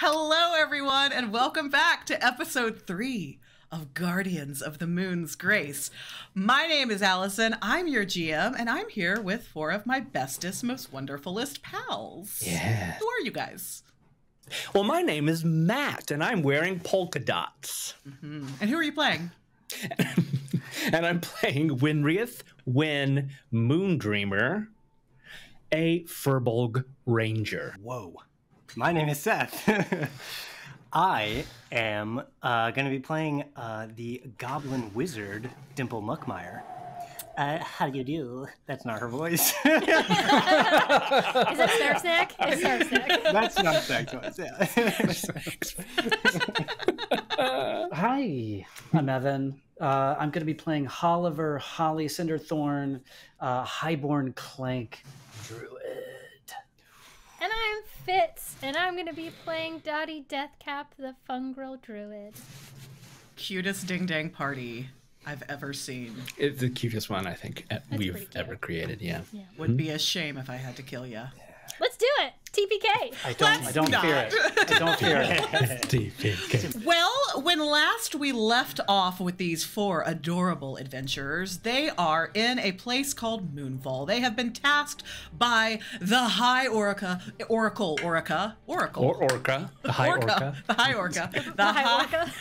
Hello, everyone, and welcome back to episode 3 of Guardians of the Moon's Grace. My name is Allison, I'm your GM, and I'm here with 4 of my bestest, most wonderfulest pals. Yeah. Who are you guys? Well, my name is Matt, and I'm wearing polka dots. Mm-hmm. And who are you playing? And I'm playing Winrieth Win Moondreamer, a Furbolg Ranger. Whoa. My name is Seth. I am going to be playing the Goblin Wizard, Dimple Muckmeyer. How do you do? That's not her voice. Is that Starsnack? It's Starsnack. That's not Starsnack, yeah. Hi, I'm Evan. I'm going to be playing Holliver, Holly Cinderthorn, Highborn Clank Druid. And I'm Fitz, and I'm going to be playing Dottie Deathcap, the Fungrel Druid. Cutest ding-dang party I've ever seen. It's the cutest one, I think, we've ever created, yeah. Would be a shame if I had to kill ya. Let's do it! TPK! I don't fear it. I don't fear it. Well, when last we left off with these 4 adorable adventurers, they are in a place called Moonfall. They have been tasked by the High Oracle. The High Orca. The High Orca.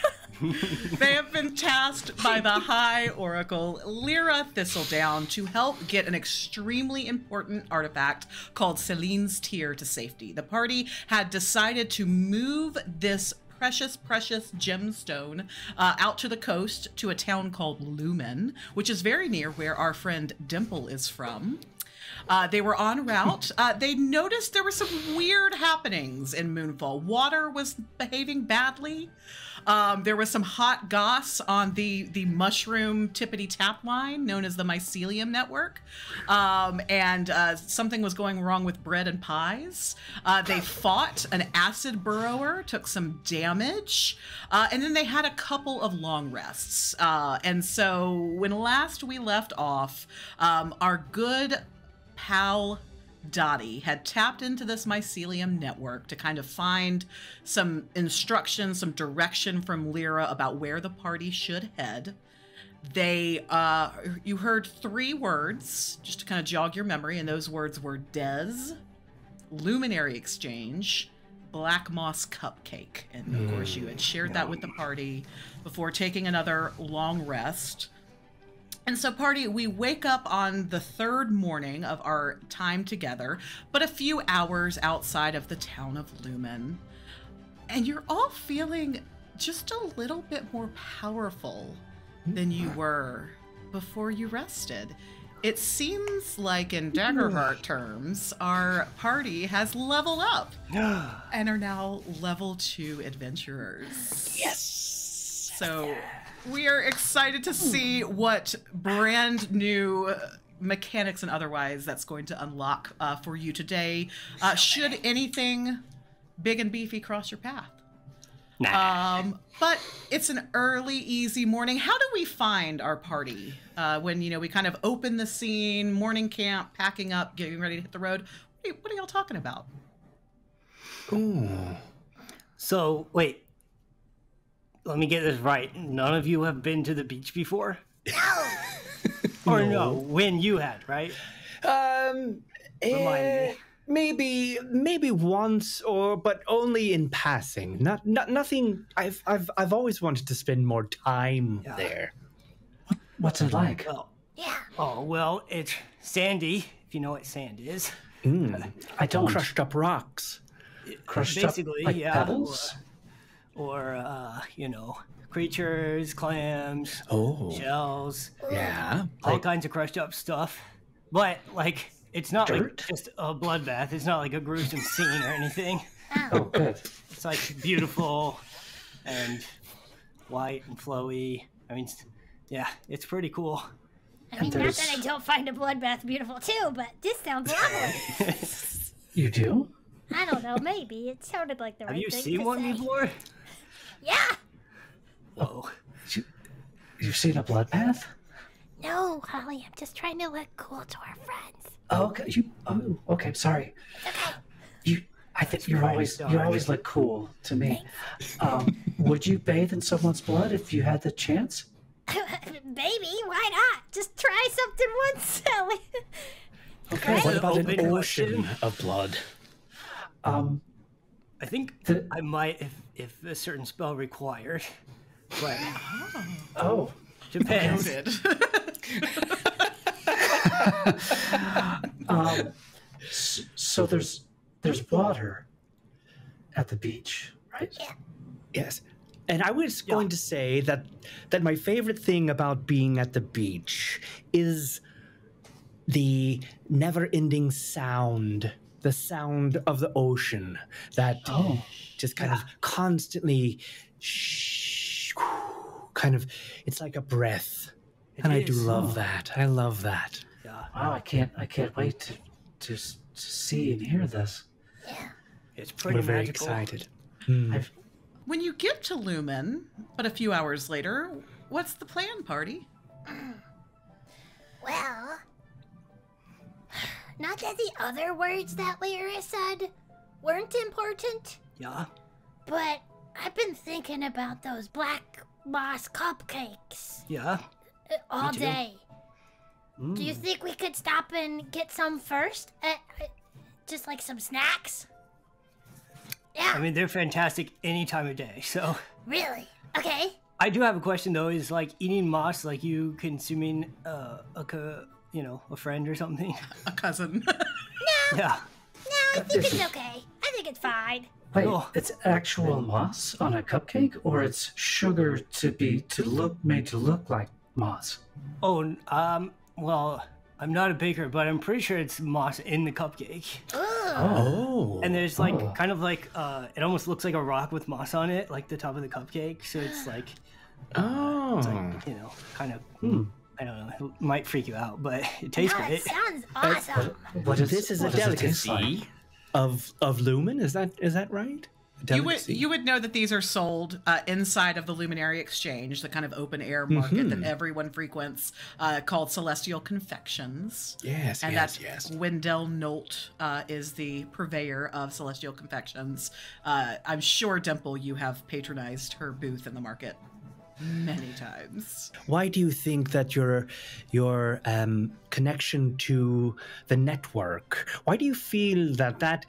They have been tasked by the High Oracle, Lyra Thistledown, to help get an extremely important artifact called Celine's Tear to safety. The party had decided to move this precious gemstone out to the coast to a town called Lumen, which is very near where our friend Dimple is from. They were en route. They noticed there were some weird happenings in Moonfall. Water was behaving badly. There was some hot goss on the mushroom tippity tap line known as the Mycelium Network. And something was going wrong with bread and pies. They fought an acid burrower, took some damage, and then they had a couple of long rests. And so when last we left off, our good pal Dottie had tapped into this Mycelium network to kind of find some instruction, some direction from Lyra about where the party should head. They, you heard 3 words, just to kind of jog your memory, and those words were Des, Luminary Exchange, Black Moss Cupcake. And of course you had shared that with the party before taking another long rest. And so, party, we wake up on the 3rd morning of our time together, but a few hours outside of the town of Lumen. And you're all feeling just a little bit more powerful than you were before you rested. It seems like, in Daggerheart terms, our party has leveled up and are now level 2 adventurers. Yes! So we are excited to see what brand new mechanics and otherwise that's going to unlock for you today. Should anything big and beefy cross your path. But it's an early, easy morning. How do we find our party when, we kind of open the scene, morning camp, packing up, getting ready to hit the road? What are y'all talking about? Ooh. So, wait. Let me get this right. None of you have been to the beach before? No! Or no, when you had, right? Remind me. Maybe once, but only in passing. Nothing. I've always wanted to spend more time there. What's it like? Well, Yeah. oh, well, it's sandy, if you know what sand is. I don't. Crushed up rocks. Crushed Basically, up, like yeah. pebbles? Or creatures, clams, shells. Yeah. All kinds of crushed up stuff. But, it's not Dirt? like just a bloodbath. It's not like a gruesome scene or anything. Oh, good. It's, beautiful and white and flowy. I mean, yeah, it's pretty cool. I mean, not that I don't find a bloodbath beautiful too, but this sounds lovely. You do? I don't know, maybe. It sounded like the right Have you thing seen to one say. before? Yeah! Whoa. You've seen a bloodbath? No, Holly, I'm just trying to look cool to our friends. Oh, okay. Okay, sorry. Okay. I think you always look cool to me. Would you bathe in someone's blood if you had the chance? Baby, why not? Just try something once, Sally. Okay. What about an Open ocean question. of blood? I think I might if a certain spell required. But Oh. depends. Noted. So there's water at the beach, right? Yes. And I was going to say that my favorite thing about being at the beach is the never-ending sound, the sound of the ocean that just kind of constantly kind of, it's like a breath. And I do is. love that. I love that. Yeah, Wow, I can't wait to see and hear this. it's pretty We're very magical. excited. When you get to Lumen, but a few hours later, what's the plan, party? Well, not that the other words that Lyra said weren't important, Yeah. but I've been thinking about those black moss cupcakes Yeah. all too. day. Do you think we could stop and get some first? Just like some snacks? Yeah, I mean, they're fantastic any time of day. So really? Okay. I do have a question though. Is like eating moss like you consuming a friend or something? A cousin. Yeah. No, I think it's okay. I think it's fine. Wait, Oh. it's actual moss on a cupcake, or it's sugar made to look like moss? Oh, well, I'm not a baker, but I'm pretty sure it's moss in the cupcake. Oh. And there's like kind of like it almost looks like a rock with moss on it, like the top of the cupcake. So it's like Oh. kind of I don't know, it might freak you out, but it tastes No, it great. sounds awesome. This is a what does it taste delicacy like? of Lumen. Is that right? A delicacy? You would know that these are sold inside of the Luminary Exchange, the kind of open air market that everyone frequents, called Celestial Confections. Yes, And yes, that's yes. Wendell Nolt is the purveyor of Celestial Confections. I'm sure, Dimple, you have patronized her booth in the market many times. Why do you think that your connection to the network? Why do you feel that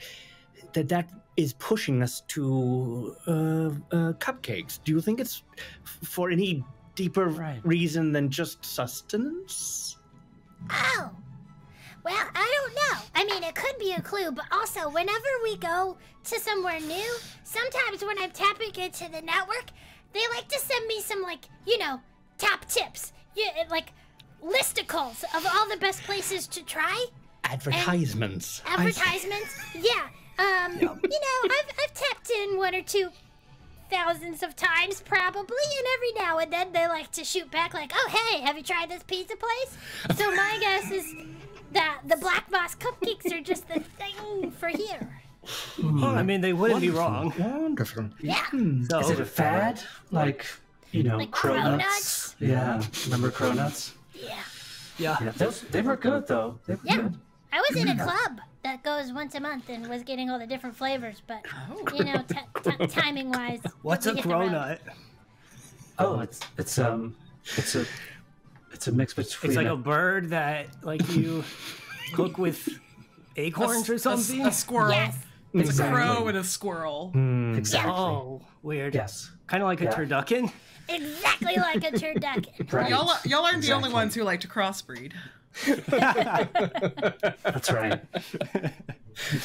is pushing us to cupcakes? Do you think it's for any deeper reason than just sustenance? Oh. Well, I don't know. I mean, it could be a clue, but also, whenever we go to somewhere new, sometimes when I'm tapping into the network, they like to send me some, top tips. Yeah, like listicles of all the best places to try. Advertisements. I see. Advertisements. Yeah. I've tapped in 1 or 2 thousands of times probably, and every now and then they like to shoot back like, oh hey, have you tried this pizza place? So my guess is that the Black Moss cupcakes are just the thing for here. I mean, they wouldn't be wrong. Wonderful. Yeah. So Is it a fad? Like Like cronuts? Yeah. Remember cronuts? Yeah. yeah. Yeah, they were good though. They were Yeah. good. I was in a club that goes once a month and was getting all the different flavors, but timing wise. What's a cronut? Oh, it's a mix between. It's like a bird that like you cook with acorns or something. A squirrel. Yes. It's Exactly. a crow and a squirrel. Exactly. Oh, weird. Yes. Kind of like a Yeah. turducken. Exactly like a turducken. Right. Y'all aren't the only Exactly. ones who like to crossbreed. That's right.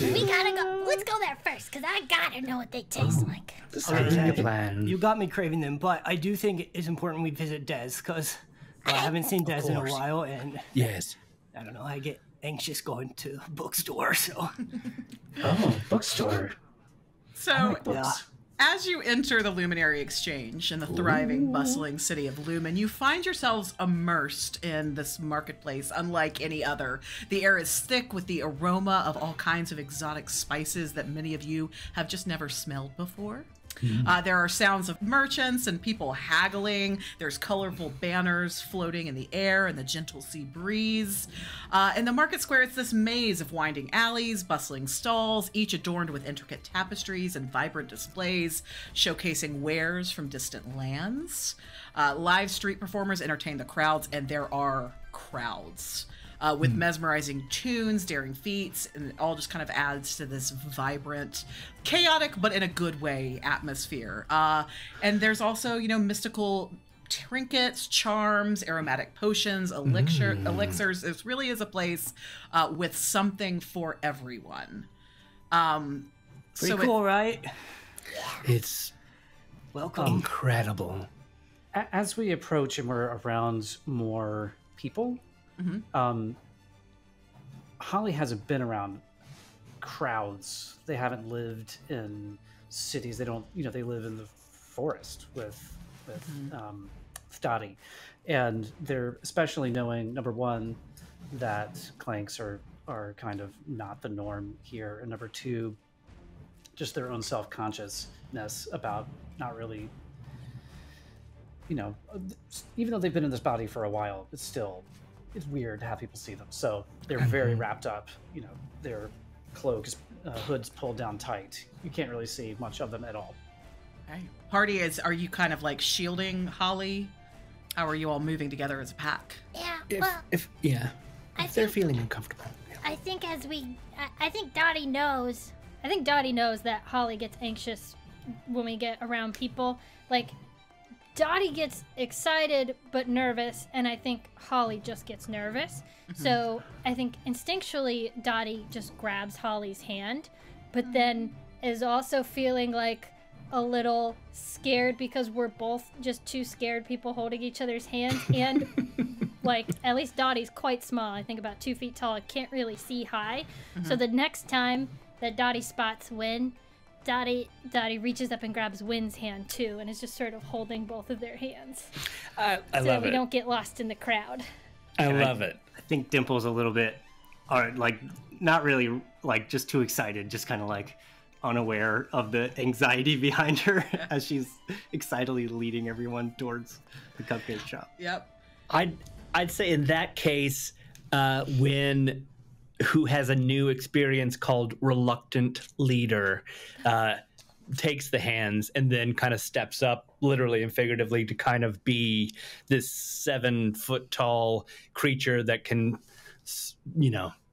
We gotta go. Let's go there first, because I gotta know what they taste like. Deciding a plan. You got me craving them, but I do think it's important we visit Des because I haven't seen Des in a course. while, and Yes. I don't know. I get anxious going to the bookstore, so Oh, bookstore. So, yeah. as you enter the Luminary Exchange in the thriving, bustling city of Lumen, you find yourselves immersed in this marketplace unlike any other. The air is thick with the aroma of all kinds of exotic spices that many of you have just never smelled before. There are sounds of merchants and people haggling. There's colorful banners floating in the air and the gentle sea breeze. In the market square, it's this maze of winding alleys, bustling stalls, each adorned with intricate tapestries and vibrant displays showcasing wares from distant lands. Live street performers entertain the crowds, and there are crowds. With mesmerizing tunes, daring feats, and it all just kind of adds to this vibrant, chaotic, but in a good way, atmosphere. And there's also, mystical trinkets, charms, aromatic potions, elixirs. It really is a place with something for everyone. Pretty cool, right? It's Welcome. incredible. As we approach and we're around more people, Holly hasn't been around crowds. They haven't lived in cities. They don't, they live in the forest with Dottie. And they're especially knowing, number one, that clanks are kind of not the norm here. And number two, just their own self-consciousness about not really, even though they've been in this body for a while, it's weird to have people see them. So they're very wrapped up. Their cloaks, hoods pulled down tight. You can't really see much of them at all. Okay. Party are you kind of like shielding Holly? How are you all moving together as a pack? Yeah, If they're feeling uncomfortable. Yeah. I think I think Dottie knows. I think Dottie knows that Holly gets anxious when we get around people. Like, Dottie gets excited but nervous, and I think Holly just gets nervous. So I think instinctually Dottie just grabs Holly's hand, but then is also feeling like a little scared because we're both just two scared people holding each other's hands. And like, at least Dottie's quite small. I think about 2 feet tall. I can't really see high. So the next time that Dottie spots Win, Dottie reaches up and grabs Win's hand too, and is just sort of holding both of their hands. I so love we it. don't get lost in the crowd. I love it. I think Dimple's a little bit, not really, just too excited, just kind of unaware of the anxiety behind her as she's excitedly leading everyone towards the cupcake shop. Yep. I'd say in that case, Win, who has a new experience called Reluctant Leader, takes the hands and then kind of steps up, literally and figuratively, to kind of be this 7-foot tall creature that can,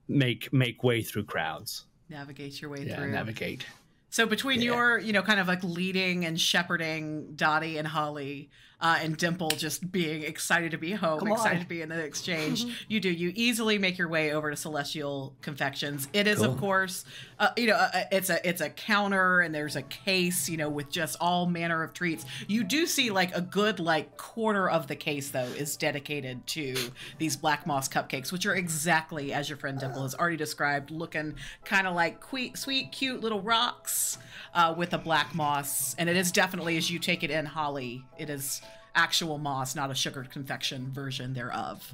make way through crowds. Navigate your way through. Navigate. So between your, kind of leading and shepherding Dottie and Holly, and Dimple just being excited to be home, excited to be in the exchange, you easily make your way over to Celestial Confections. It is, of course, it's a counter, and there's a case, with just all manner of treats. You do see a good quarter of the case though is dedicated to these black moss cupcakes, which are exactly as your friend Dimple has already described, looking kind of like sweet, cute little rocks with a black moss. And it is definitely, as you take it in, Holly, it is actual moss, not a sugared confection version thereof.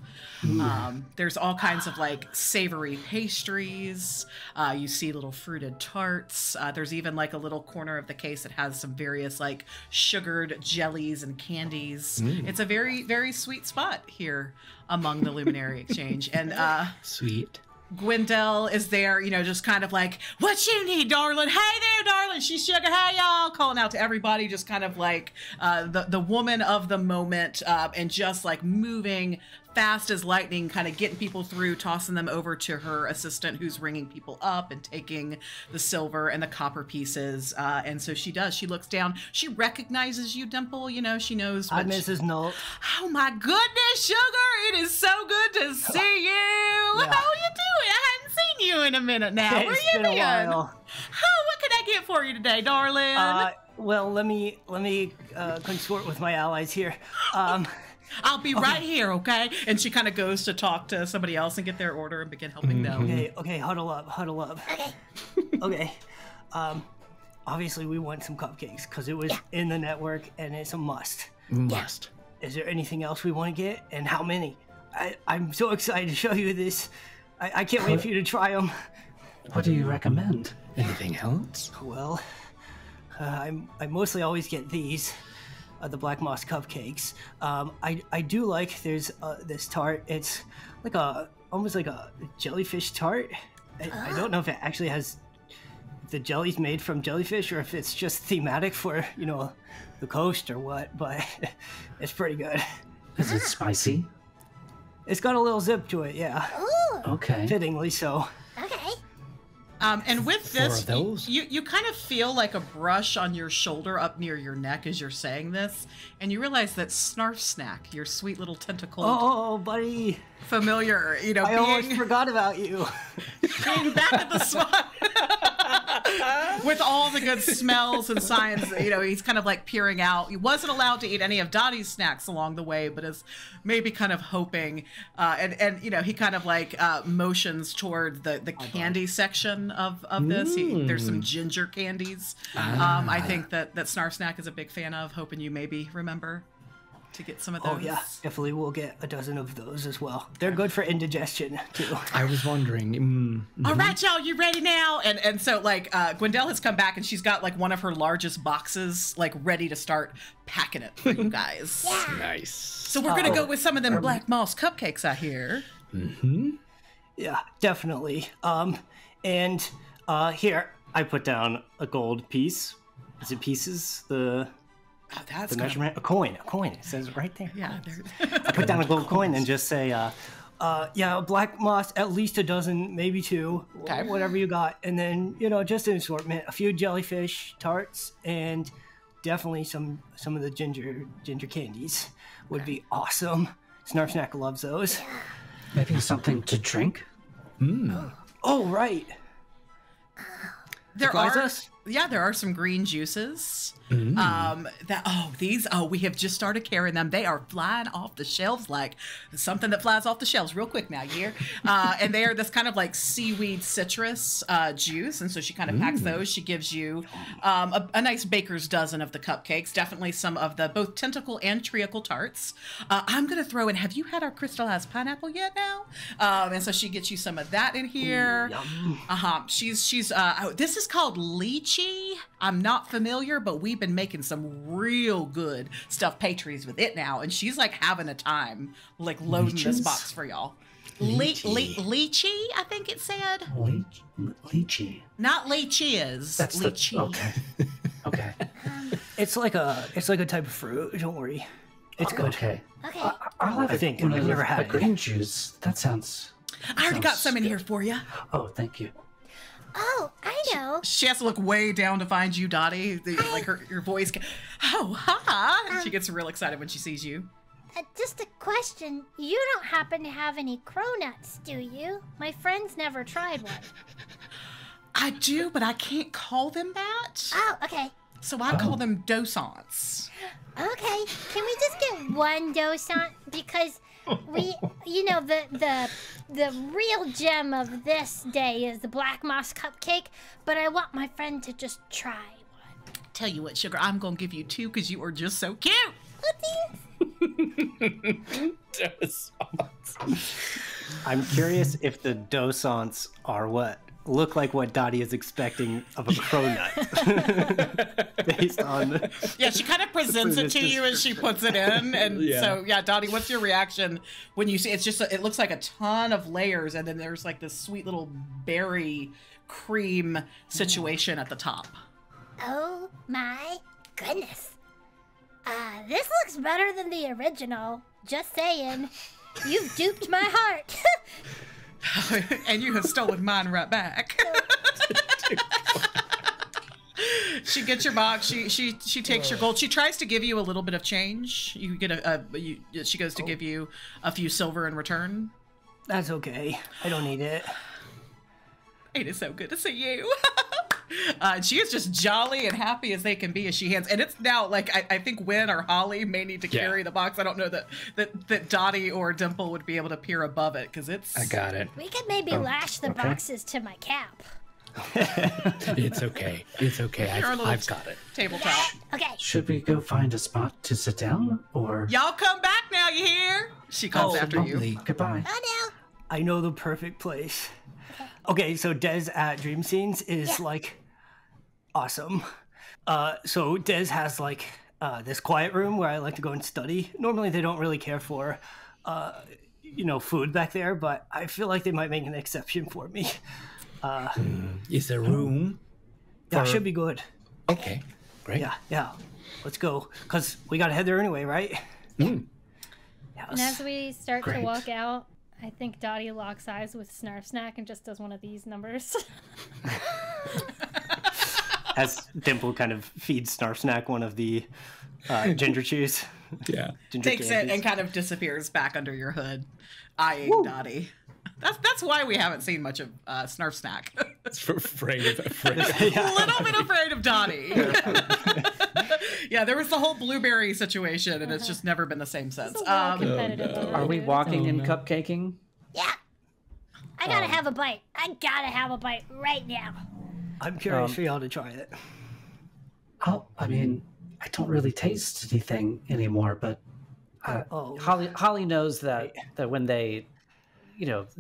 There's all kinds of savory pastries. You see little fruited tarts. There's even a little corner of the case that has some various sugared jellies and candies. It's a very, very sweet spot here among the Luminary Exchange. And Sweet. Gwendell is there, just kind of what you need, darling? Hey there, darling. She's sugar. Hey, y'all. Calling out to everybody, just kind of the woman of the moment, and just moving fast as lightning, kind of getting people through, tossing them over to her assistant who's ringing people up and taking the silver and the copper pieces. And so she does. She looks down. She recognizes you, Dimple. She knows. Hi, Mrs. Knoll. Oh, my goodness, sugar. It is so good to see you. Yeah. How are you doing? I hadn't seen you in a minute now. Where It's you been a been? while. What can I get for you today, darling? Well, let me consort with my allies here. I'll be right here, okay? And she kind of goes to talk to somebody else and get their order and begin helping them. Okay, huddle up. Okay. Obviously we want some cupcakes because it was in the network and it's a must. Must. Is there anything else we want to get, and how many? I'm so excited to show you this. I can't wait for you to try them. What do you recommend? Anything else? Well, I mostly always get these, the Black Moss cupcakes. I do like there's this tart. It's like almost like a jellyfish tart. I don't know if it actually has the jelly's made from jellyfish or if it's just thematic for the coast or what. But it's pretty good. Is it spicy? It's got a little zip to it, yeah. Ooh. Okay. Fittingly so. Okay. And with this, of those? you kind of feel like a brush on your shoulder up near your neck as you're saying this, and you realize that Snarf Snack, your sweet little tentacled Oh, buddy. familiar, I almost forgot about you. being back at the swamp with all the good smells and signs. He's kind of like peering out. He wasn't allowed to eat any of Dottie's snacks along the way, but is maybe kind of hoping. And he kind of like motions toward the candy section of this. There's some ginger candies. I think that Snarf Snack is a big fan of, hoping you maybe remember to get some of those. Oh yeah, definitely we'll get a dozen of those as well. They're good for indigestion too. I was wondering. All right, y'all, you ready now? And so like Gwendell has come back and she's got like one of her largest boxes like ready to start packing it for you guys. Nice. So we're gonna go with some of them Black Moss cupcakes I hear. Yeah, definitely. And here I put down a gold piece. Is it pieces? Oh, that's The gonna- measurement? A coin. It says it right there. Yeah. I put down a gold coin and just say, Black Moss, at least a dozen, maybe two, Okay. whatever you got. And then, just an assortment, a few jellyfish tarts, and definitely some of the ginger candies would be awesome. Snarf Snack loves those. Maybe something to drink? Oh, right. There Surprise are us? there are some green juices. We have just started carrying them. They are flying off the shelves like something that flies off the shelves real quick now, you hear? And they are this kind of like seaweed citrus juice. And so she kind of packs those. She gives you a nice baker's dozen of the cupcakes, definitely some of the both tentacle and treacle tarts. I'm going to throw in, have you had our crystallized pineapple yet now? And so she gets you some of that in here. She's this is called lychee. I'm not familiar, but we've been making some real good stuffed pastries with it now, and she's like having a time like loading this Leeches? box for y'all. Lychee. Lychee, I think it said. Lychee. Not lychees. That's lychee. Okay. Okay. It's like a type of fruit. Don't worry. It's good. Okay. Okay. I'll have I think one I've of never had a it. green juice. That sounds. I already got sounds some in good. here for you. Oh, thank you. Oh, I know. She has to look way down to find you, Dottie. Like your voice. Oh, hi! She gets real excited when she sees you. Just a question. You don't happen to have any cronuts, do you? My friends never tried one. I do, but I can't call them that. Oh, okay. So I call them dosants. Okay. Can we just get one dosant? Because we, the real gem of this day is the Black Moss cupcake, but I want my friend to just try one. Tell you what, Sugar, I'm gonna give you two because you are just so cute. I'm curious if the dosants are what look like what Dottie is expecting of a cronut. Based on Yeah, she kind of presents it to you as she puts it in, and so Dottie, what's your reaction when you see it's just it looks like a ton of layers, and then there's like this sweet little berry cream situation at the top. Oh my goodness. This looks better than the original. Just saying. You've duped my heart. And you have stolen mine right back. She gets your box. She takes your gold. She tries to give you a little bit of change. You get she goes to give you a few silver in return. that's okay. I don't need it. It is so good to see you. She is just jolly and happy as they can be as she hands. And it's now like I think Wynn or Holly may need to carry the box. I don't know that Dottie or Dimple would be able to peer above it because it's. I got it. We could maybe lash the boxes to my cap. It's okay. It's okay. I've got it. Tabletop. Okay. Should we go find a spot to sit down, or Y'all come back now. You hear? She comes after you. Lovely. goodbye? Oh I know the perfect place. Okay, so Des at Dream Scenes is like awesome. So Des has like this quiet room where I like to go and study. Normally they don't really care for, food back there, but I feel like they might make an exception for me. Is there room? Yeah, for- should be good. Okay, great. Yeah. Let's go, cause we gotta head there anyway, right? And as Yes. we start to Great. walk out, I think Dottie locks eyes with Snarf Snack and just does one of these numbers. As Dimple kind of feeds Snarf Snack one of the ginger chews. Yeah. Ginger Takes it candies. and kind of disappears back under your hood, eyeing Dottie. That's why we haven't seen much of Snarf Snack. Afraid of A little bit afraid of Dottie. Yeah, there was the whole blueberry situation, and it's just never been the same since. It's a little competitive over Are we here. walking and cupcaking? Yeah. I gotta have a bite. I gotta have a bite right now. I'm curious for y'all to try it. Oh, I mean, I don't really taste anything anymore, but Oh. Holly knows that when they,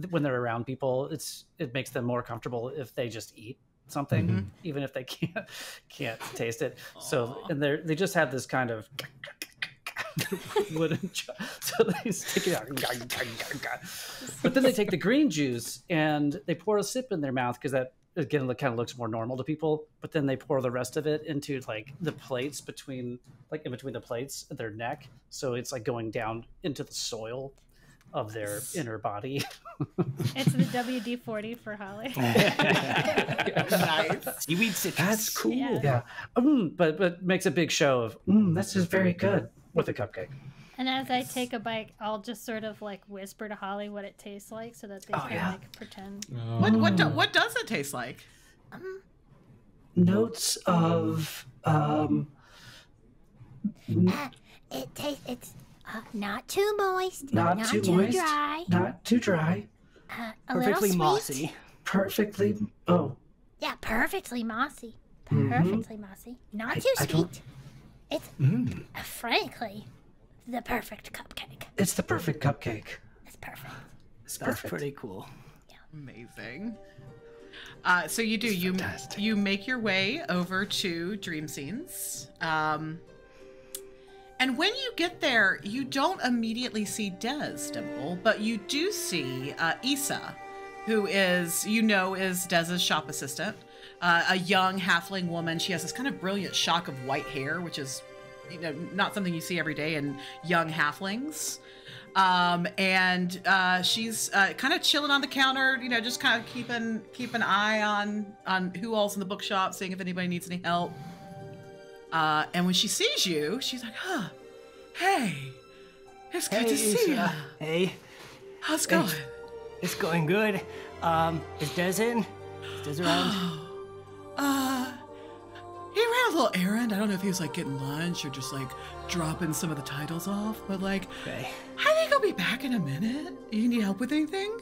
when they're around people, it makes them more comfortable if they just eat something, even if they can't taste it. So and they just have this kind of wooden so they stick it out, but then they take the green juice and they pour a sip in their mouth because that again kind of looks more normal to people, but then they pour the rest of it into like the plates in between the plates of their neck, so it's like going down into the soil of their inner body. It's the WD-40 for Holly. Nice. Seaweed citrus. That's cool. Yeah. But makes a big show of this is very good with a cupcake. And as I take a bite, I'll just sort of like whisper to Holly what it tastes like so that they can yeah. like pretend. What does it taste like? Notes of It's not too moist, not too moist, dry, not too dry, a Perfectly little mossy. sweet. perfectly. Yeah, perfectly mossy. Perfectly mossy. Not too I don't- sweet. It's frankly the perfect cupcake. It's the perfect cupcake. It's perfect. It's That's perfect. pretty cool. Amazing. So you do fantastic. you make your way over to Dream Scenes, and when you get there, you don't immediately see Des, Dimple, but you do see Issa, who is Dez's shop assistant, a young halfling woman. She has this kind of brilliant shock of white hair, which is not something you see every day in young halflings. And she's kind of chilling on the counter, just kind of keep an eye on who all's in the bookshop, seeing if anybody needs any help. And when she sees you, she's like, hey, it's good to see you. Hey, How's it going? it's going good. Is Des in? Is Des around? He ran a little errand. I don't know if he was like getting lunch or just like dropping some of the titles off, but like, Okay. I think he'll be back in a minute. You need help with anything?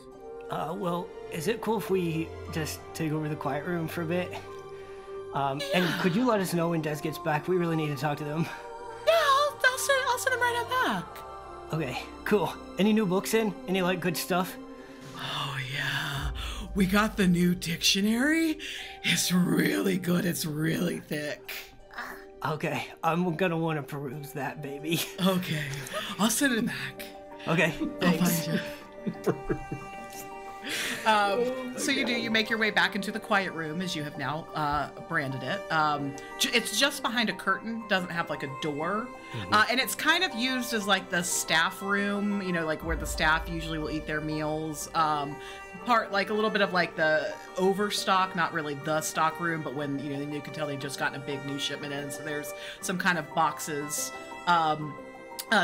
Well, is it cool if we just take over the quiet room for a bit? And could you let us know when Des gets back? We really need to talk to them. Yeah, I'll send him right out back. Okay, cool. Any new books in? Any like good stuff? Oh yeah, we got the new dictionary. It's really good. It's really thick. Okay, I'm gonna want to peruse that, baby. Okay, I'll send it back. Okay, I'll thanks. find you. So you make your way back into the quiet room as you have now branded it. It's just behind a curtain, doesn't have like a door, and it's kind of used as like the staff room, like where the staff usually will eat their meals. Part like a little bit of like the overstock, not really the stock room, but when you can tell they've just gotten a big new shipment in, so there's some kind of boxes.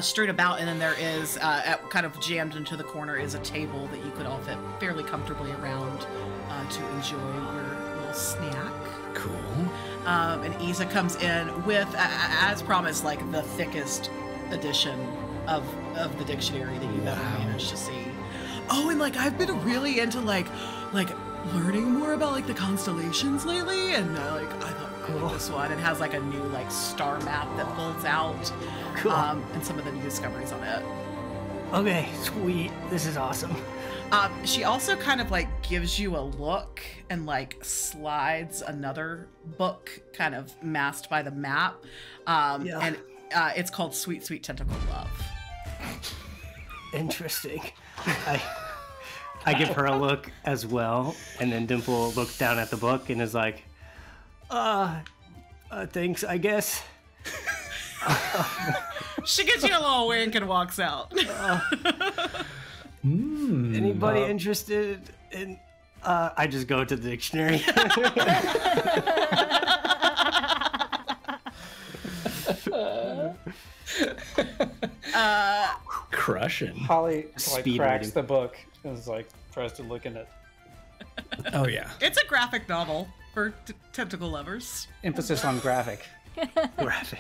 Strewn about, and then there is kind of jammed into the corner is a table that you could all fit fairly comfortably around to enjoy your little snack. Cool. And Isa comes in with, as promised, like the thickest edition of the dictionary that you've ever managed to see. Oh, and like I've been really into like learning more about like the constellations lately, and I thought cool. This one, it has like a new like star map that folds out. Cool. And some of the new discoveries on it. Okay, sweet. This is awesome. She also kind of like gives you a look and like slides another book kind of masked by the map. And it's called Sweet Sweet Tentacle Love. Interesting. I give her a look as well, and then Dimple looks down at the book and is like, thanks, I guess. She gives you a little wink and walks out. Anybody interested in... I just go to the dictionary. Crushing. Holly like Speed cracks reading. the book and is like tries to look in it. Oh yeah. It's a graphic novel for tentacle lovers. Emphasis on graphic. Graphic.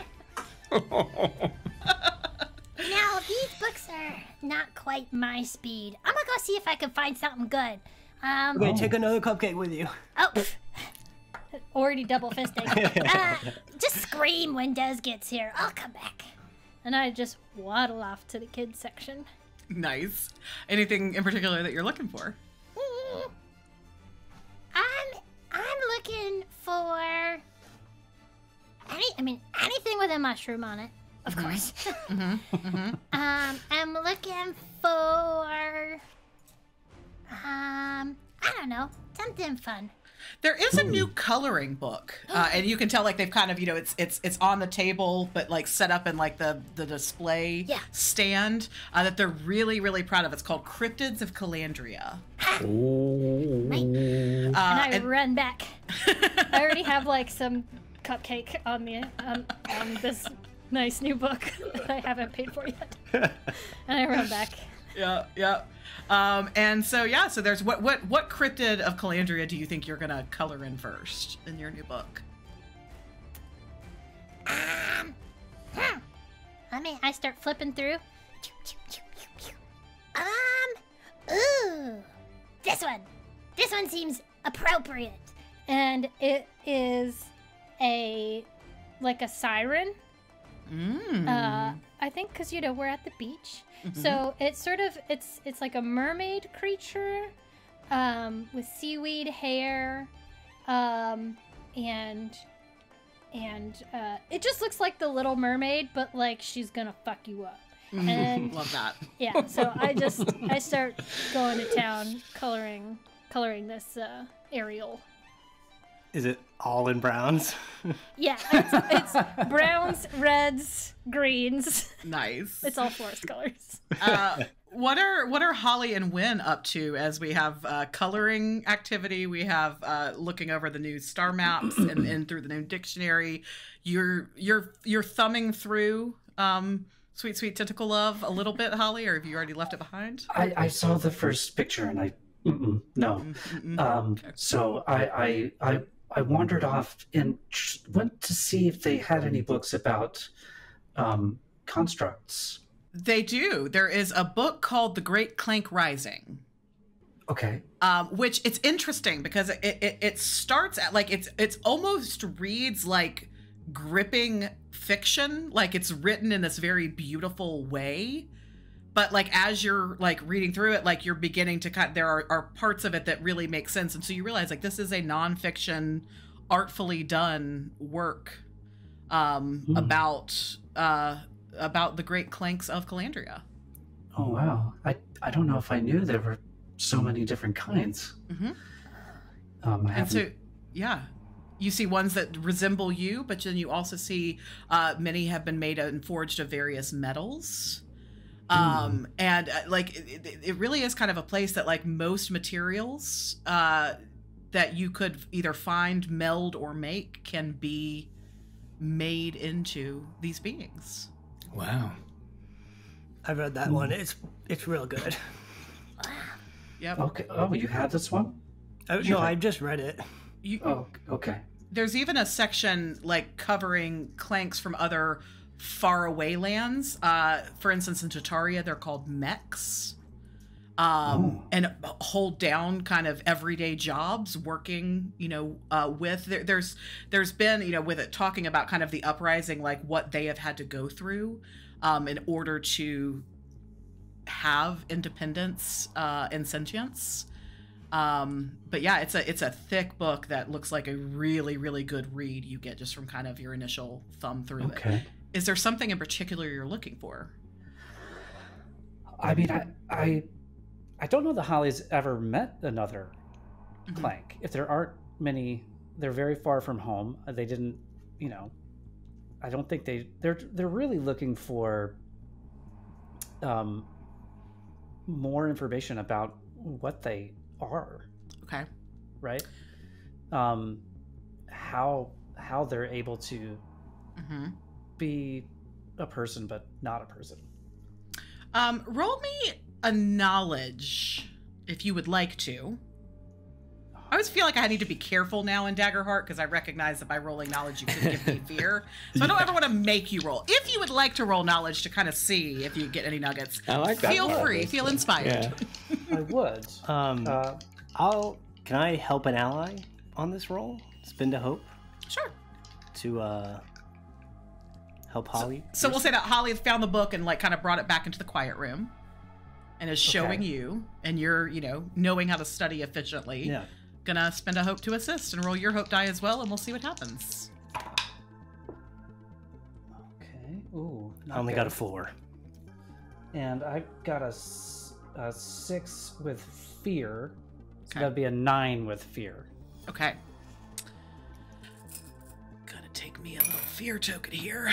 Now, these books are not quite my speed. I'm gonna go see if I can find something good. Okay, take another cupcake with you. Oh, pff. Already double fisting. Just scream when Des gets here. I'll come back. And I just waddle off to the kids section. Nice. Anything in particular that you're looking for? I'm looking for anything with a mushroom on it, of course. I'm looking for I don't know, something fun. There is a new coloring book, and you can tell like they've kind of it's on the table, but like set up in like the display stand that they're really proud of. It's called Cryptids of Calandria. And I run back. I already have like some cupcake on me on this nice new book that I haven't paid for yet. And I run back. Yeah. And so there's what cryptid of Calandria do you think you're gonna color in first in your new book? I start flipping through. Ooh, this one seems appropriate. And it is a siren. I think because we're at the beach, so it's sort of it's like a mermaid creature, with seaweed hair, and it just looks like the Little Mermaid, but like she's gonna fuck you up. And Love that. yeah, so I start going to town coloring this Ariel. Is it all in browns? Yeah, it's browns, reds, greens. Nice. It's all forest colors. What are Holly and Wynn up to as we have coloring activity? We have looking over the new star maps and through the new dictionary. You're thumbing through Sweet Sweet Tentacle Love a little bit, Holly, or have you already left it behind? I saw the first picture and I no. Okay. So I wandered off and went to see if they had any books about constructs. They do. There is a book called The Great Clank Rising. Okay. Which it's interesting because it starts at like it's almost reads like gripping fiction, like it's written in this very beautiful way. But like as you're like reading through it, like you're beginning to there are parts of it that really make sense, and so you realize like this is a nonfiction, artfully done work about the great clanks of Calandria. Oh wow! I don't know if I knew there were so many different kinds. And so you see ones that resemble you, but then you also see many have been made and forged of various metals. And like it really is kind of a place that like most materials that you could either find, meld, or make can be made into these beings. Wow. I read that one. It's real good. Yep. Okay. Oh, you have this one? No, I just read it. Oh, okay. There's even a section like covering clanks from other faraway lands. For instance, in Tataria, they're called mechs. And hold down kind of everyday jobs working, with there's been, with it talking about kind of the uprising, like what they have had to go through in order to have independence and sentience. But yeah, it's a thick book that looks like a really, really good read you get just from kind of your initial thumb through it. Is there something in particular you're looking for? I mean, I don't know that Holly's ever met another Clank. If there aren't many, they're very far from home. They didn't, you know, I don't think they're really looking for more information about what they are. Okay. Right? How they're able to be a person but not a person. Roll me a knowledge if you would like to. I always feel like I need to be careful now in Daggerheart because I recognize that by rolling knowledge you could give me fear. So I don't ever want to make you roll. If you would like to roll knowledge to kind of see if you get any nuggets, I like that. feel free. Feel inspired. Yeah. I would. Can I help an ally on this roll? Spend a hope Sure. to help Holly. So we'll say that Holly has found the book and like kind of brought it back into the quiet room and is showing Okay. you, and you're, knowing how to study efficiently. Yeah. Gonna spend a hope to assist and roll your hope die as well, and we'll see what happens. Okay. Ooh. I only got a 4. And I got a 6 with fear. So Okay. that'd be a 9 with fear. Okay. Gonna take me a little fear token here.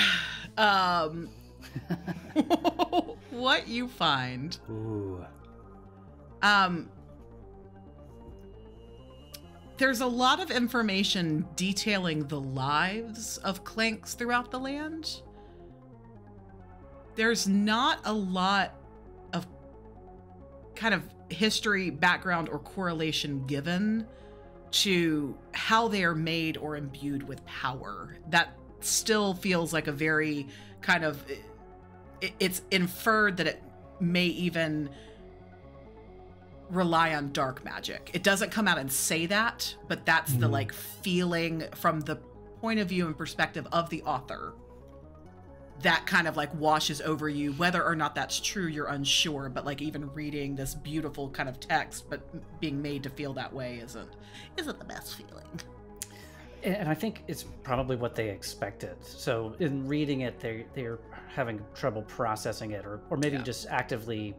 What you find. Ooh. There's a lot of information detailing the lives of Clanks throughout the land. There's not a lot of kind of history, background, or correlation given to how they are made or imbued with power. That still feels like a very kind of... It's inferred that it may even rely on dark magic. It doesn't come out and say that, but that's the like feeling from the point of view and perspective of the author that kind of like washes over you. Whether or not that's true, you're unsure, but like even reading this beautiful kind of text but being made to feel that way isn't the best feeling. And I think it's probably what they expected. So in reading it, they're having trouble processing it, or maybe just actively.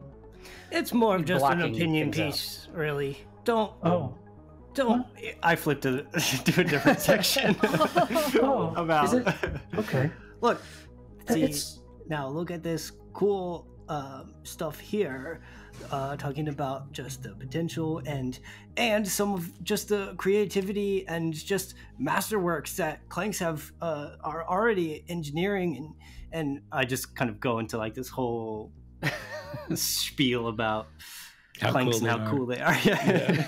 It's more of just an Blocking opinion things piece, really. Don't. Oh. I flipped to a different section about. Is it? Okay. Look, see, It's- now look at this cool stuff here, talking about just the potential and some of just the creativity and just masterworks that Clanks are already engineering, and I just kind of go into like this whole spiel about Clanks and how cool they are. Yeah.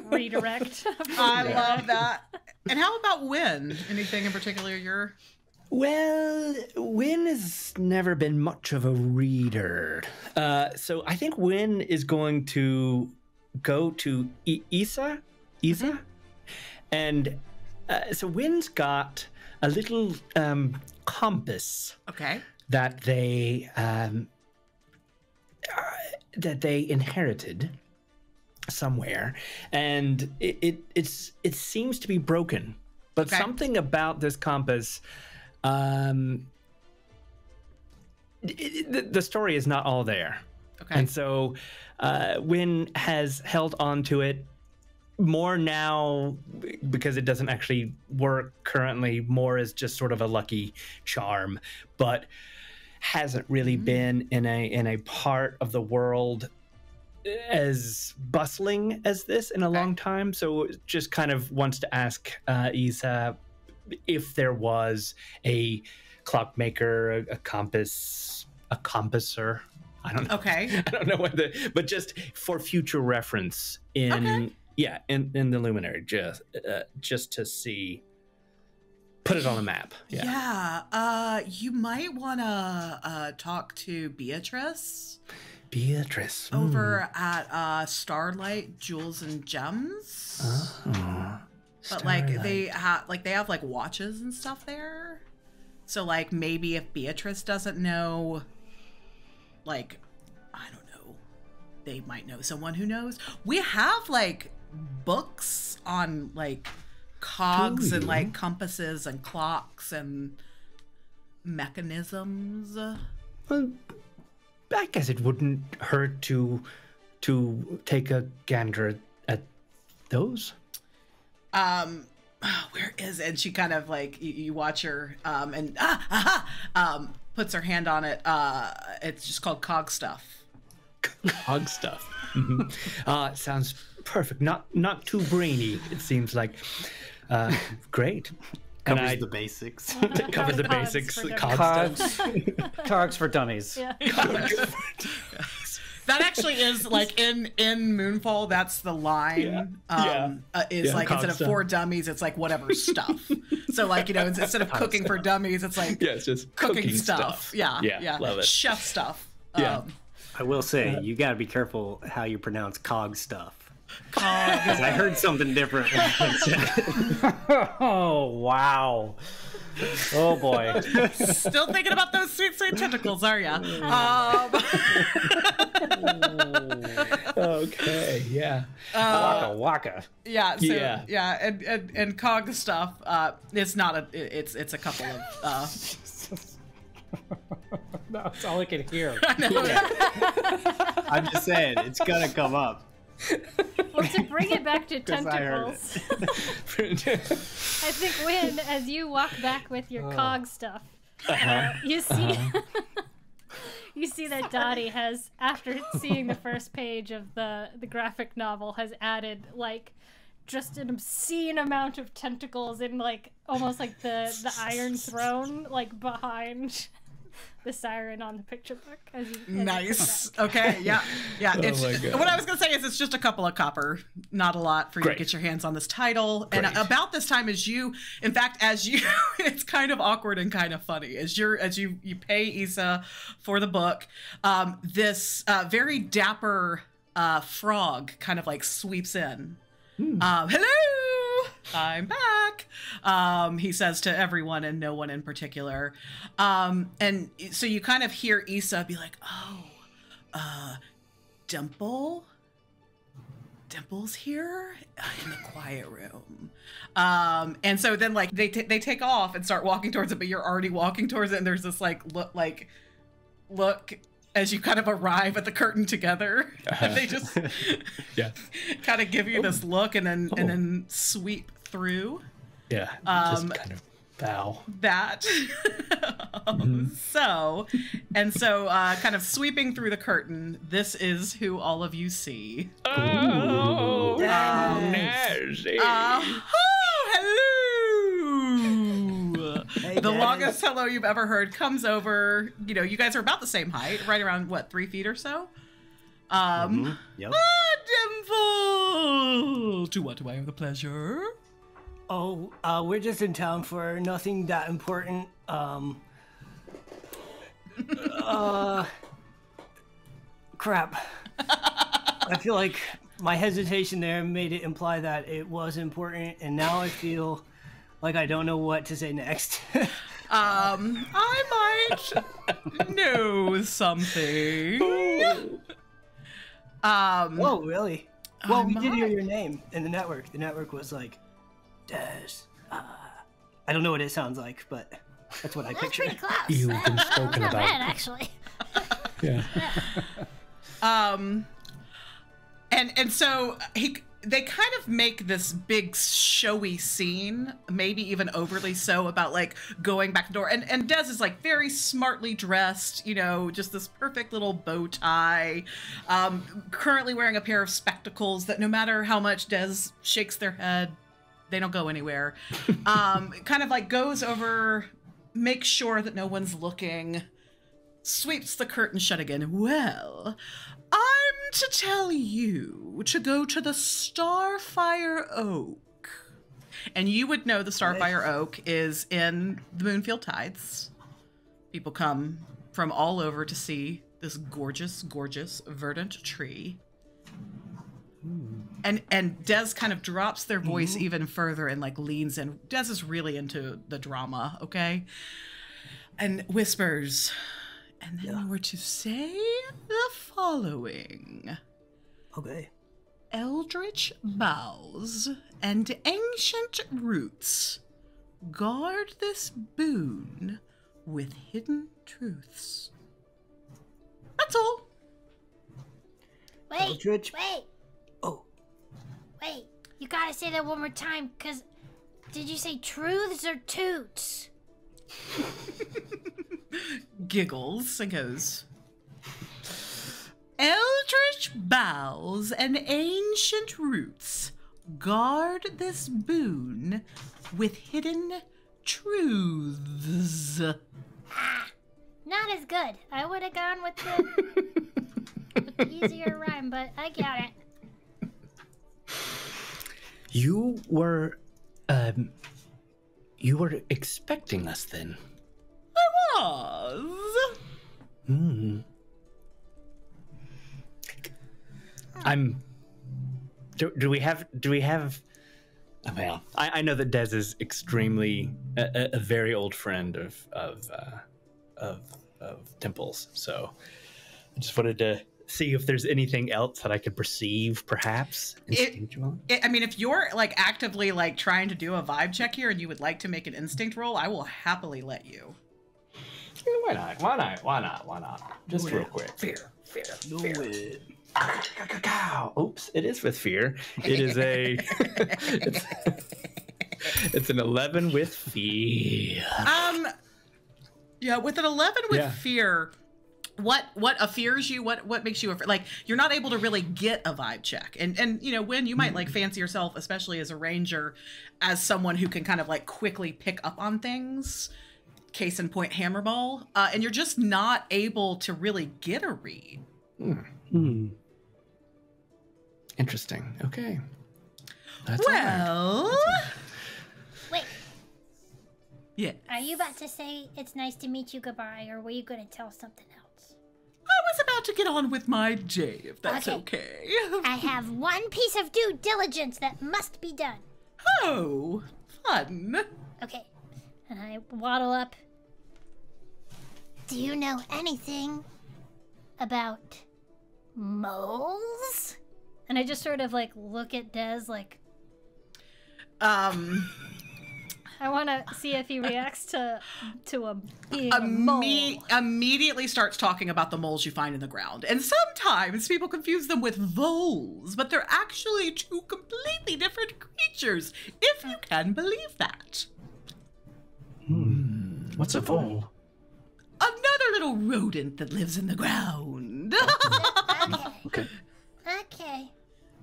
Redirect. I love that. And how about Wynn? Anything in particular you're... Well, Wynn has never been much of a reader. So I think Wynn is going to go to Isa. And so Wynn's got a little compass Okay. that they inherited somewhere, and it seems to be broken. But Okay. something about this compass, the story is not all there. Okay. And so Wynn has held on to it more now because it doesn't actually work currently, more as just sort of a lucky charm, but hasn't really been in a part of the world as bustling as this in a long time. So just kind of wants to ask Isa if there was a clockmaker, a compass, a compasser. I don't know. Okay. I don't know what but just for future reference in in the Luminary, just to see, put it on a map. Yeah. You might want to talk to Beatrice Beatrice. over at Starlight Jewels and Gems. But like they have like watches and stuff there. So like maybe if Beatrice doesn't know, like, I don't know, they might know someone who knows. We have like books on like cogs and like compasses and clocks and mechanisms. Well, I guess it wouldn't hurt to take a gander at those. Where is it? And she kind of like you watch her and puts her hand on it. It's just called cog stuff. Cog stuff. Sounds perfect. Not too brainy. It seems like great. Covers the basics. Cover the Cogs basics. for Cog stuff. Cogs for dummies. Yeah. That actually is like in Moonfall. That's the line. Is like cog instead of stuff. for dummies, it's like whatever stuff. So like instead of cooking for dummies, it's like Yeah, it's just cooking stuff. Yeah, love it. Chef stuff. Yeah. I will say, you got to be careful how you pronounce cog stuff. Cog. Because I heard something different. Oh, wow. Oh, boy. Still thinking about those sweet, sweet tentacles, are ya? Okay. Yeah. Waka waka. Yeah. So, Yeah. yeah. And cog stuff. It's not a. It's a couple of. That's all I can hear. I'm just saying, it's going to come up. Well, to bring it back to 'Cause I heard tentacles, I think when, as you walk back with your cog stuff, you see you see that Dottie has, after seeing the first page of the graphic novel, has added like just an obscene amount of tentacles in like almost like the Iron Throne, like behind the siren on the picture book. As you Nice. Okay. Yeah. Yeah. It's my God. what I was gonna say is it's just a couple of copper, not a lot for you Great. to get your hands on this title. And Great. about this time, as you, it's kind of awkward and kind of funny as you pay Issa for the book. This very dapper frog kind of like sweeps in. Hello, I'm back. He says to everyone and no one in particular. And so you kind of hear Issa be like, "Oh, Dimple's here in the quiet room." And so then like they take off and start walking towards it, but you're already walking towards it, and there's this like look as you kind of arrive at the curtain together. And they just Yeah. kind of give you this look and then sweep through Yeah. Just kind of bow. that. So kind of sweeping through the curtain, this is who all of you see. Oh, nasty. Hello. Hey, The Dennis. longest hello you've ever heard comes over. You guys are about the same height, right around what, 3 feet or so. Yep. Dimple. To what do I owe the pleasure? Oh, we're just in town for nothing that important. Crap. I feel like my hesitation there made it imply that it was important, and now I feel like I don't know what to say next. I might know something. Whoa, really? Well, we did hear might. your name in the network. The network was like, Des. I don't know what it sounds like, but that's what I That's pictured. pretty close. You've been That's spoken not about. bad, actually. Yeah. And so they kind of make this big showy scene, maybe even overly so, about like going back door. And Des is like very smartly dressed, just this perfect little bow tie, currently wearing a pair of spectacles that no matter how much Des shakes their head, they don't go anywhere. Kind of like goes over, makes sure that no one's looking, sweeps the curtain shut again. Well, I'm to tell you to go to the Starfire Oak. And you would know the Starfire Oak is in the Moonfield Tides. People come from all over to see this gorgeous, gorgeous, verdant tree. And Des kind of drops their voice even further and like leans in. Des is really into the drama, okay? And whispers, and then you were to say the following. Okay. Eldritch boughs and ancient roots guard this boon with hidden truths. That's all. Wait, Eldritch- wait, Oh, wait. You gotta say that one more time, cause did you say truths or toots? Giggles and goes, Eldritch boughs and ancient roots guard this boon with hidden truths. Not as good. I would have gone with the easier rhyme, but I got it. You were expecting us then. I was. Hmm. Do we have? Well, I know that Des is extremely a very old friend of Temple's, so I just wanted to see if there's anything else that I could perceive, perhaps. I mean, if you're like actively like trying to do a vibe check here and you would like to make an instinct roll, I will happily let you. Why not? Just real quick. Fear. Oops, it is with fear. It is a. it's an 11 with fear. Yeah, with an 11 with fear, what affears you? What makes you like you're not able to really get a vibe check, and you know when you might like fancy yourself, especially as a ranger, as someone who can kind of like quickly pick up on things. Case in point, Hammerball, and you're just not able to really get a read. Interesting. Okay. That's well. Wait, Yeah. are you about to say it's nice to meet you goodbye, or were you gonna tell something else? I was about to get on with my day, if that's Okay. okay. I have one piece of due diligence that must be done. Oh, fun. Okay, and I waddle up. Do you know anything about moles? And I just sort of like look at Des like Um, I want to see if he reacts to a being a mole. immediately starts talking about the moles you find in the ground. And sometimes people confuse them with voles, but they're actually two completely different creatures, if you can believe that. What's a vole? Another little rodent that lives in the ground. Okay. Okay.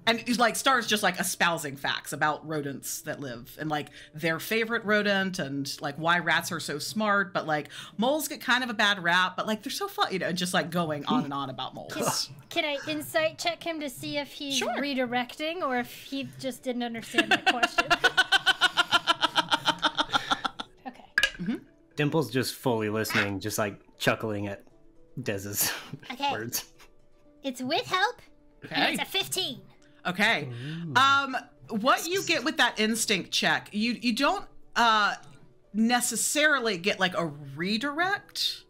And he's like starts just like espousing facts about rodents that live and like their favorite rodent and like why rats are so smart, but like moles get kind of a bad rap, but like they're so fun, you know, and just like going on and on about moles. Can I insight check him to see if he's Sure. redirecting or if he just didn't understand my question? Okay. Dimple's just fully listening, just like chuckling at Dez's Okay. words. It's with help, and Okay. it's a 15. Okay. What you get with that instinct check, you don't necessarily get like a redirect.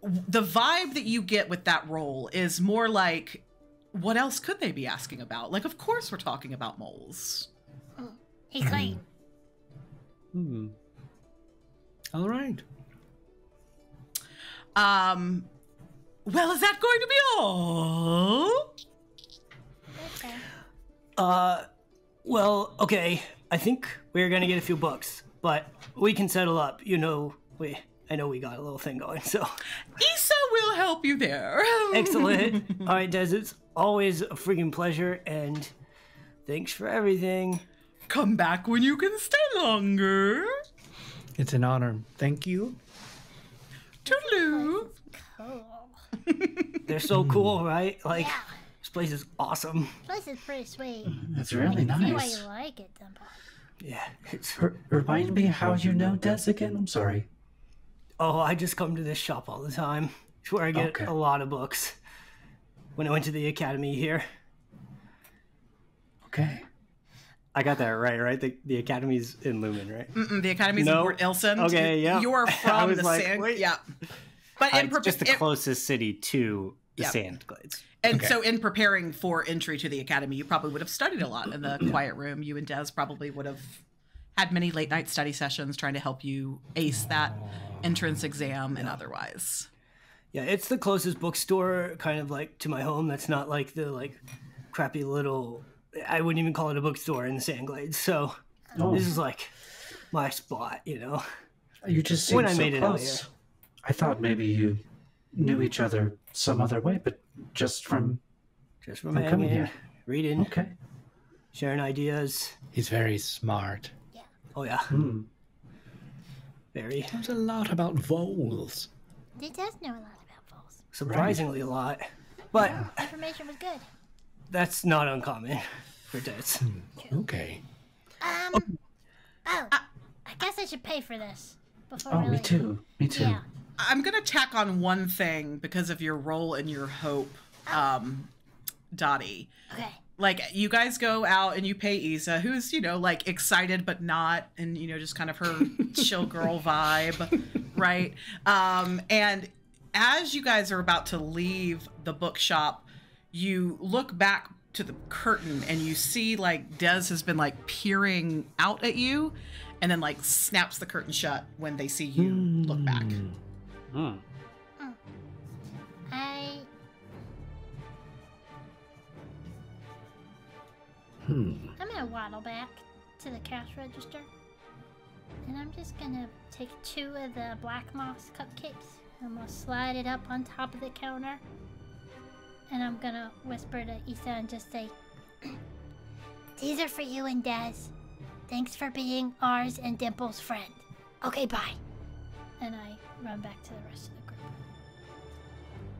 The vibe that you get with that roll is more like, what else could they be asking about? Like, of course we're talking about moles. He's clean. All right. Well, is that going to be all? Okay. Well, okay. I think we're gonna get a few books, but we can settle up. You know, I know we got a little thing going, so. Issa will help you there. Excellent. All right, Des, it's always a freaking pleasure, and thanks for everything. Come back when you can stay longer. It's an honor. Thank you. Toodaloo. Cool. They're so cool, right? Like, Yeah. this place is awesome. This is pretty sweet. That's really See why nice. you like it, Dumbo. Yeah, it's. Remind me how you know Des again? I'm sorry. Oh, I just come to this shop all the time. It's where I get Okay. a lot of books. When I went to the academy here. Okay. I got that right? The academy's in Lumen, right? The Academy's in No. Port Ilson. Okay, yeah. You're I from was the like, same. wait. Yeah. But in It's just the closest city to the Yeah. Sand Glades. And Okay. so, in preparing for entry to the academy, you probably would have studied a lot in the quiet room. You and Des probably would have had many late night study sessions trying to help you ace that entrance exam and otherwise. Yeah, it's the closest bookstore kind of like to my home. That's not like the crappy little, I wouldn't even call it a bookstore in the Sand Glades. So this is like my spot, you know. You just seem When I so made it out close. I thought maybe you knew each other some other way, but just from Just from I'm coming hanging, here. reading, okay. sharing ideas. He's very smart. Oh yeah, Hmm. very Knows a lot about voles. He does know a lot about voles. surprisingly a lot. But Information was good. that's not uncommon for Des. Okay. Oh, I guess I should pay for this before Oh, we me leave. too. Me too. Yeah. I'm going to tack on one thing because of your role in your hope, Dottie. Okay. Like, you guys go out and you pay Isa, who's, you know, like, excited but not, and, you know, just kind of her chill girl vibe, right? And as you guys are about to leave the bookshop, you look back to the curtain and you see, like, Des has been, like, peering out at you and then, like, snaps the curtain shut when they see you look back. Hmm. I'm gonna waddle back to the cash register, and I'm just gonna take 2 of the black moss cupcakes. I'm gonna slide it up on top of the counter, and I'm gonna whisper to Issa and just say, "These are for you and Des. Thanks for being ours and Dimple's friend. Okay, bye." And I run back to the rest of the group.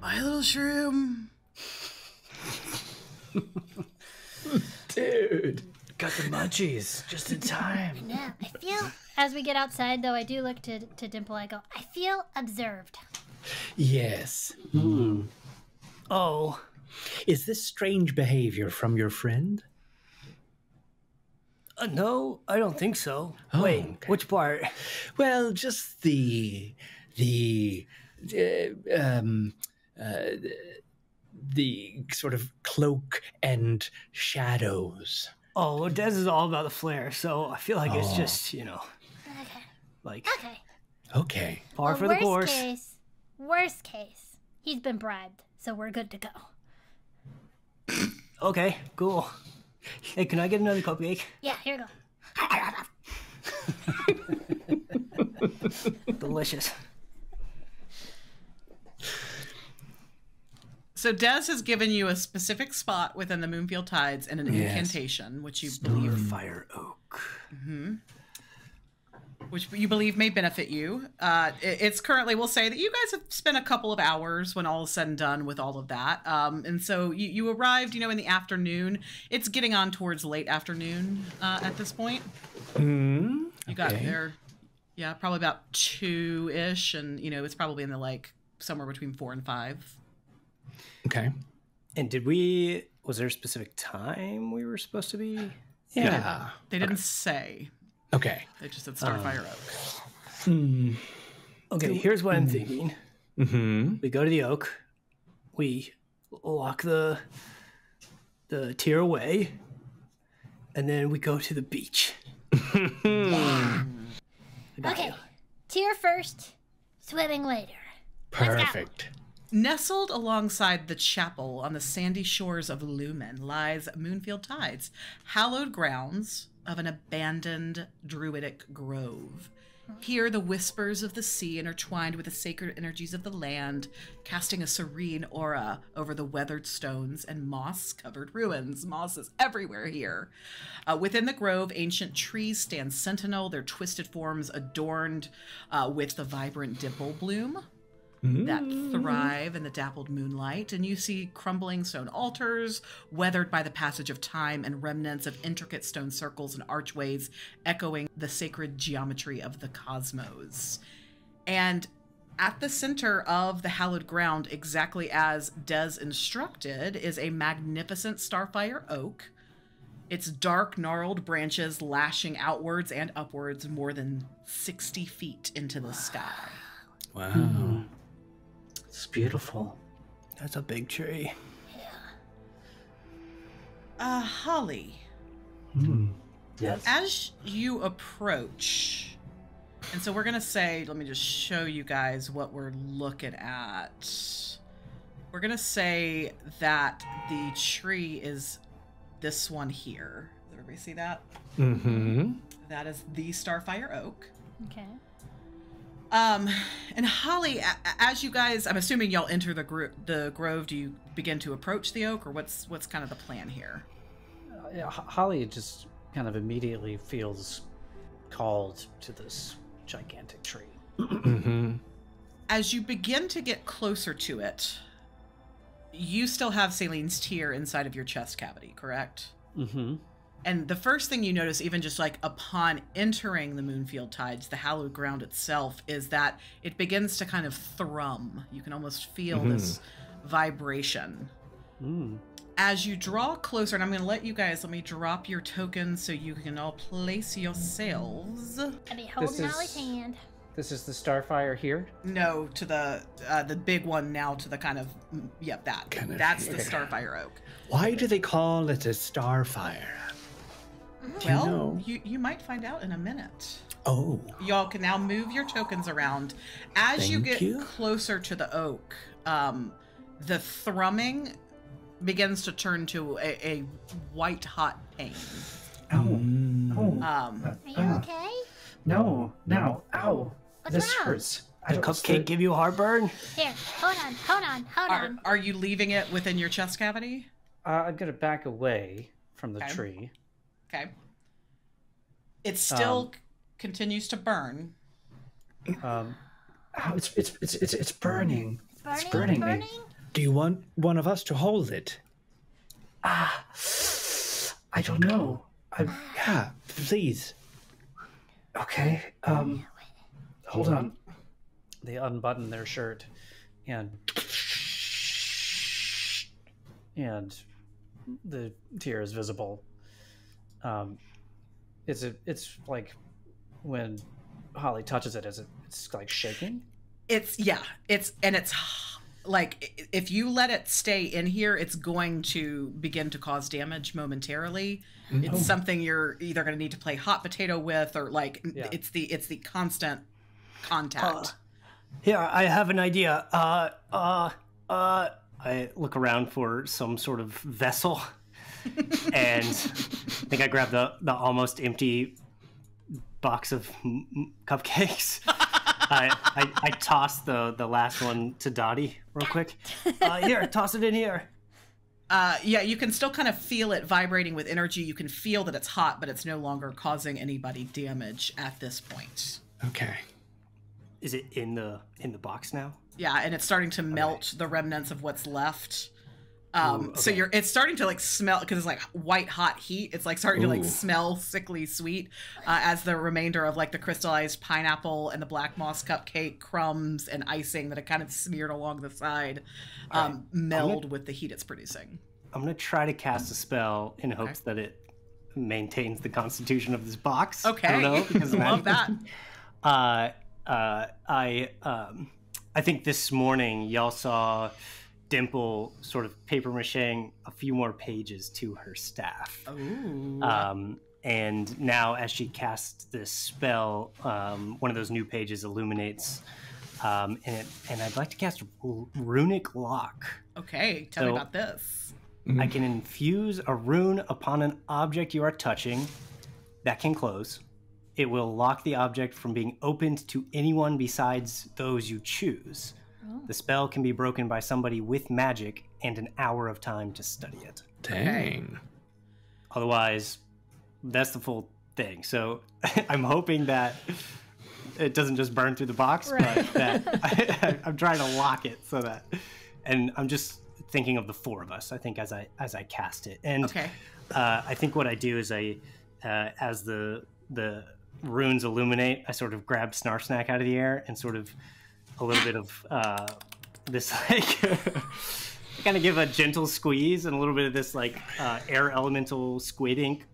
My little shroom. Dude. Got the munchies just in time. Yeah, I feel. As we get outside, though, I do look to Dimple. I go, "I feel observed." Yes. Hmm. Oh, Is this strange behavior from your friend? no, I don't think so. Oh, Wait, okay. which part? Well, just the sort of cloak and shadows. Oh, well, Des is all about the flair, so I feel like it's Oh. just, you know, Okay. like Okay. Okay. par for the course. Worst case, he's been bribed, so we're good to go. Okay, cool. Hey, can I get another cupcake? Yeah, here you go. Delicious. So Des has given you a specific spot within the Moonfield Tides and an Yes. incantation, which you believe Fire oak. may benefit you. It's currently, we'll say that you guys have spent a couple of hours when all is said and done with all of that. And so you arrived, you know, in the afternoon. It's getting on towards late afternoon at this point. You got Okay. there, yeah, probably about 2-ish, and, you know, it's probably in the, like, somewhere between 4 and 5. Okay. And was there a specific time we were supposed to be? Yeah. They didn't say. Okay. They just said Starfire Oak. Okay, here's what I'm thinking. Mm-hmm. We go to the oak. We lock the tier away. And then we go to the beach. Okay, tier first, swimming later. Perfect. Nestled alongside the chapel on the sandy shores of Lumen lies Moonfield Tides, hallowed grounds of an abandoned druidic grove. Here, the whispers of the sea intertwined with the sacred energies of the land, casting a serene aura over the weathered stones and moss-covered ruins. Moss is everywhere here. Within the grove, ancient trees stand sentinel, their twisted forms adorned with the vibrant dimple bloom that thrive in the dappled moonlight, and you see crumbling stone altars, weathered by the passage of time, and remnants of intricate stone circles and archways echoing the sacred geometry of the cosmos. And at the center of the hallowed ground, exactly as Des instructed, is a magnificent starfire oak, its dark, gnarled branches lashing outwards and upwards more than 60 feet into the sky. Wow. It's beautiful. That's a big tree. Holly. Yes. As you approach, and so we're going to say, let me just show you guys what we're looking at. We're going to say that the tree is this one here. Does everybody see that? Mm-hmm. That is the Starfire Oak. Okay. And Holly, as you guys, I'm assuming y'all enter the grove. Do you begin to approach the oak, or what's kind of the plan here? Holly just kind of immediately feels called to this gigantic tree. Mm-hmm. As you begin to get closer to it, you still have Celine's tear inside of your chest cavity, correct? Mm-hmm. And the first thing you notice, even just like upon entering the Moonfield Tides, the hallowed ground itself, is that it begins to kind of thrum. You can almost feel this vibration. As you draw closer, and I'm going to let me drop your tokens so you can all place yourselves. I'll be holding This is- Ollie's hand. This is the Starfire here. No, to the big one now, to the kind of, that. Kind of That's the here. Starfire Oak. Why do they call it a starfire? Well, know? you might find out in a minute. Oh. Y'all can now move your tokens around. As you Thank get you. closer to the oak, the thrumming begins to turn to a white hot pain. Are you okay? No, ow. What's This wrong? hurts. Did cupcake give you heartburn? Here, hold on. Are you leaving it within your chest cavity? I'm gonna back away from the Okay. tree. Okay. It still continues to burn. Ow, it's burning. Burning, burning me. burning? Do you want one of us to hold it? I don't know. Yeah, please. Okay. Hold on. They unbutton their shirt, and the tear is visible. It's like when Holly touches it, it's like shaking. It's like if you let it stay in here, it's going to begin to cause damage momentarily. It's something you're either going to need to play hot potato with, or like it's the constant contact. Here, I have an idea. I look around for some sort of vessel, and I think I grab the almost empty box of cupcakes. I toss the last one to Dottie real quick. Here, toss it in here. You can still kind of feel it vibrating with energy. You can feel that it's hot, but it's no longer causing anybody damage at this point. Okay. Is it in the box now? Yeah, and it's starting to melt the remnants of what's left. So it's starting to like smell, because it's like white hot heat. It's like starting to like smell sickly sweet as the remainder of like the crystallized pineapple and the black moss cupcake crumbs and icing that are kind of smeared along the side meld with the heat it's producing. I'm gonna try to cast a spell in hopes that it maintains the constitution of this box. Okay, I don't know, because of love magic. that. I think this morning y'all saw Dimple sort of paper macheing a few more pages to her staff. Ooh. And now as she casts this spell, one of those new pages illuminates, and I'd like to cast Runic Lock. Okay, tell me about this. I can infuse a rune upon an object you are touching that can close. It will lock the object from being opened to anyone besides those you choose. The spell can be broken by somebody with magic and an hour of time to study it. Dang. Otherwise, that's the full thing. So I'm hoping that it doesn't just burn through the box, but that I'm trying to lock it so that, and I'm just thinking of the four of us, I think, as I cast it. And I think what I do is as the runes illuminate, I sort of grab Snarf Snack out of the air and sort of a little bit of this like kind of give a gentle squeeze, and a little bit of this like air elemental squid ink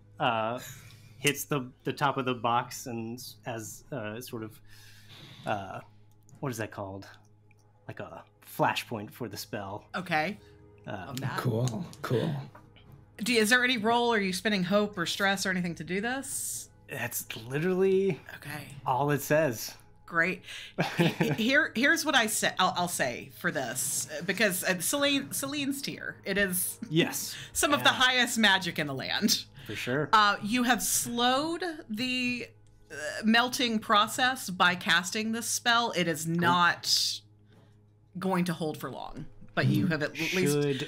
hits the top of the box, and as sort of what is that called? like a flashpoint for the spell. Okay. Love that. Cool. Is there any role? Are you spending hope or stress or anything to do this? That's literally Okay. all it says. Great. Here's what I'll say for this, because Celine's tier. It is Yes. some of the highest magic in the land. For sure. You have slowed the melting process by casting this spell. It is not going to hold for long, but you have at least,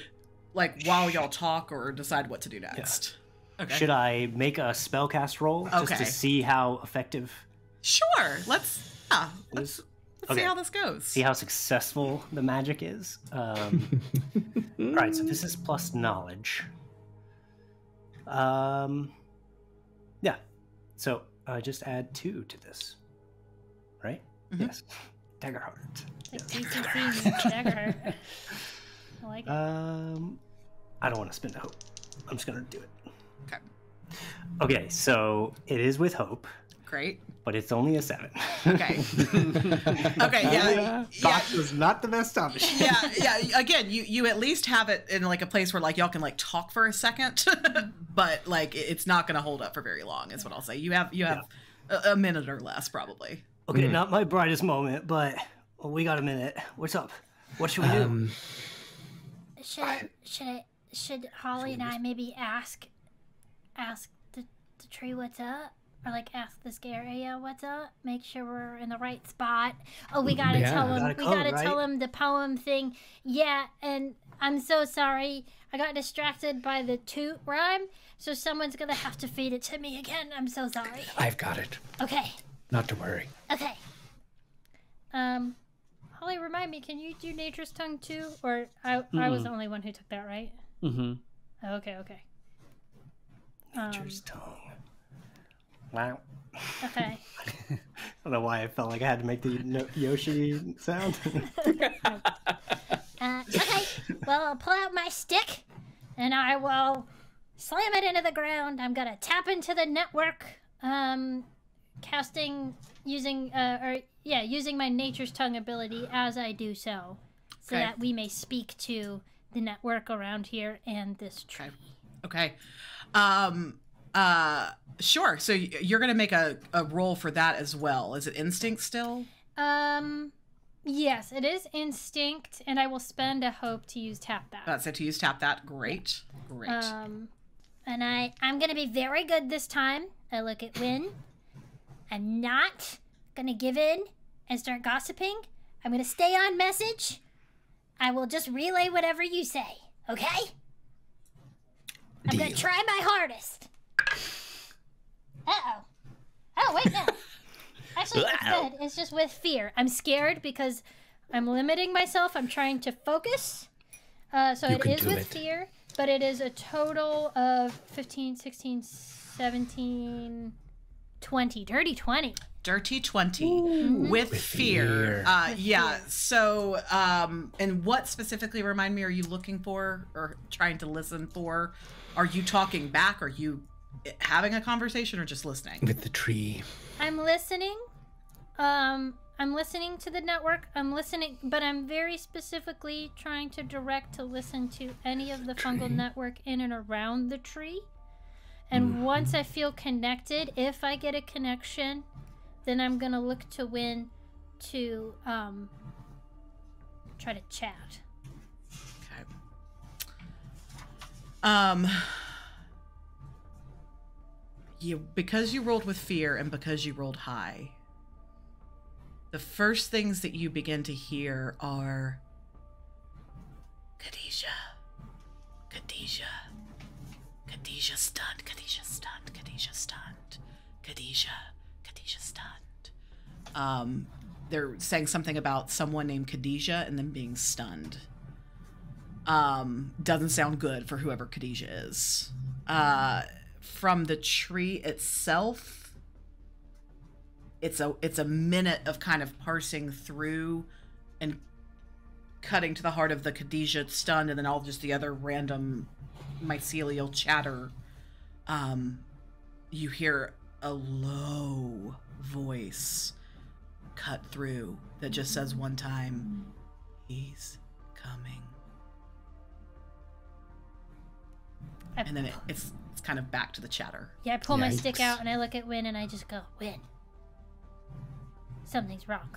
like, while y'all talk or decide what to do next. Yeah. Okay. Should I make a spellcast roll just to see how effective? Sure. Let's see how this goes. See how successful the magic is. All right, so this is plus knowledge. Yeah. So just add 2 to this, right? Mm-hmm. Yes. Daggerheart. Like DCC Daggerheart. I like it. I don't want to spend a hope. I'm just gonna do it. Okay. Okay, so it is with hope, Great. but it's only a 7. Okay. Okay. Yeah. That was not the best option. Yeah. Again, you at least have it in like a place where like y'all can like talk for a second, but like it's not going to hold up for very long. Is what I'll say. You have a minute or less probably. Okay, not my brightest moment, but we got a minute. What's up? What should we do? Should Holly and I maybe ask the tree what's up? Or like ask the area what's up? Make sure we're in the right spot. Oh, we gotta tell him. We gotta tell him the poem thing. Yeah, and I'm so sorry. I got distracted by the toot rhyme, so someone's gonna have to feed it to me again. I'm so sorry. I've got it. Okay. Not to worry. Okay. Holly, remind me, can you do Nature's Tongue too? Or I was the only one who took that, right? Mm-hmm. Oh, okay. Nature's tongue. Wow. Okay. I don't know why I felt like I had to make the Yoshi sound. Okay. Well, I'll pull out my stick, and I will slam it into the ground. I'm gonna tap into the network, casting using my Nature's Tongue ability as I do so that we may speak to the network around here and this tree. Okay. Sure. So you're going to make a roll for that as well. Is it instinct still? Yes, it is instinct, and I will spend a hope to use tap that. That's it, to use tap that. Great. And I'm gonna be very good this time. I look at Win. I'm not gonna give in and start gossiping. I'm gonna stay on message. I will just relay whatever you say, okay? I'm gonna try my hardest. Uh-oh. Oh, wait, no. Actually, it's good. It's just with fear. I'm scared because I'm limiting myself. I'm trying to focus. So it is with fear, but it is a total of 15, 16, 17, 20. Dirty 20. Dirty 20 with fear. Yeah. Fear. So, and what specifically, remind me, are you looking for or trying to listen for? Are you talking back? Are you having a conversation or just listening? With the tree. I'm listening. I'm listening to the network. I'm listening, but I'm very specifically trying to direct to listen to any of the fungal network in and around the tree. And once I feel connected, if I get a connection, then I'm gonna look to Win to try to chat. Okay. Because you rolled with fear and because you rolled high, the first things that you begin to hear are Khadijah, Khadijah, Khadijah stunned, Khadijah stunned, Khadijah stunned, Khadijah, Khadijah stunned. They're saying something about someone named Khadijah and them being stunned. Doesn't sound good for whoever Khadijah is. From the tree itself, it's a minute of kind of parsing through and cutting to the heart of the Khadijah stunned, and then all just the other random mycelial chatter. You hear a low voice cut through that just says one time, and then it's kind of back to the chatter. Yeah, I pull my Yikes. stick out and I look at Win and I just go, Win, something's wrong.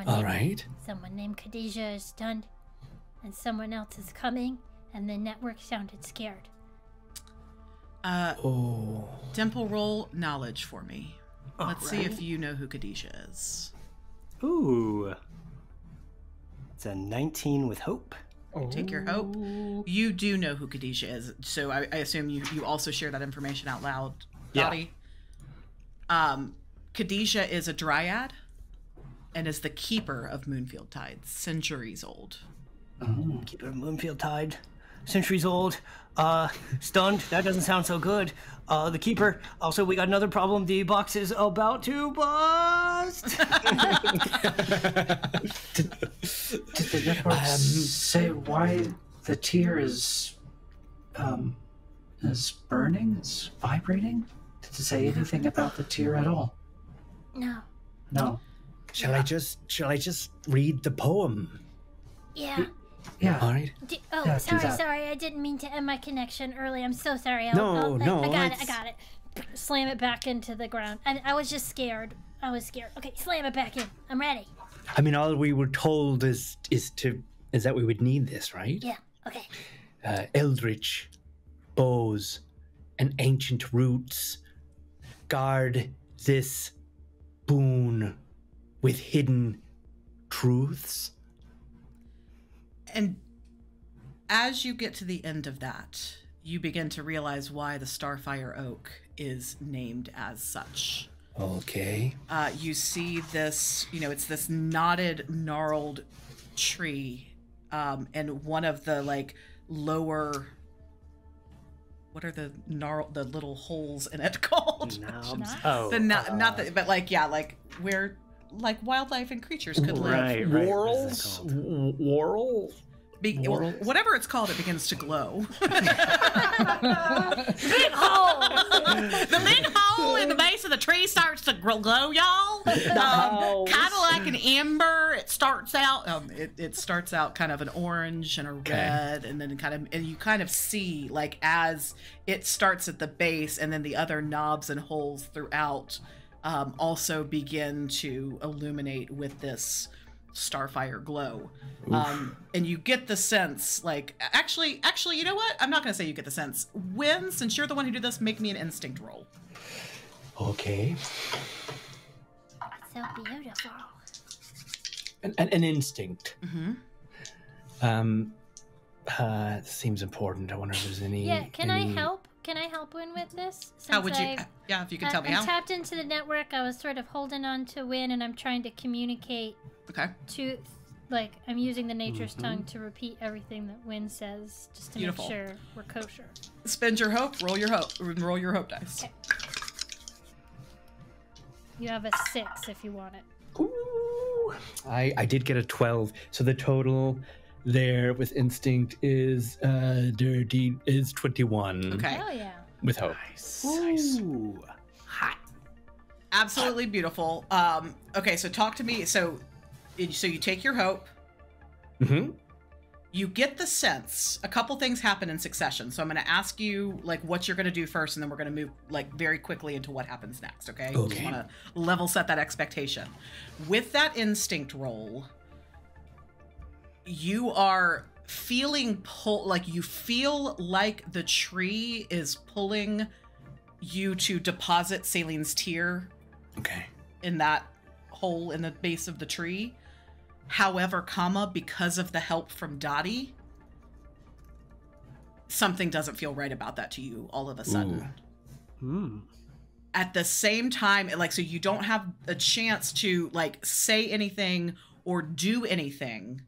All right. Someone named Khadijah is stunned, and someone else is coming, and the network sounded scared. Oh. Dimple, roll knowledge for me. Let's see if you know who Khadijah is. Ooh. It's a 19 with hope. Take your hope. You do know who Khadijah is, so I assume you also share that information out loud, Yeah. Dottie. Khadijah is a dryad and is the keeper of Moonfield Tides, centuries old. Keeper of Moonfield Tide. Centuries old. Stunned. That doesn't sound so good. The keeper. Also, we got another problem. The box is about to bust. Did the network say why the tier is burning? Is vibrating? Did it say anything about the tier at all? No. No. Shall I just read the poem? Yeah. Yeah. All right. Oh, Yeah, do that. sorry. I didn't mean to end my connection early. I'm so sorry. No, I got it's- it. Slam it back into the ground. And I was just scared. Okay, slam it back in. I'm ready. I mean, all we were told is that we would need this, right? Yeah. Okay. Eldritch bows and ancient roots guard this boon with hidden truths. And as you get to the end of that, you begin to realize why the Starfire Oak is named as such. Okay. You see this, it's this knotted, gnarled tree, and one of the lower. What are the little holes in it called? Knobs. Oh. Not the, but where wildlife and creatures could live. Right. What is that called? Whorl? Whatever it's called, it begins to glow. Big hole! The big hole in the base of the tree starts to glow, y'all. Kind of like an amber. It starts out. It starts out kind of an orange and a red, and then you kind of see as it starts at the base, and then the other knobs and holes throughout also begin to illuminate with this starfire glow. And you get the sense, actually, you know what? I'm not going to say you get the sense. Since you're the one who did this, make me an instinct roll. Okay. So beautiful. An instinct. Mm-hmm. Seems important. I wonder if there's any. Yeah, can I help? Can I help Win with this? How would you? Yeah, if you could tell me I'm how. tapped into the network. I was sort of holding on to Win, and I'm trying to communicate Okay. to, I'm using the nature's tongue to repeat everything that Win says, just to Beautiful. make sure we're kosher. Spend your hope. Roll your hope. Roll your hope dice. Okay. You have a 6 if you want it. Ooh. I did get a 12, so the total there with instinct is 21. Okay. Hell yeah. With hope. Ooh. Hot. Absolutely beautiful. Okay, so talk to me. So you take your hope. Mm-hmm. You get the sense a couple things happen in succession. So I'm going to ask you what you're going to do first, and then we're going to move very quickly into what happens next. Okay. Okay. Just want to level set that expectation. With that instinct roll, you are feeling you feel like the tree is pulling you to deposit Celine's tear Okay. in that hole in the base of the tree. However, because of the help from Dottie, something doesn't feel right about that to you all of a sudden. At the same time, so you don't have a chance to say anything or do anything,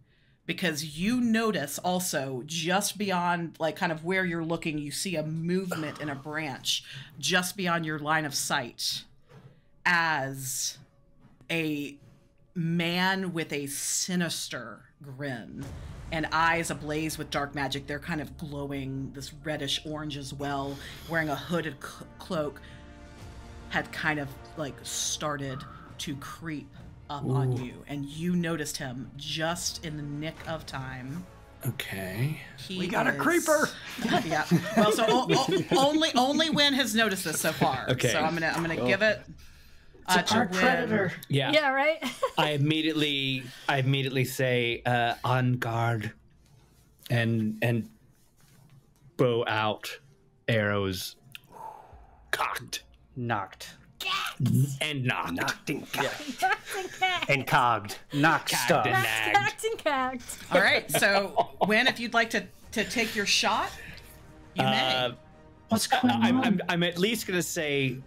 because you notice also just beyond kind of where you're looking, you see a movement in a branch just beyond your line of sight as a man with a sinister grin and eyes ablaze with dark magic. They're kind of glowing this reddish orange as well, wearing a hooded cloak, had kind of started to creep up on you, and you noticed him just in the nick of time Okay. We got a creeper. Yeah. Well, so only Win has noticed this so far. Okay. So I'm gonna give it to Our Win. predator. Yeah. Yeah, right? I immediately say on guard, and bow out, arrows cocked Knocked. and knocked. Knocked and cocked. Cats and cats. And cogged. Knocked stuff. and nagged. Cats and cats. All right. So Win, if you'd like to take your shot, you may. What's going on? I'm at least gonna say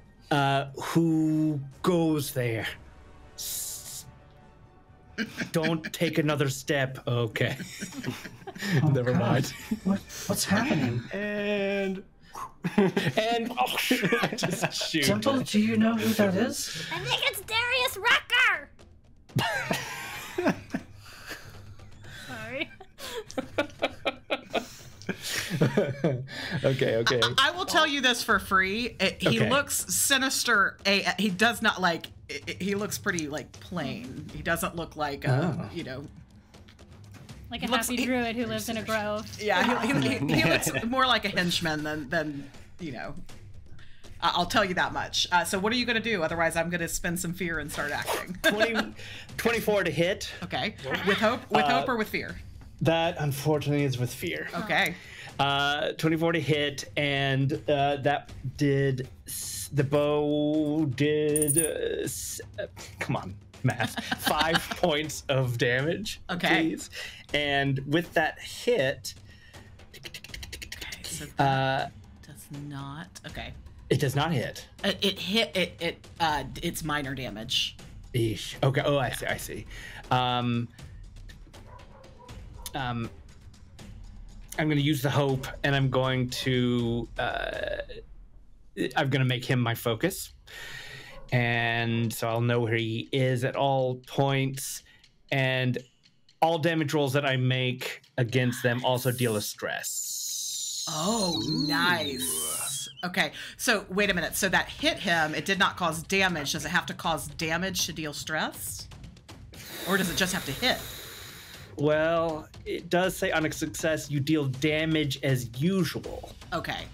who goes there. Don't take another step. Okay. Never mind. What's happening? And And just shoot. Temple, do you know who that is? I think it's Darius Rucker. Sorry. Okay. I will tell you this for free. He Okay. looks sinister. He does not like. He looks pretty like plain. He doesn't look like you know. Like a Looks- happy druid who lives in a grove. Yeah, he looks more like a henchman than you know. I'll tell you that much. So what are you gonna do? Otherwise, I'm gonna spend some fear and start acting. 24 to hit. Okay. With hope or with fear? That unfortunately is with fear. Okay. 24 to hit, and that did. The bow did. Come on, math. 5 points of damage. Okay. Please. And with that hit, So that does not. Okay. it does not hit. It hit. It's minor damage. Eesh. Okay. Oh, I see. I'm going to use the hope, and I'm going to make him my focus, and so I'll know where he is at all points, and all damage rolls that I make against them also deal a stress. Oh, nice. Okay, so wait a minute. So that hit him. It did not cause damage. Does it have to cause damage to deal stress, or does it just have to hit? Well, it does say on a success you deal damage as usual. Okay.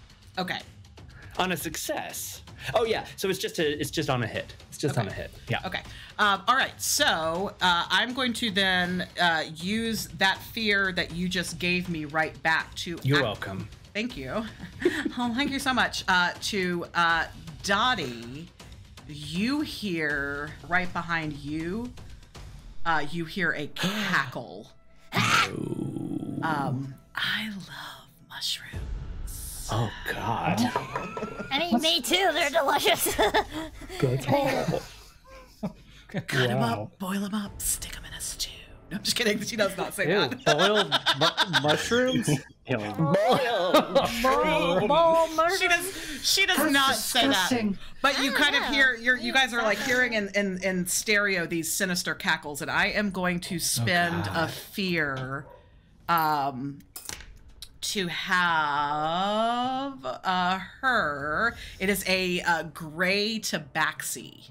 On a success. Oh yeah, so it's just on a hit. It's just on a hit. Yeah. Okay. All right. So I'm going to then use that fear that you just gave me right back to. You're welcome. Thank you. Oh, thank you so much. To Dottie, you hear right behind you. You hear a cackle. I love mushrooms. Oh God. I mean, me too. They're delicious. Cut them up, boil them up, stick them in a stew. No, I'm just kidding. She does not say Ew, that. boiled mushrooms? She does not say that. disgusting. But you kind of know. hear you guys are like hearing in stereo these sinister cackles, and I am going to spend a fear to have her. It is a gray tabaxi.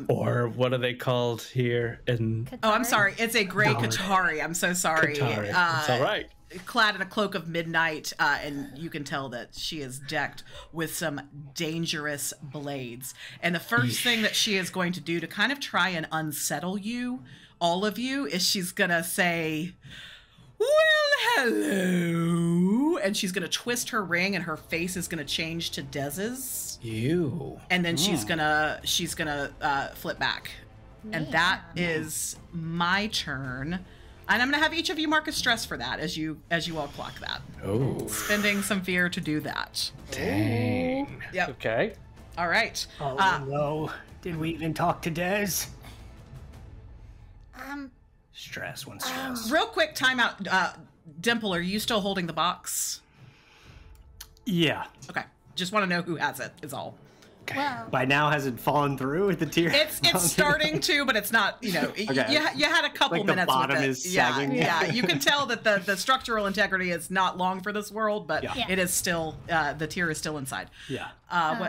Or what are they called here in Oh, I'm sorry. It's a gray Katari. I'm so sorry. Katari? It's all right. Clad in a cloak of midnight, and you can tell that she is decked with some dangerous blades. And the first thing that she is going to do to kind of try and unsettle you, all of you, is she's gonna say, "Well, hello," and she's gonna twist her ring, and her face is gonna change to Dez's. You. And then she's gonna flip back, and that is my turn. And I'm gonna have each of you mark a stress for that as you all clock that. Oh, Spending some fear to do that. dang. Yep. Okay. All right. oh no, did we even talk to Dez? Stress, one stress. Real quick timeout. Dimple, are you still holding the box? Yeah. Okay. Just want to know who has it. Is all. Well, By now, has it fallen through with the tear? It's starting to, but it's not. You know, you had a couple Like the minutes. bottom with it. is yeah, sagging. yeah. You can tell that the structural integrity is not long for this world, but Yeah. it is still the tear is still inside. Yeah.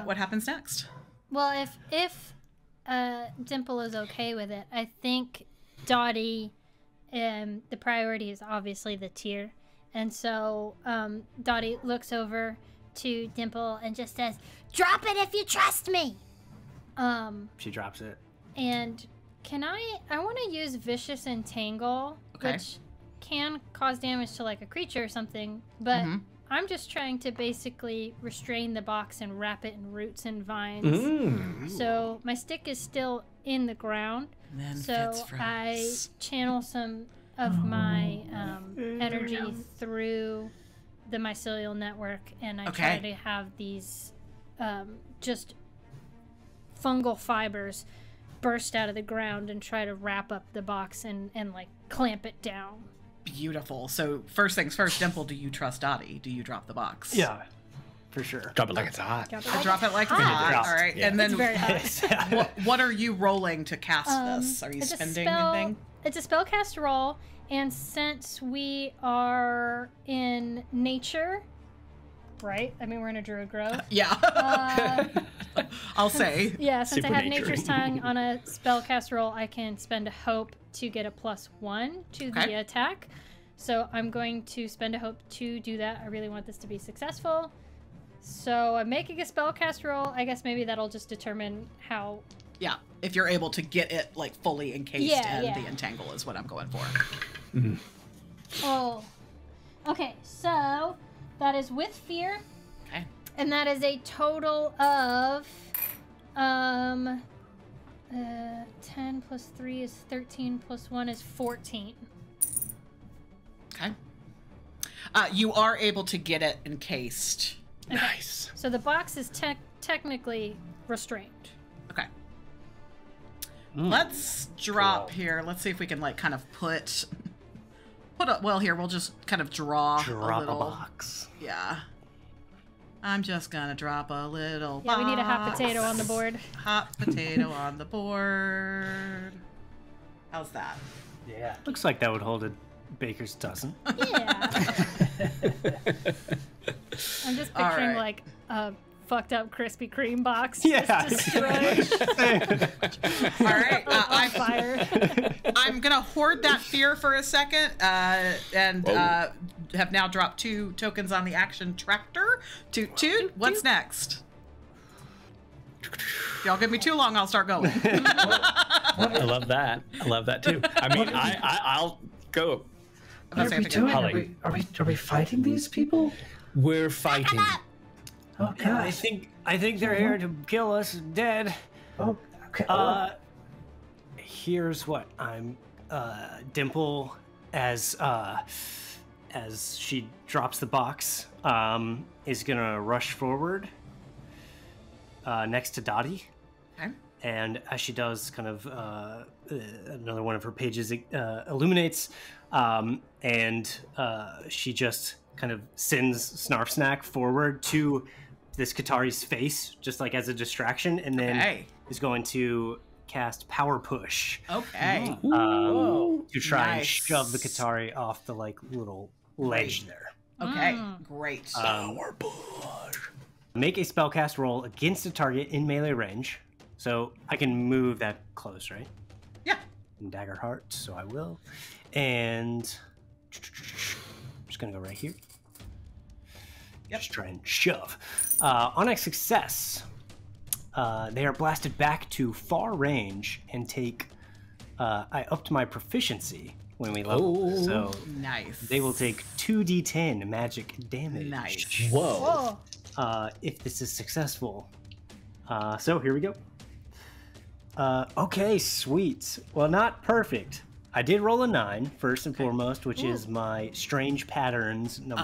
What happens next? Well, if Dimple is okay with it, I think Dottie the priority is obviously the tier. And so Dottie looks over to Dimple and just says, Drop it if you trust me. She drops it. And I want to use Vicious Entangle, Okay. which can cause damage to like a creature or something, but I'm just trying to basically restrain the box and wrap it in roots and vines. So my stick is still in the ground. And then So Fitz I froze. channel some of my energy through the mycelial network, and I try Okay. to have these just fungal fibers burst out of the ground and try to wrap up the box and like clamp it down. Beautiful. So first things first, Dimple, do you trust Dottie? Do you drop the box? Yeah, for sure. Drop it like it's hot. I drop it like it's hot. dropped. All right. Yeah. And then It's very hot. what are you rolling to cast this? Are you It's a spending spell- anything? It's a spellcast roll, and since we are in nature, right? I mean, we're in a druid grove. Yeah. I'll say. Yeah, since I have Supernature. Nature's Tongue on a spellcast roll, I can spend a hope to get a +1 to Okay. the attack. So I'm going to spend a hope to do that. I really want this to be successful. So I'm making a spellcast roll. I guess maybe that'll just determine how. Yeah. If you're able to get it like fully encased Yeah, and yeah. the entangle is what I'm going for. Oh. Okay, so that is with fear. Okay. And that is a total of 10 plus 3 is 13 plus 1 is 14. Okay. You are able to get it encased. Nice. So the box is technically restrained. Okay. Let's drop here. Let's see if we can like kind of put up. Well, here we'll just kind of draw Drop a little. box. Yeah. I'm just gonna drop a little. Yeah, we need a hot box. potato on the board. Hot potato on the board. How's that? Yeah. Looks like that would hold a baker's dozen. Yeah. I'm just All picturing right. like a fucked up Krispy Kreme box. Yeah. Just destroyed All right. on fire. I'm gonna hoard that fear for a second, and have now dropped 2 tokens on the action tractor. Toot toot. What's next? If y'all give me too long, I'll start going. I love that. I love that too. I mean, I'll go. I'm not What are we saying doing? Holly. Are we fighting these people? We're fighting. Oh Yeah, gosh. I think they're here to kill us dead. Oh, okay. Here's what I'm Dimple as she drops the box is gonna rush forward next to Dottie, Okay. and as she does, kind of another one of her pages illuminates, and she just kind of sends Snarf Snack forward to this Katari's face, just like as a distraction, and then Okay. is going to cast Power Push Okay. to try and Nice. shove the Katari off the like little ledge there. Okay. Great. Make a spellcast roll against a target in melee range, so I can move that close, right? Yeah. In Dagger Heart, so I will, and just gonna go right here. Yep. Just try and shove. On a success, they are blasted back to far range and take. I upped my proficiency when we level, so Nice. they will take 2d10 magic damage. Nice. Whoa. Oh, If this is successful. So here we go. Okay, sweet. Well, not perfect. I did roll a 9 first and foremost, which is my strange patterns number.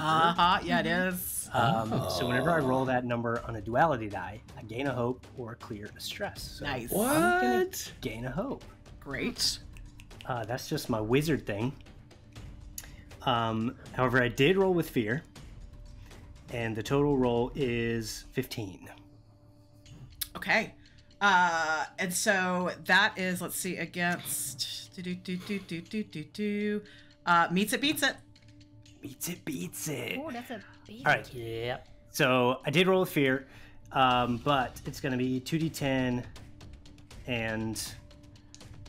Yeah, it is. So whenever I roll that number on a duality die, I gain a hope or clear a stress. So Nice. I'm gonna What? gain a hope. Great. That's just my wizard thing. However, I did roll with fear, and the total roll is 15. Okay. And so that is, let's see, against meets it beats it. Beats it. oh, that's a beat. All right. Yeah. So I did roll with fear, but it's going to be 2d10, and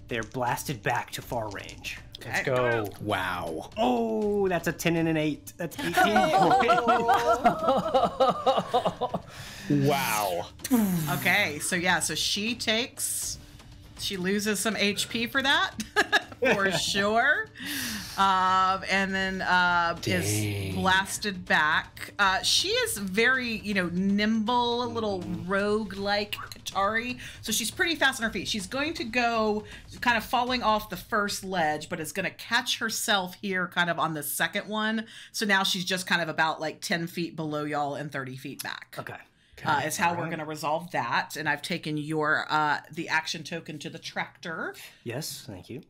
they're blasted back to far range. Let's go. Wow. Oh, that's a 10 and an 8. That's 18 points. Wow. Okay, so yeah, so she loses some HP for that, for sure. And then is blasted back. She is very, nimble, a little rogue-like Atari. So she's pretty fast on her feet. She's going to go kind of falling off the first ledge, but is going to catch herself here kind of on the second one. So now she's just kind of about like 10 feet below y'all and 30 feet back. Okay. Is how we're going to resolve that. And I've taken your the action token to the tractor. Yes, thank you.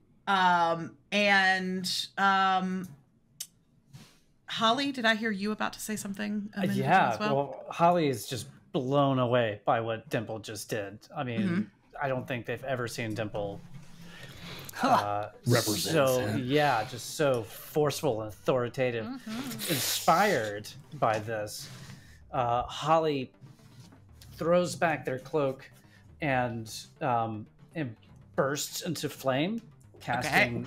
Holly, did I hear you about to say something? a minute ago Yeah, as well? well, Holly is just blown away by what Dimple just did. I mean, I don't think they've ever seen Dimple Represents so him. yeah, just so forceful and authoritative, inspired by this. Holly throws back their cloak and bursts into flame, casting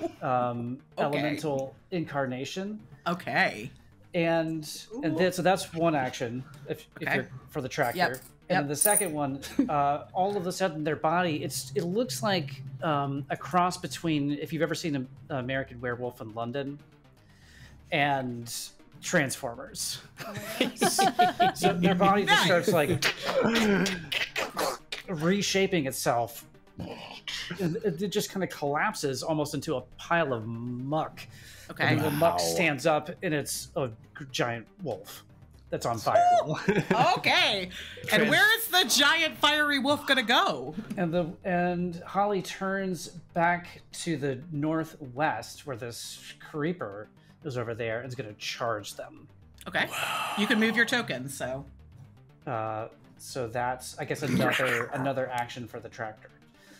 elemental incarnation. Okay. And then, so that's one action if you're for the tractor. Yep. And then the second one, all of a sudden their body, it looks like a cross between, if you've ever seen an American Werewolf in London and Transformers. So their body just starts like reshaping itself. And it just kind of collapses almost into a pile of muck. Okay. And the muck stands up, and it's a giant wolf that's on fire. Okay. And where is the giant fiery wolf gonna go? And Holly turns back to the northwest, where this creeper is over there, and is going to charge them. Okay. You can move your tokens, so. So that's, I guess, another action for the tractor.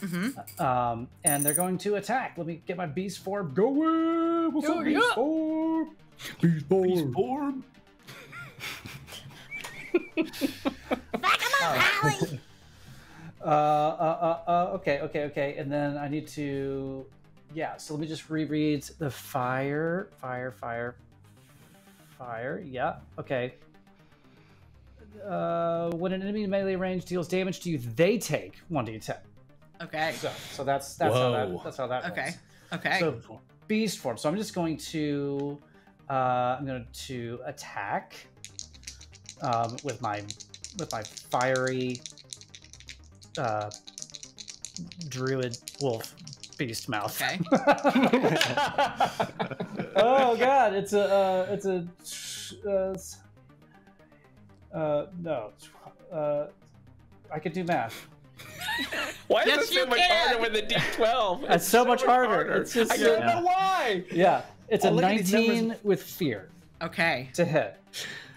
And they're going to attack. Let me get my beast form going. What's up, beast form? Beast form. Come on, Holly. Okay. And then I need to, so let me just reread the fire. Yeah, okay. When an enemy in melee range deals damage to you, they take 1d10. Okay. So that's how that rolls. Okay. So beast form. So I'm just going to attack with my fiery druid wolf beast mouth. Okay. Oh god, I can do math. Why is Yes, it so you much can. harder with the D12? It's so much harder. It's just I don't know why. yeah. It's a Oh, look at these 19 numbers. with fear Okay. to hit.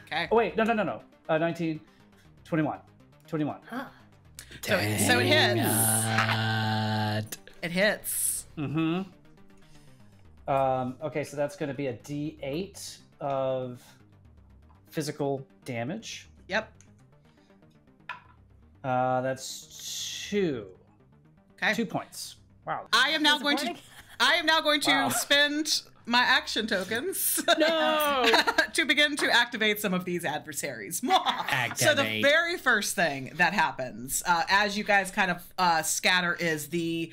Okay. Oh wait, no. 19, 21. So it hits. It hits. Mm-hmm. Okay, so that's going to be a D8 of physical damage. Yep. That's 2. Okay. 2 points. Wow. I am now going to Wow. spend my action tokens to begin to activate some of these adversaries. So the very first thing that happens as you guys kind of scatter is the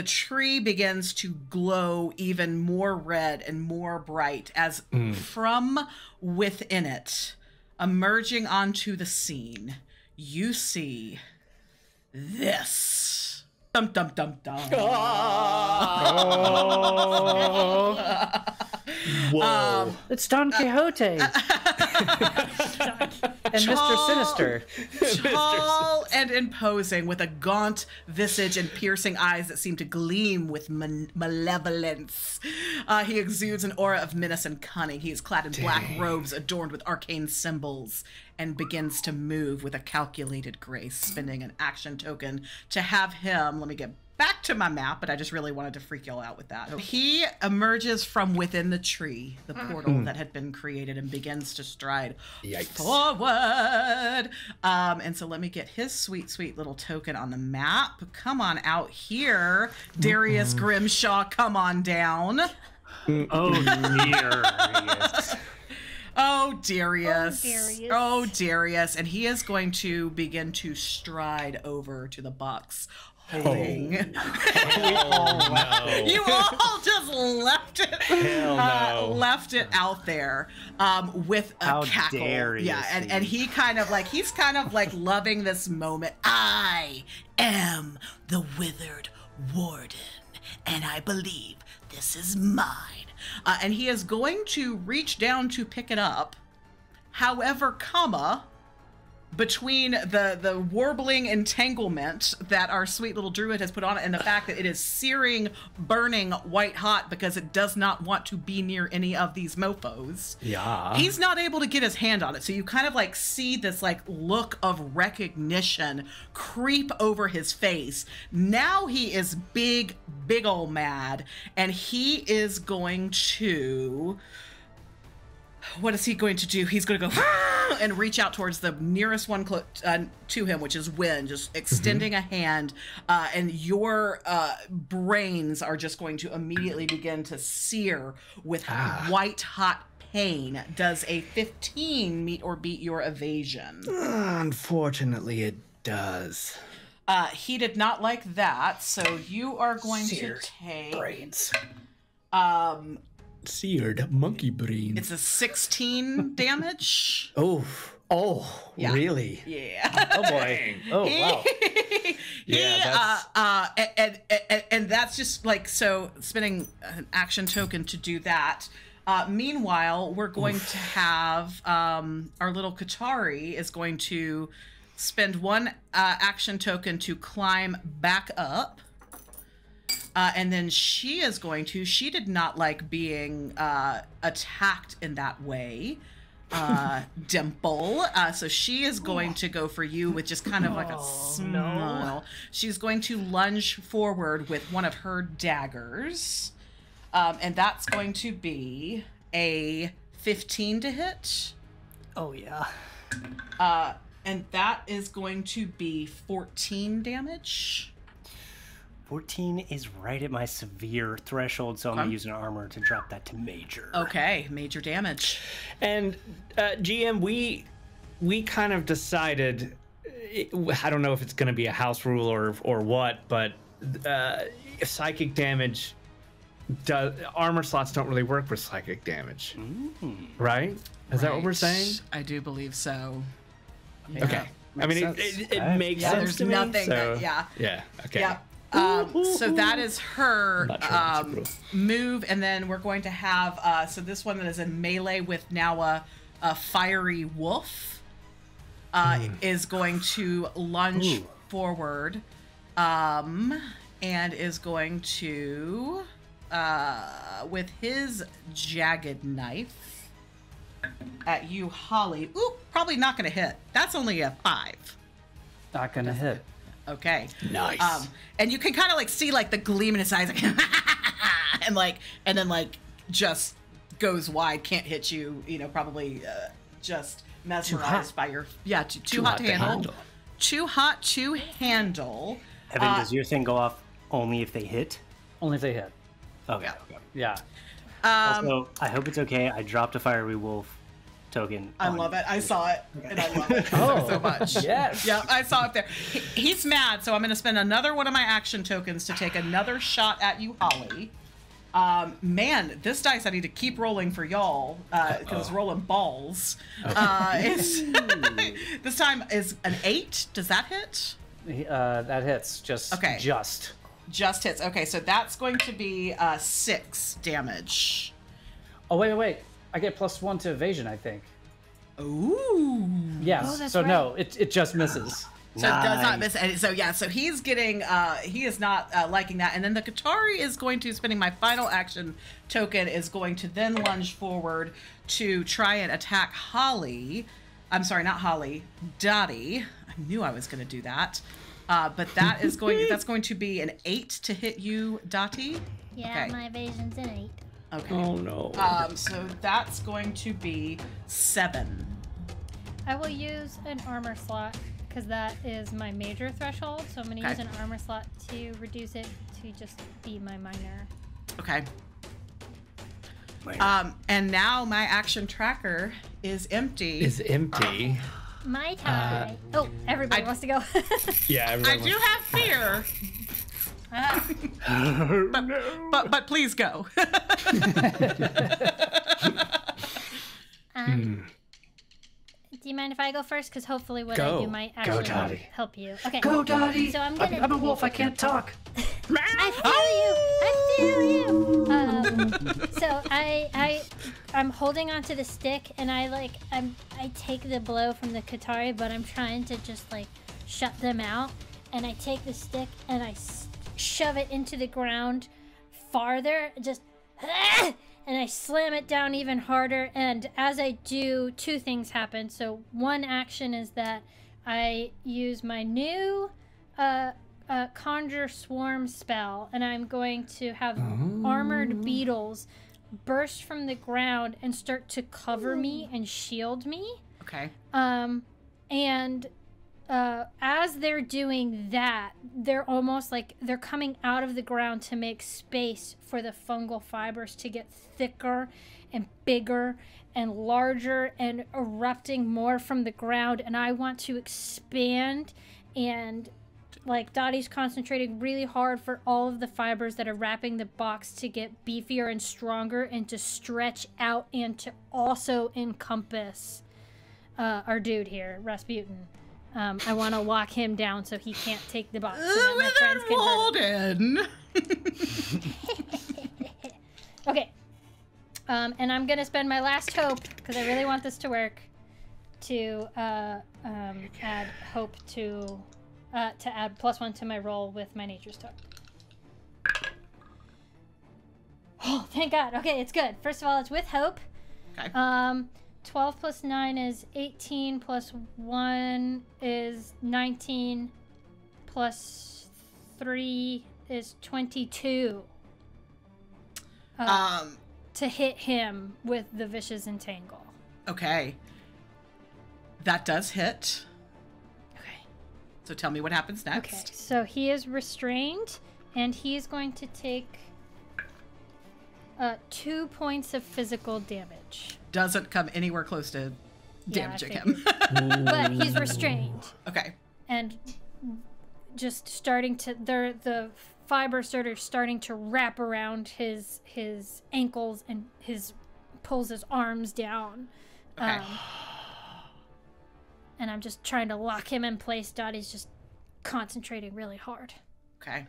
tree begins to glow even more red and more bright as from within it, emerging onto the scene, you see this. Dum dum dum dum. Whoa. It's Don Quixote and Mr. Sinister. Tall and imposing, with a gaunt visage and piercing eyes that seem to gleam with malevolence. He exudes an aura of menace and cunning. He is clad in black robes adorned with arcane symbols and begins to move with a calculated grace, spending an action token to have him, let me get back to my map, but I just really wanted to freak y'all out with that. He emerges from within the tree, the portal that had been created, and begins to stride forward. And so let me get his sweet, sweet little token on the map. Come on out here, Darius Grimshaw. Come on down. Oh, Darius. Oh, Darius. Oh, Darius. Oh, Darius. And he is going to begin to stride over to the box. Holding. Oh, You all just left it. Hell no. Left it out there with a How cackle. dare you, Yeah, and Steve. he's kind of like loving this moment. I am the Withered Warden, and I believe this is mine. And he is going to reach down to pick it up. However, between the warbling entanglement that our sweet little druid has put on it and the fact that it is searing, burning, white hot because it does not want to be near any of these mofos. Yeah. He's not able to get his hand on it. So you kind of like see this like look of recognition creep over his face. Now he is big ol' mad, and he is going to... What is he going to do? He's going to go and reach out towards the nearest one to him, which is Wynn, just extending a hand. And your brains are just going to immediately begin to sear with white hot pain. Does a 15 meet or beat your evasion? Unfortunately, it does. He did not like that, so you are going Seared to take... brains. Seared monkey brains. It's a 16 damage. Oh, Yeah. really? Yeah. Oh boy. Oh wow. And that's just like, so spending an action token to do that. Meanwhile, we're going to have our little Katari is going to spend one action token to climb back up. And then she is going to, she did not like being attacked in that way, Dimple. So she is going to go for you with just kind of like a smile. She's going to lunge forward with one of her daggers. And that's going to be a 15 to hit. Oh, yeah. And that is going to be 14 damage. 14 is right at my severe threshold, so I'm going to use an armor to drop that to major. Okay, major damage. And GM, we kind of decided, I don't know if it's going to be a house rule or what, but psychic damage, armor slots don't really work with psychic damage, right? Is that what we're saying? I do believe so. Yeah. Okay. I mean, it makes sense There's to me. nothing so, that, yeah. Yeah. Okay. Yeah. So that is her Not sure that's true. move, and then we're going to have so this one that is in melee with now a fiery wolf is going to lunge forward, and is going to with his jagged knife at you, Holly. Ooh, probably not going to hit. That's only a 5. Not gonna hit. Okay. Nice. And you can kind of like see like the gleam in his eyes, like, and then like just goes wide, can't hit you. You know, probably just mesmerized by your too hot to handle. Too hot to handle. Evan, does your thing go off only if they hit? Only if they hit. Okay. Yeah. Also, I hope it's okay. I dropped a fiery wolf token. I love it. I saw it, and I love it so much. Yes. Yeah, I saw it there. He's mad, so I'm going to spend another one of my action tokens to take another shot at you, Holly. Man, this dice I need to keep rolling for y'all because it's rolling balls. This time is an 8. Does that hit? That hits. Just. Okay. Just hits. Okay, so that's going to be 6 damage. Oh wait. I get +1 to evasion, I think. Ooh. Yes. Oh, that's so right. no, it just misses. So it does not miss. And so yeah, so he's getting, he is not liking that. And then the Katari is going to, spending my final action token, is going to then lunge forward to try and attack Holly. I'm sorry, not Holly, Dottie. I knew I was going to do that. But that's going to be an 8 to hit you, Dottie. Yeah, Okay. my evasion's an 8. Okay. Oh no. So that's going to be 7. I will use an armor slot because that is my major threshold. So I'm going to Okay. use an armor slot to reduce it to just be my minor. Okay. And now my action tracker is empty. Is empty. My turn. Oh, everybody wants to go. Yeah. I Everyone do have fear, but please go. Do you mind if I go first? Because hopefully what Go. I do might Go, actually Dottie. help you. Okay. Go, Dottie! So I'm gonna. I'm a wolf. I can't talk. I feel you. So I'm holding onto the stick, and I take the blow from the Qatari, but I'm trying to just like shut them out. And I take the stick and I shove it into the ground farther, just, and I slam it down even harder. And as I do, 2 things happen. So one action is that I use my new Conjure Swarm spell, and I'm going to have armored beetles burst from the ground and start to cover me and shield me. Okay. And as they're doing that, they're almost like they're coming out of the ground to make space for the fungal fibers to get thicker and bigger and larger and erupting more from the ground. And I want to expand, and like Dottie's concentrating really hard for all of the fibers that are wrapping the box to get beefier and stronger and to stretch out and to also encompass our dude here, Rasputin. I want to lock him down so he can't take the box. So that my friends can hurt him. Okay. And I'm going to spend my last hope, because I really want this to work, to add hope to add +1 to my roll with my nature's token. Oh, thank God. Okay, it's good. First of all, it's with hope. Okay. 12 plus 9 is 18, plus 1 is 19, plus 3 is 22. To hit him with the Vicious Entangle. Okay. That does hit. Okay. So tell me what happens Okay, next. so he is restrained, and he's going to take 2 points of physical damage. Doesn't come anywhere close to Yeah, I damaging him. But he's restrained. Okay. And just starting to the fibers sort of starting to wrap around his ankles, and pulls his arms down. Okay. And I'm just trying to lock him in place. Dottie's just concentrating really hard. Okay.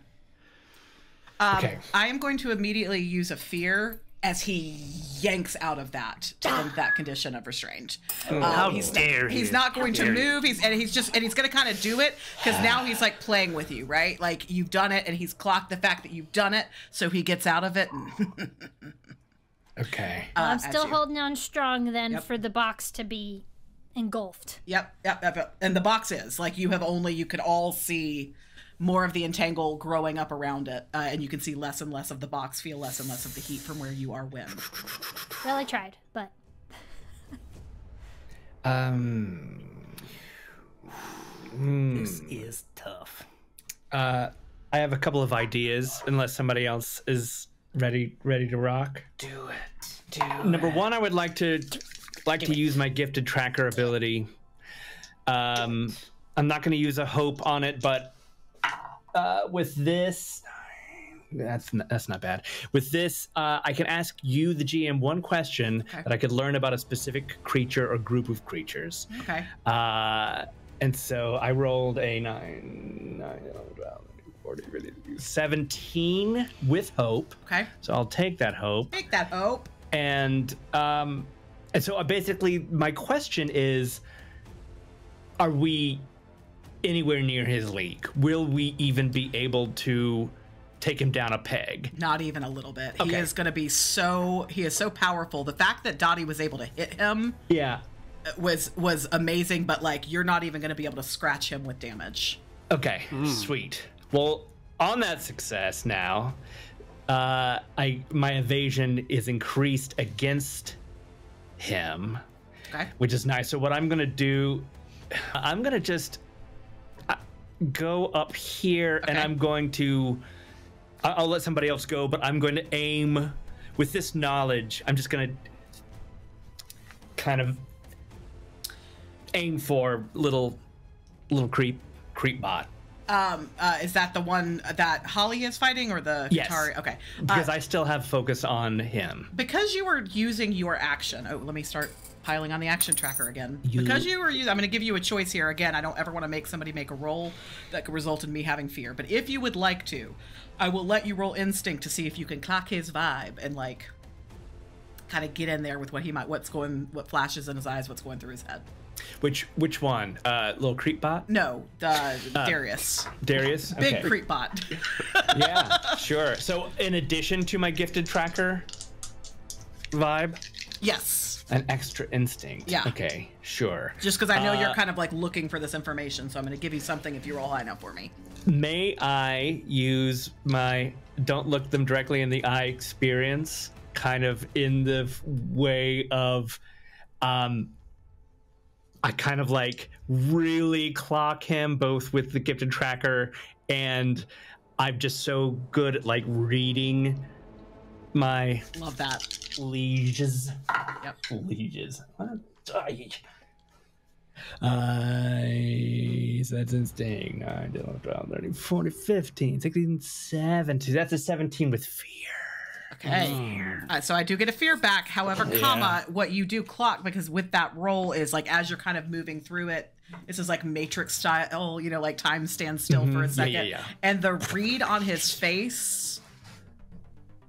Okay. I am going to immediately use a fear as he yanks out of that condition of restraint. How dare He's you. not going to Dare you. move. He's going to kind of do it because now he's like playing with you, right? Like you've done it, and he's clocked the fact that you've done it, so he gets out of it. And Okay. I'm as still you- holding on strong then Yep. for the box to be engulfed. Yep. And the box is like you could all see more of the entangle growing up around it, and you can see less and less of the box, feel less and less of the heat from where you are when. Well, I tried, but This is tough. I have a couple of ideas, unless somebody else is ready to rock. Do it. Number one, I would like to use my gifted tracker ability. I'm not going to use a hope on it, but with this, that's not bad. With this, I can ask you, the GM, one question that I could learn about a specific creature or group of creatures. Okay. And so I rolled a 17 with hope. Okay. So I'll take that hope. Take that hope. And so basically my question is, are we anywhere near his league? Will we even be able to take him down a peg? Not even a little bit. He Okay. is going to be so powerful. The fact that Dottie was able to hit him Yeah. was amazing, but like you're not even going to be able to scratch him with damage. Okay, sweet. Well, on that success now, my evasion is increased against him, Okay. which is nice. So what I'm gonna do, I'm gonna just go up here, and Okay. I'm going to. I'll let somebody else go, but I'm going to aim with this knowledge. I'm just gonna kind of aim for little creep bot. Is that the one that Holly is fighting, or the Yes. Hitaari? Okay. Because I still have focus on him. Because you were using your action. Oh, let me start piling on the action tracker again. You- Because you were using, I'm going to give you a choice here. Again, I don't ever want to make somebody make a roll that could result in me having fear. But if you would like to, I will let you roll instinct to see if you can clock his vibe and like kind of get in there with what flashes in his eyes, what's going through his head. Which one? Little creep bot? No, Darius. Darius? Big Okay. creep bot. Yeah, sure. So in addition to my gifted tracker vibe, Yes. an extra instinct. Yeah. Okay, sure. Just because I know you're kind of like looking for this information, so I'm going to give you something if you roll high enough for me. May I use my don't look them directly in the eye experience kind of in the way of I kind of like really clock him both with the gifted tracker, and I'm just so good at like reading my Love that. lieges. Yep. Lieges. So that's instinct. 9, 10, 12, 13, 14, 15, 16, 17. That's a 17 with fear. Okay. So I do get a fear back. However, what you do clock, because with that roll is like as you're kind of moving through it, this is like Matrix style, like time stands still for a second. yeah. And the read on his face,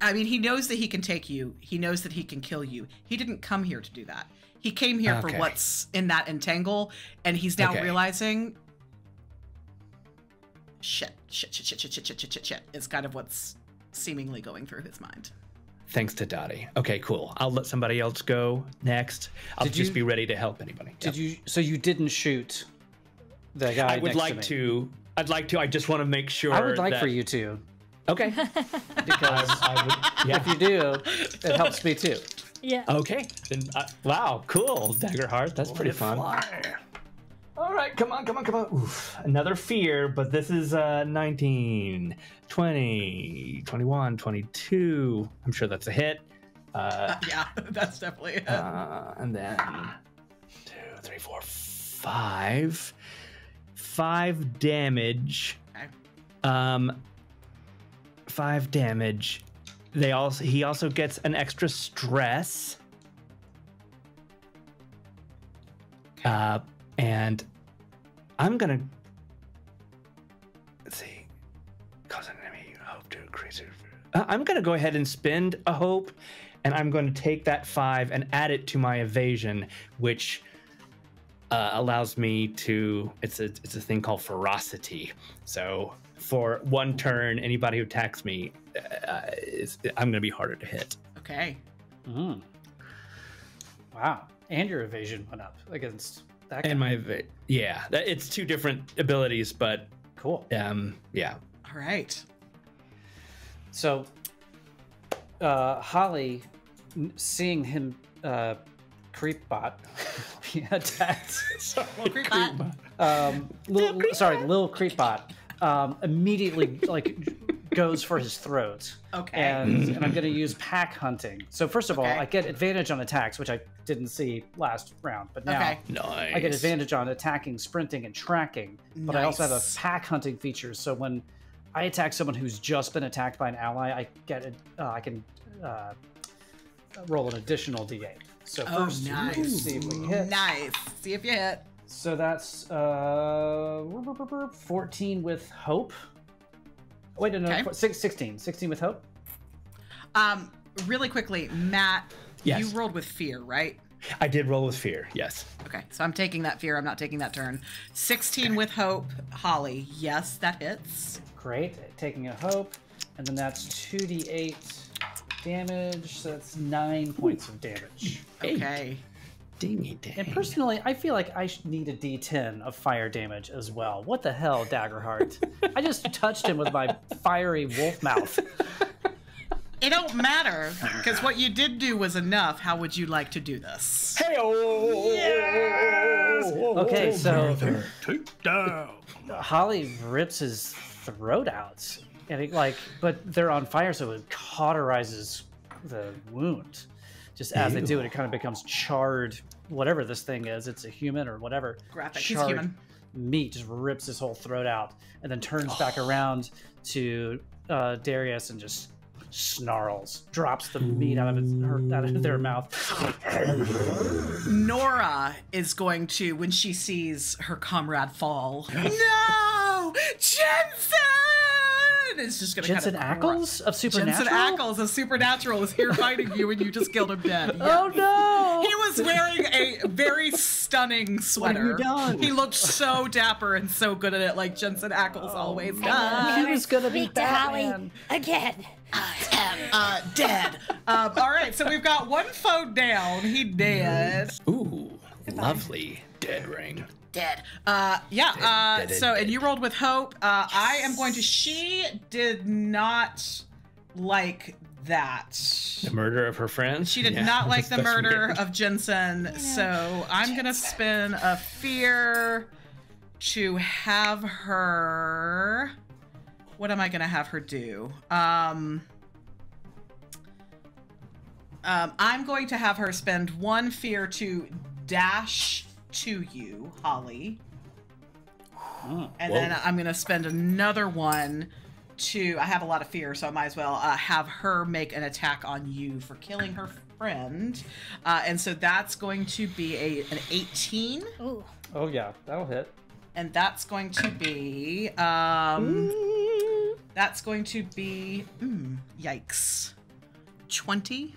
I mean, he knows that he can take you. He knows that he can kill you. He didn't come here to do that. He came here for Okay. what's in that entangle, and he's now Okay. realizing shit is kind of what's seemingly going through his mind. Thanks to Dottie. Okay, cool. I'll let somebody else go next. I'll Did just you- be ready to help anybody. Did you? So you didn't shoot the guy? I would next like me. to. I'd like to. I just want to make sure. I would like that- for you to, Okay. because I would, yeah. if you do, it helps me too. Yeah. Okay. Then, wow, cool. Daggerheart. That's pretty fun. All right, come on. Oof. Another fear, but this is 19, 20, 21, 22. I'm sure that's a hit. Yeah, that's definitely And then 2, 3, 4, 5. 5 damage. okay. 5 damage. He also gets an extra stress. And I'm gonna let's see. Cause an enemy hope to increase it. I'm gonna go ahead and spend a hope, and I'm going to take that 5 and add it to my evasion, which allows me to. It's a thing called ferocity. So for one turn, anybody who attacks me, I'm gonna be harder to hit. Okay. Mm. Wow, and your evasion went up against that guy. And it's 2 different abilities, but Cool. yeah. All right. So, Holly, seeing him, Creepbot, be attacked. Creep bot. Lil Creepbot, immediately goes for his throat. Okay. And I'm going to use pack hunting. So first of all, Okay. I get advantage on attacks, which I didn't see last round, but now Okay. Nice. I get advantage on attacking, sprinting, and tracking. But I also have a Nice. pack hunting feature, so when I attack someone who's just been attacked by an ally, I can roll an additional d8. So Oh, first, nice. let's see if we hit. Nice. See if you hit. So that's 14 with hope. Wait, no, Okay. 16 with hope. Really quickly, Matt, Yes. you rolled with fear, right? I did roll with fear. Yes. Okay, so I'm taking that fear. I'm not taking that turn. 16 with hope. Holly, yes, that hits. Great, taking a hope, and then that's 2d8 damage. So that's 9 points of damage. Okay. Dingy dang. And personally, I feel like I need a D10 of fire damage as well. What the hell, Daggerheart? I just touched him with my fiery wolf mouth. It don't matter, because what you did do was enough. How would you like to do this? Okay, so Take down. Holly rips his throat out, and but they're on fire, so it cauterizes the wound. Just as they do it, it kind of becomes charred, whatever this thing is. It's a human or whatever. Graphic, he's Charred human. meat just rips his whole throat out, and then turns back around to Darius and just snarls, drops the meat out of their mouth. Nora is going to, when she sees her comrade fall, no! Jensen! It's just going to Jensen Ackles of Supernatural? Jensen Ackles of Supernatural is here fighting you, and you just killed him dead. Yeah. Oh no! He was wearing a very stunning sweater. What have you done? He looked so dapper and so good at it, like Jensen Ackles always does. He was gonna be Speak to Holly Batman. again. I am dead. All right, so we've got one foe down. He dead. Ooh, lovely dead ring. Dead. Dead. So, and you rolled with hope. I am going to. She did not like that. The murder of her friend? She did not like the murder of Jensen. So I'm gonna spin a fear to have her. What am I gonna have her do? I'm going to have her spend one fear to dash to you, Holly. And then I'm going to spend another one to... I have a lot of fear, so I might as well have her make an attack on you for killing her friend. And so that's going to be an 18. Ooh. Oh yeah, that'll hit. And that's going to be... that's going to be... yikes. 20?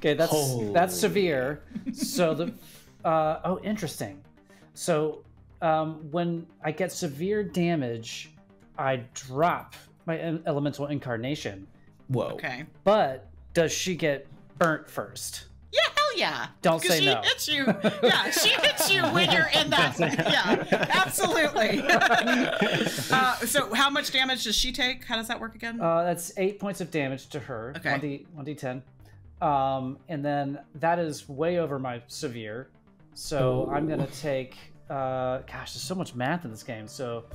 Okay, that's severe. So the interesting. So when I get severe damage, I drop my elemental incarnation. Whoa. Okay. But does she get burnt first? Yeah, hell yeah. Don't 'Cause say no. She hits you. Yeah, she hits you when you're in that. Yeah, absolutely. So how much damage does she take? How does that work again? That's 8 points of damage to her. Okay. 1d10. And then that is way over my severe. So I'm going to take... gosh, there's so much math in this game. So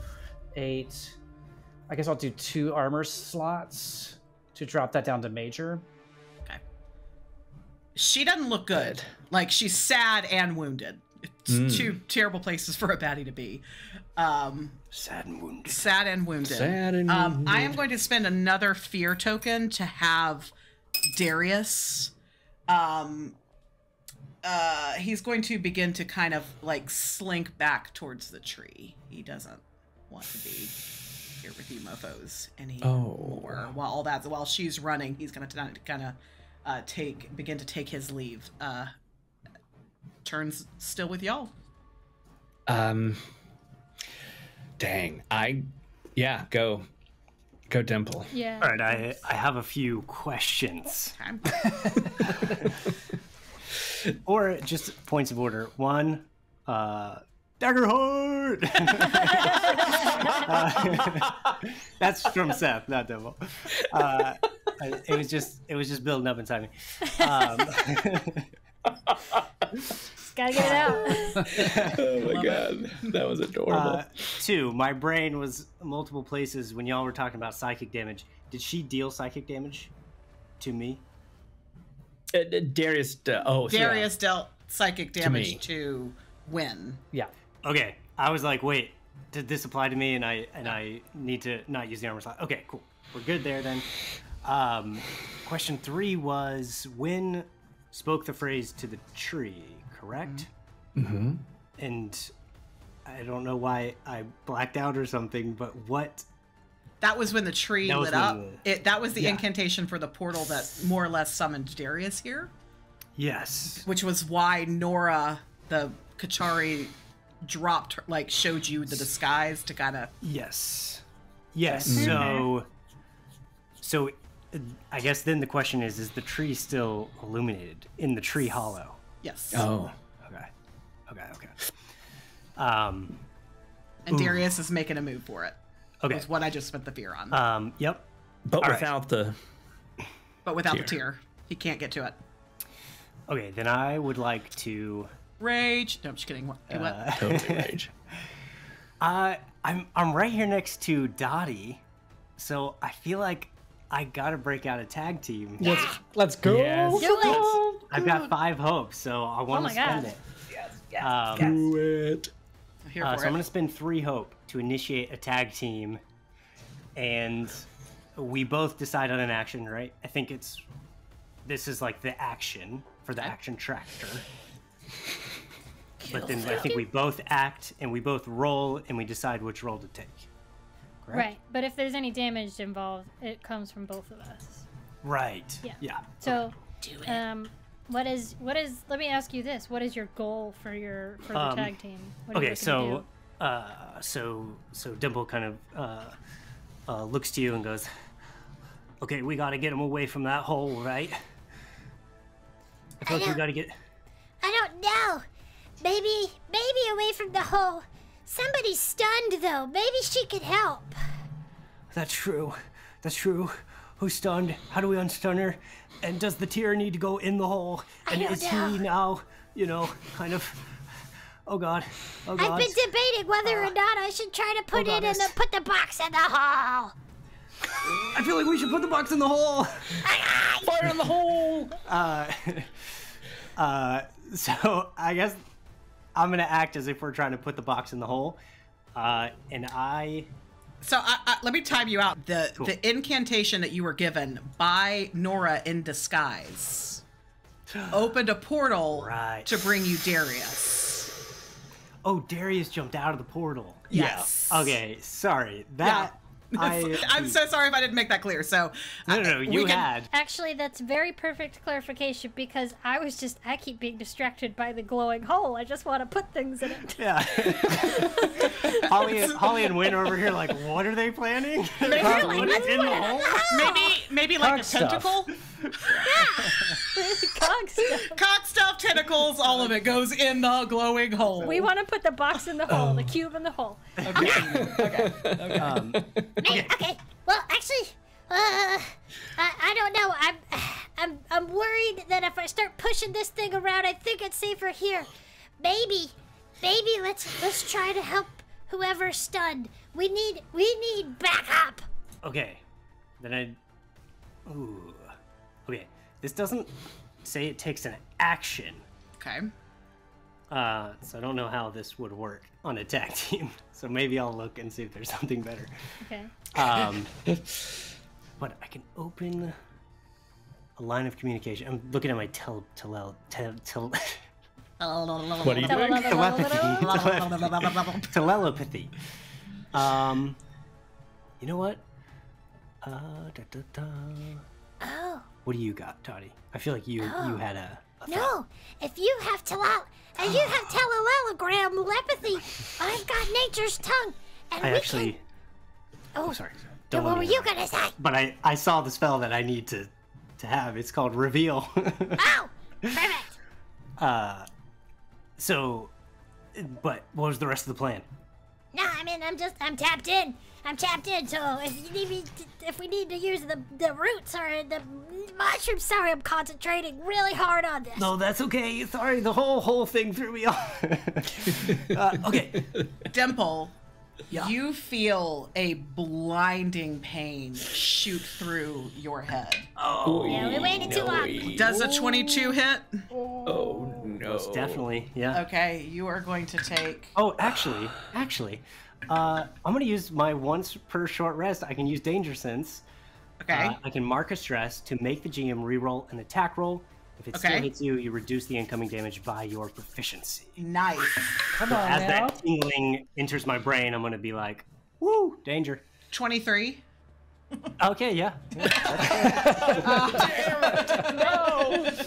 8... I guess I'll do 2 armor slots to drop that down to major. Okay. She doesn't look good. Like, she's sad and wounded. It's two terrible places for a baddie to be. Sad and wounded. Sad and wounded. Sad and I am going to spend another fear token to have Darius. He's going to begin to kind of like slink back towards the tree. He doesn't want to be here with you mofos anymore. While she's running, he's going to kind of begin to take his leave. Turns still with y'all. Dang. Go Dimple. Yeah. All right, I have a few questions. Okay. Or just points of order. One, Daggerheart! That's from Seth, not Devil. It was just building up inside me. Just gotta get it out. Oh my god. That was adorable. 2, my brain was multiple places when y'all were talking about psychic damage. Did she deal psychic damage to me? Darius Dealt psychic damage me. to Win. Yeah. Okay, I was like, wait, did this apply to me? And I need to not use the armor slot. Okay, cool. We're good there then. Question 3 was Win spoke the phrase to the tree, correct? Mm-hmm. And I don't know why I blacked out or something, but what? That was when the tree That was lit up. when That was the yeah. incantation for the portal that more or less summoned Darius here, Yes. which was why Nora, the Kachari, dropped her, showed you the disguise to kind of. Yes. Yes. So I guess then the question is the tree still illuminated in the tree hollow? Yes. Oh. Okay. And Darius is making a move for it. Okay. Was what I just spent the fear on. Yep. But All right. without the But without the Tear. tear, he can't get to it. Okay, then I would like to. Rage. No, I'm just kidding. What? totally rage. I'm right here next to Dottie, so I feel like I gotta break out a tag team. Let's go. Yes. Do it. I've got 5 hopes, so I want Oh to my spend God. it. Yes. Do it. Here So for I'm it. gonna spend 3 hope to initiate a tag team, and we both decide on an action, right? I think this is like the action for the action tractor. But then I think we both act and we both roll and we decide which roll to take. Correct? Right, but if there's any damage involved, it comes from both of us. Right. Yeah. Yeah. So, what is? Let me ask you this: what is your goal for the tag team? What are you Okay, looking so Dimple kind of looks to you and goes, "Okay, we got to get him away from that hole, right? I feel like we got to get." I don't know. Maybe away from the hole. Somebody's stunned though. Maybe she could help. That's true. That's true. Who's stunned? How do we unstun her? And does the tear need to go in the hole? And don't is know. he now, kind of? Oh God. Oh God. I've been debating whether or not I should try to put it in goddess. put the box in the hole. I feel like we should put the box in the hole. Fire in the hole. So I guess I'm gonna act as if we're trying to put the box in the hole, and I. So let me time you out. The incantation that you were given by Nora in disguise opened a portal Right. to bring you Darius. Oh, Darius jumped out of the portal. Yes. Okay, sorry. Yeah. That I'm so sorry if I didn't make that clear. So No, we you can- had. to do? Actually, that's very perfect clarification because I keep being distracted by the glowing hole. I just want to put things in it. Yeah. Holly and Win are over here like, what are they planning? Maybe, What is in the hole? maybe like a Cock stuff. tentacle, Cog stuff. cock stuff, tentacles, all of it goes in the glowing hole. We want to put the box in the hole, the cube in the hole. Okay. Well, actually, I don't know. I'm worried that if I start pushing this thing around, I think it's safer here. Maybe let's try to help whoever's stunned. We need backup. Okay. Then Ooh. Okay. This doesn't say it takes an action. Okay. So I don't know how this would work on a tag team. So maybe I'll look and see if there's something better. Okay. But I can open a line of communication. I'm looking at my What are you doing? telepathy. You know what? Oh. What do you got, Toddy? I feel like you had a No, if you have telelogram telepathy, I've got nature's tongue, and I we actually. can. Oh, Sorry. yeah, Don't what let were me you interrupt. gonna say? But I saw the spell that I need to have. It's called Reveal. Oh, perfect. So, but what was the rest of the plan? No, I mean I'm tapped in. So if we need to use the roots or the mushrooms, sorry, I'm concentrating really hard on this. No, that's okay. Sorry, the whole thing threw me off. Okay. Dimple, you feel a blinding pain shoot through your head. Oh, Yeah, we waited too long. Does a 22 hit? Oh no. definitely. Yeah. Okay, you are going to take. Oh, actually, I'm gonna use my once per short rest. I can use Danger Sense. Okay. I can mark a stress to make the GM reroll an attack roll. If it still Okay. hits you, you reduce the incoming damage by your proficiency. Nice. Come on As now. that tingling enters my brain, I'm gonna be like, "Woo, danger!" 23. Okay, yeah.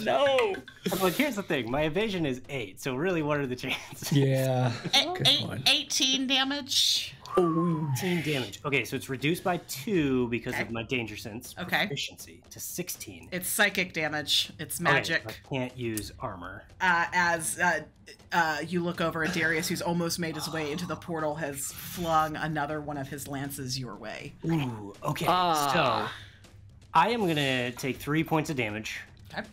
No. Look, here's the thing. My evasion is 8, so really, what are the chances? Yeah. Good one. 18 damage. 14 damage. Okay, so it's reduced by 2 because of my danger sense proficiency to 16. It's psychic damage. It's magic. Okay, so I can't use armor. As you look over at Darius, who's almost made his way into the portal, has flung another one of his lances your way. Ooh, okay. So I am going to take 3 points of damage. Okay.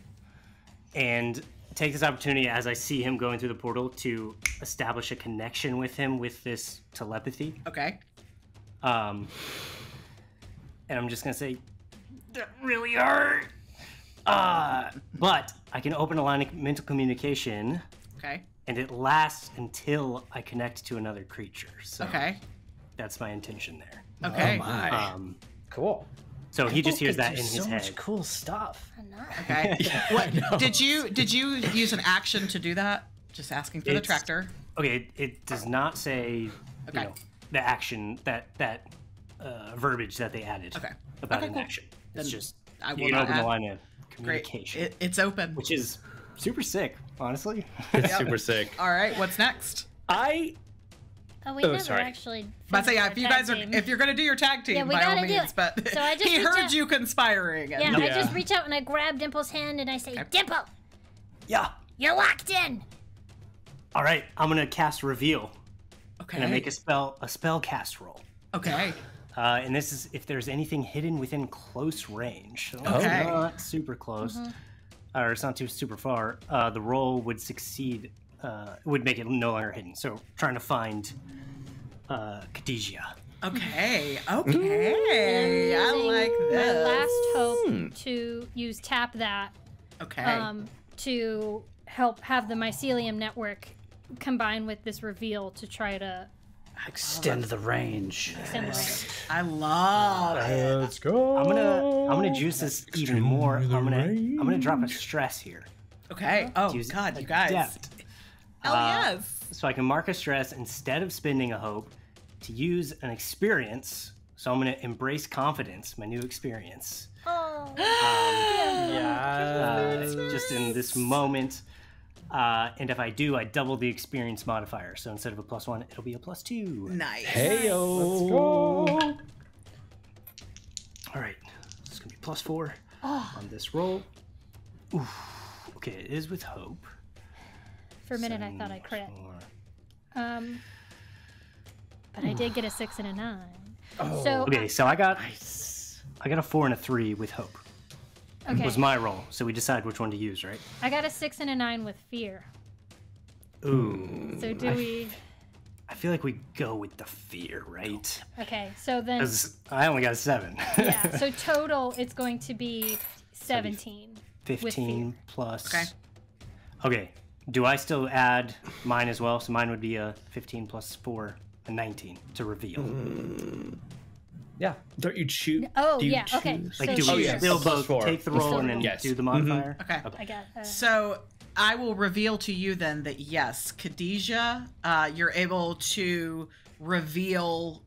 And take this opportunity as I see him going through the portal to establish a connection with him with this telepathy. Okay. And I'm just gonna say, that really hurt. But I can open a line of mental communication. Okay. And it lasts until I connect to another creature. So Okay. that's my intention there. Okay. Oh my. Cool. So he just hears People that can in do his so head. much cool stuff. I'm not. Okay. What did you use an action to do that? Just asking for the It's- tractor. Okay, it does not say Okay. you know, the action that verbiage that they added Okay. about Okay, an cool. action. Then It's just I you will can not open the add- line of Great. communication, It's open. which is super sick, honestly. It's super sick. All right. What's next? Oh, we Oh, never sorry. actually. But say, yeah, finished if you our guys are, tag team. if you're gonna do your tag team, Yeah, we by all gotta do means. it. But So I just he reach heard out- you conspiring. Yeah, And I just reach out and I grab Dimple's hand and I say, Dimple, Yeah. you're locked in. All right, I'm gonna cast reveal. Okay. And I make a spell cast roll. Okay. And this is if there's anything hidden within close range. So Okay. it's not super close, or it's not too super far. The roll would succeed. Would make it no longer hidden. So trying to find Khadijah. Okay. Okay. I Using like my this. last hope to use tap that Okay. to help have the mycelium network combine with this reveal to try to Extend the range. extend the range. I love it. Let's go. I'm gonna juice this even more. I'm gonna drop a stress here. Okay. Oh Use God, a you guys. deft. Hell yes. So I can mark a stress instead of spending a hope to use an experience. So I'm going to embrace confidence, my new experience. Oh, Just in this moment. And if I do, I double the experience modifier. So instead of a +1, it'll be a +2. Nice. Heyo. Go. All right. It's going to be +4 on this roll. Oof. Okay, it is with hope. For a minute, I thought I crit. 4. But I did get a 6 and a 9. Oh. So Okay, so I got a 4 and a 3 with hope. okay, Was my roll. So we decide which one to use, right? I got a 6 and a 9 with fear. Ooh. So do we? I feel like we go with the fear, right? Okay, so then 'Cause I only got a 7. yeah. So total, it's going to be 17. 15 plus. Okay. Okay. Do I still add mine as well? So mine would be a 15 plus 4, a 19 to reveal. Yeah. Don't you choose? Oh do you yeah. Okay. choose? Like, so do Oh, we yes. still Plus both 4. take the We roll still and then roll. Yes. do the modifier? Okay. I got. So I will reveal to you then that yes, Khadijah, you're able to reveal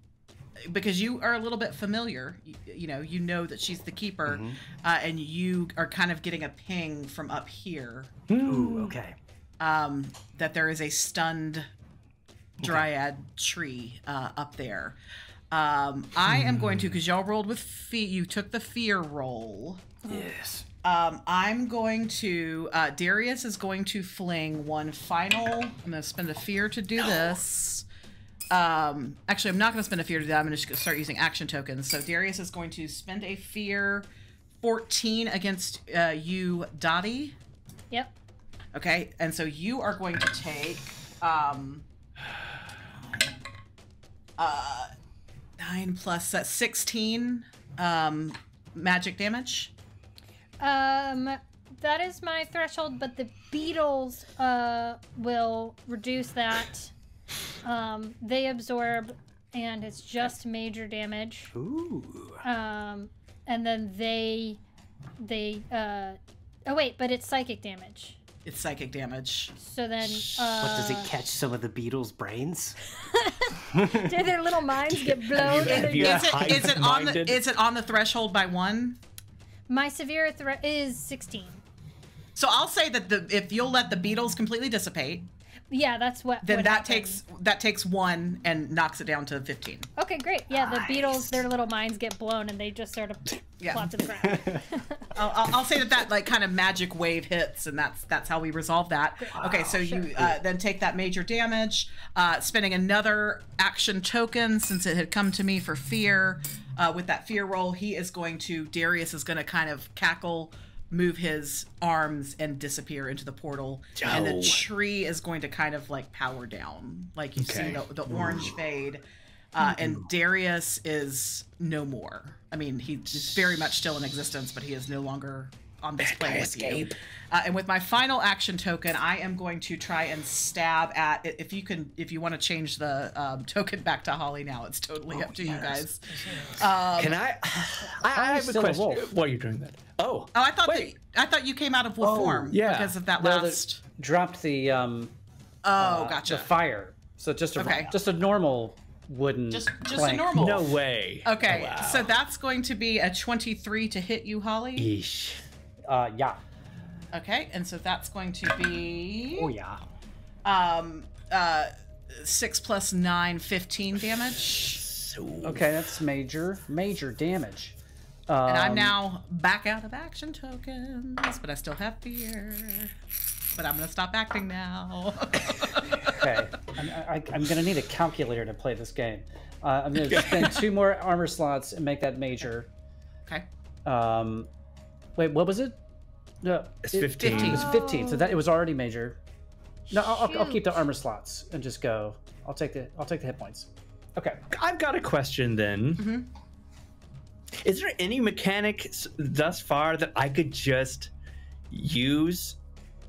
because you are a little bit familiar. You know that she's the keeper, and you are kind of getting a ping from up here Ooh, okay. that there is a stunned dryad tree up there. I am going to, because y'all rolled with fear, you took the fear roll. Yes. I'm going to, Darius is going to fling one final, I'm going to spend a fear to do this. Actually, I'm not going to spend a fear to do that. I'm going to just start using action tokens. So Darius is going to spend a fear 14 against you, Dottie. Yep. Okay, and so you are going to take 9 plus 16 magic damage. That is my threshold, but the beetles will reduce that. They absorb, and it's just major damage. Ooh. And then they oh wait, but it's psychic damage. It's psychic damage. So then What, does it catch some of the beetles' brains? do their little minds get blown? have you- Is it on the hive-minded? is it on the threshold by 1? My severe threat is 16. So I'll say that if you'll let the beetles completely dissipate, Yeah, that's what. then what that happened. takes 1 and knocks it down to 15. Okay, great. Yeah, the beetles, their little minds get blown, and they just sort of Yeah. plop to the ground. I'll say that like kind of magic wave hits, and that's how we resolve that. Okay, so you then take that major damage, spending another action token since it had come to me for fear. With that fear roll, Darius is going to kind of cackle, move his arms, and disappear into the portal. And the tree is going to kind of like power down, like you see the orange fade. And Darius is no more. I mean, he's very much still in existence, but he is no longer on this plane with you. And with my final action token, I am going to try and stab at it. If you want to change the token back to Holly now, it's totally up to you guys. Can I have a still a question. wolf. Why are you doing that? Oh, I thought you came out of wolf form because of that No, last. dropped the Gotcha. the fire. So just a normal wooden Just a plank. normal. no way. Okay, Oh, wow. so that's going to be a 23 to hit you, Holly. Yeesh. Yeah. Okay, and so that's going to be Oh yeah. 6 plus 9, 15 damage. Okay, that's major damage. And I'm now back out of action tokens, but I still have fear. But I'm gonna stop acting now. Okay, I'm gonna need a calculator to play this game. I'm gonna spend 2 more armor slots and make that major. Okay. Wait, what was it? No, It's 15. It was 15, so that it was already major. No, I'll Shoot. keep the armor slots and just go. I'll take the hit points. Okay. I've got a question then. Is there any mechanic thus far that I could just use?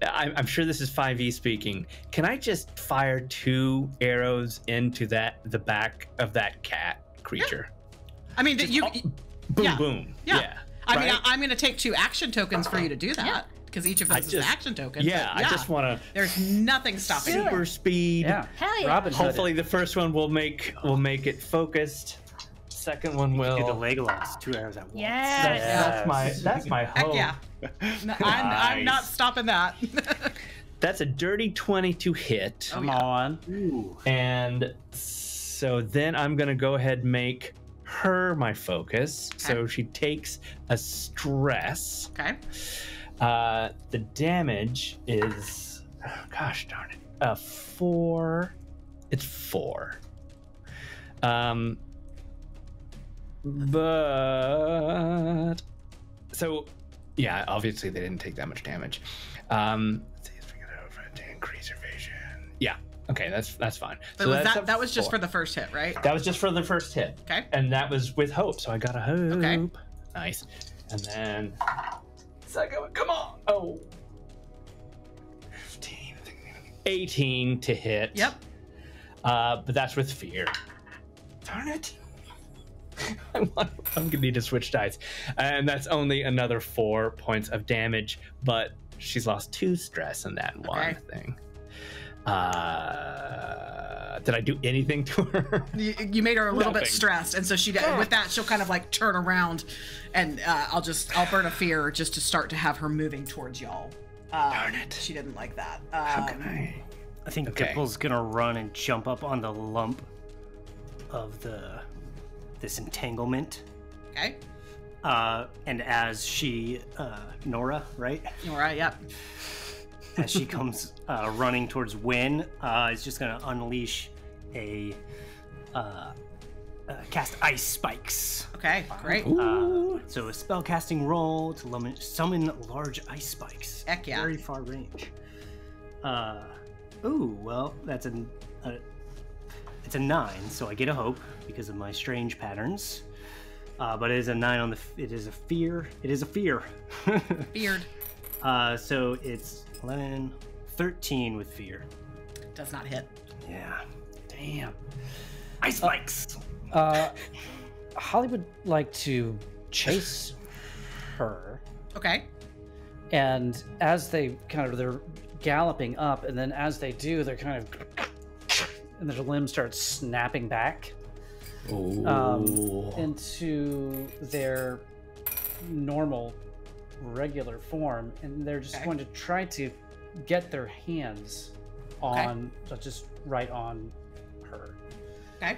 I'm sure this is 5e speaking. Can I just fire 2 arrows into the back of that cat creature? I mean, Boom, yeah. boom. Yeah. I mean, right? I'm gonna take 2 action tokens for you to do that because each of those is an action token. Yeah, but I just want to There's nothing stopping you. super speed. Yeah. Hell yeah. Robin Hood. Hopefully, the first one will make it focused. Second one Do the will. Legolas, 2 arrows at once. Yes. That's my Heck hope. yeah. No, I'm not Nice. stopping that. That's a dirty 20 to hit. Come on. Ooh. And so then I'm going to go ahead and make her my focus. So she takes a stress. Okay. The damage is, gosh darn it, 4. It's 4. But so yeah, obviously they didn't take that much damage. Let's see if we get over to increase evasion. Yeah. Okay, that's fine. But So was that's that was just 4. for the first hit, right? That was just for the first hit. Okay. And that was with hope, so I got a hope. Okay. Nice. And then second one, come on. Oh. 15. 18 to hit. Yep. But that's with fear. Darn it. I'm gonna need to switch dice. And that's only another 4 points of damage, but she's lost 2 stress in that one thing. Did I do anything to her? You made her a little bit Nothing. stressed, and so with that she'll kind of like turn around, and I'll burn a fear just to start to have her moving towards y'all. Darn it. She didn't like that. How can I? I think Okay. Dimple's gonna run and jump up on the lump of this entanglement. Okay. And as she, Nora, right? All right. Yep. As she comes running towards Wynn, is just gonna unleash a cast ice spikes. Okay. Great. So a spell casting roll to summon large ice spikes. Heck yeah. Very far range. Ooh, well, that's it's a 9, so I get a hope because of my strange patterns. But it is a 9 on it is a fear. It is a fear. Feared. So it's 11, 13 with fear. Does not hit. Yeah. Damn. Ice spikes! Holly would like to chase her, Okay. and as they're galloping up, and then as they do, they're kind of, and their limbs start snapping back into their normal, regular form, and they're just going to try to get their hands on, just right on her. Okay.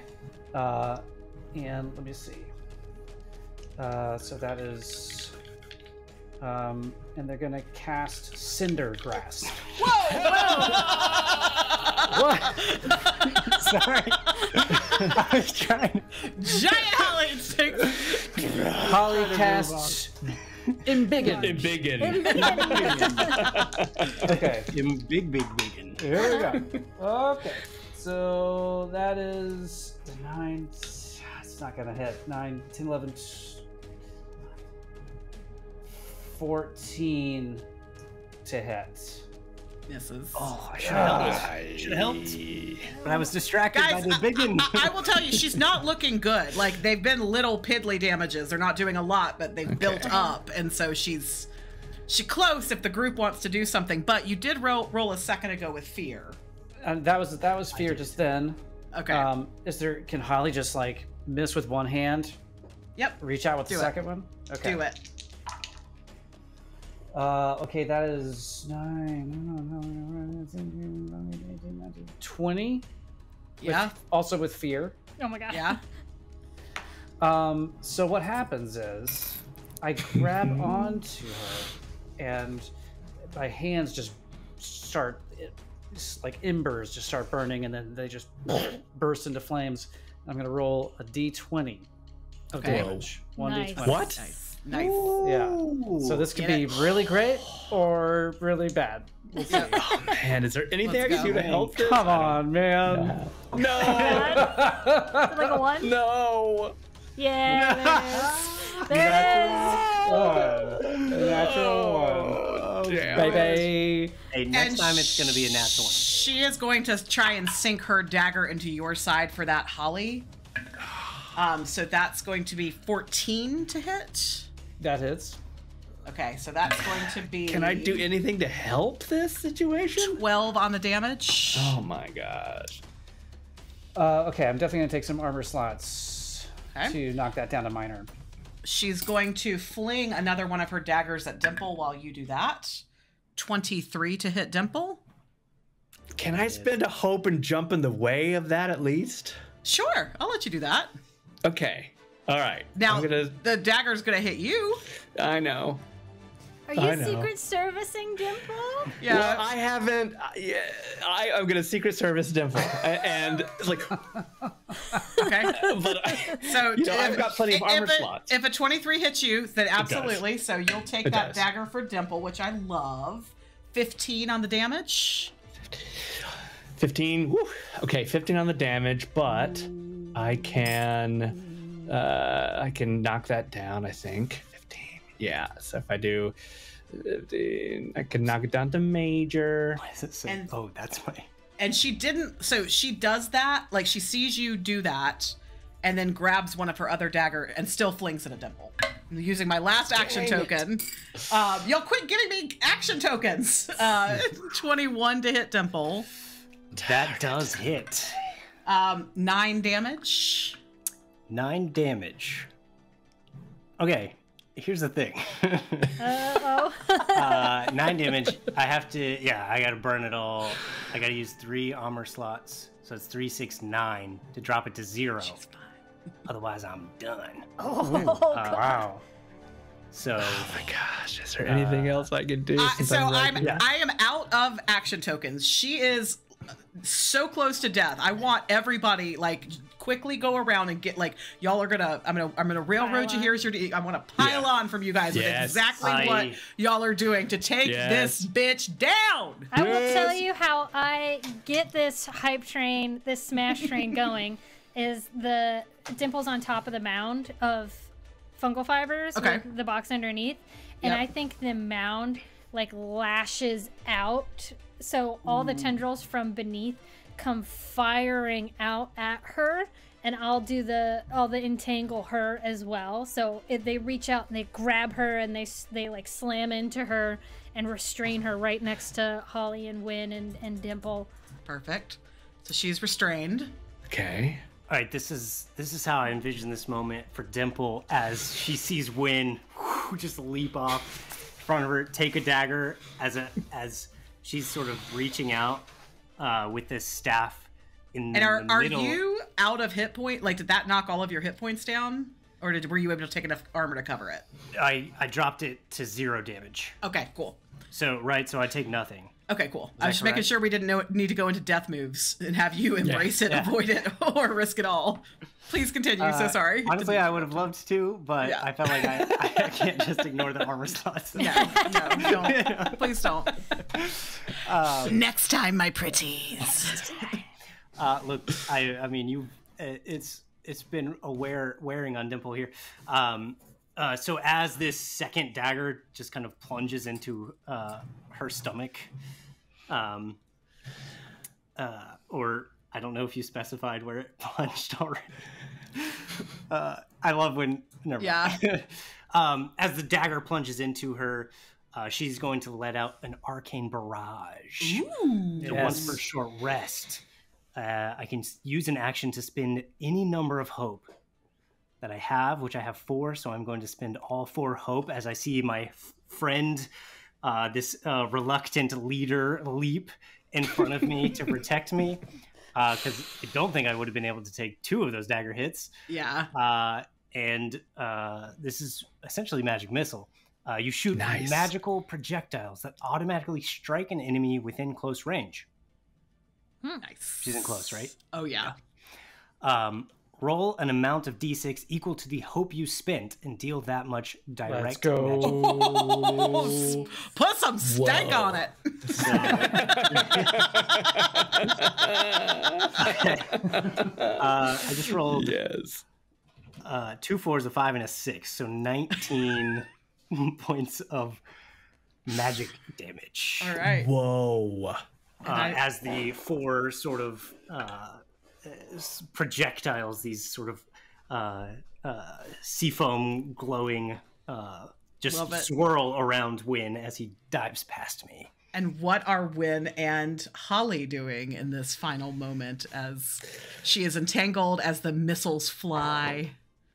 And let me see. So that is, and they're gonna cast Cinder Grasp. What? Sorry. I was trying. Giant Holly takes. Holly casts Embiggen. Okay. Biggin. Here we go. Okay. So that is the 9. It's not going to hit. 9, 10, 11, 14 to hit. Misses. Oh, I should have helped. Should have helped. But I was distracted by Guys, the biggin. I will tell you, she's not looking good. Like, they've been little piddly damages. They're not doing a lot, but they've built up. And so she's close if the group wants to do something. But you did roll a second ago with fear. And that was fear just then. Okay. Can Holly just like miss with one hand? Yep. Reach out with the second one? Okay. Do it. Okay, that is 20. Yeah. Also with fear. Oh my god. Yeah. So what happens is I grab onto her and my hands just start, like embers just start burning, and then they just burst into flames. I'm going to roll a d20 of damage. Nice. 1d20. What? Nice. Yeah. So this could be really great or really bad. We'll see. Oh man, is there anything Let's I can go. do to help this? Come on, man. No. Like a 1? No. Yeah, there it is. Natural one. Damn. Baby. Hey, next And time it's gonna be a natural one. She is going to try and sink her dagger into your side for that Holly. So that's going to be 14 to hit. That hits. Okay, so that's going to be. Can I do anything to help this situation? 12 on the damage. Oh my gosh. Okay, I'm definitely going to take some armor slots Okay. to knock that down to minor. She's going to fling another one of her daggers at Dimple while you do that. 23 to hit Dimple. Can I spend a hope and jump in the way of that at least? Sure, I'll let you do that. Okay. All right. Now, I'm gonna, the dagger's going to hit you. I know. Are you I know. Secret Servicing Dimple? Yeah. Well, I haven't. I'm gonna Secret Service Dimple, and it's like, Okay. but So I've got plenty of armor slots. If a 23 hits you, then absolutely. So you'll take It that does. dagger for Dimple, which I love. 15 on the damage. 15. Woo. Okay, 15 on the damage, but I can knock that down. I think 15. Yeah. So if I do 15, I can knock it down to major. Why does it say? And- Oh, that's my. And she didn't. So she does that. Like she sees you do that, and then grabs one of her other dagger and still flings it at Dimple. I'm using my last action token. Y'all quit giving me action tokens. 21 to hit Dimple. That does hit. 9 damage. 9 damage. Okay, here's the thing. Uh-oh. 9 damage. I have to. Yeah, I gotta burn it all. I gotta use 3 armor slots. So it's 3, 6, 9 to drop it to 0. Otherwise, I'm done. Wow. So. Oh my gosh, is there anything else I can do? since So I'm I am out of action tokens. She is so close to death. I want everybody like quickly go around and get like y'all are gonna. I'm gonna railroad Pile you. on. Here's your. I want to pile on from you guys with Yes. exactly what y'all are doing to take this bitch down. I will tell you how I get this hype train, this smash train going, is the Dimple's on top of the mound of fungal fibers Okay. with the box underneath. And Yep. I think the mound like lashes out. So all the tendrils from beneath come firing out at her. And I'll entangle her as well. So if they reach out and they grab her and they like slam into her and restrain her right next to Holly and Wynn and Dimple. Perfect. So she's restrained. Okay. All right, this is how I envision this moment for Dimple as she sees Wynn just leap off in front of her, take a dagger as she's sort of reaching out. with this staff in And the are middle. you out of hit point? Like, did that knock all of your hit points down? Or were you able to take enough armor to cover it? I dropped it to 0 damage. Okay, cool. So I take nothing. Okay, cool. I that was just making correct? sure we didn't need to go into death moves and have you embrace it, Yeah. avoid it, or risk it all. Please continue. So sorry. Honestly, I would have loved to, but Yeah. I felt like I can't just ignore the armor slots. No, don't. Please don't. Next time, my pretties. Look, I mean, it's been wearing on Dimple here. So as this second dagger just kind of plunges into her stomach, or I don't know if you specified where it plunged already. I love when never mind. As the dagger plunges into her, she's going to let out an arcane barrage. Ooh. So once for short rest, I can use an action to spend any number of hope that I have, which I have 4. So I'm going to spend all 4 hope as I see my friend, this reluctant leader, leap in front of me to protect me. Because I don't think I would have been able to take 2 of those dagger hits. Yeah. And this is essentially magic missile. You shoot Nice. magical projectiles that automatically strike an enemy within close range. Nice. She's in close, right? Oh, yeah. Roll an amount of d6 equal to the hope you spent and deal that much direct Let's go. magic. Oh, put some stank Whoa. on it. I just rolled Yes. 2 4s, a 5, and a 6, so 19 points of magic damage. All right. Whoa. As the 4 sort of projectiles, these sort of seafoam glowing, Love just it. swirl around Wynn as he dives past me. And what are Wynn and Holly doing in this final moment as she is entangled as the missiles fly?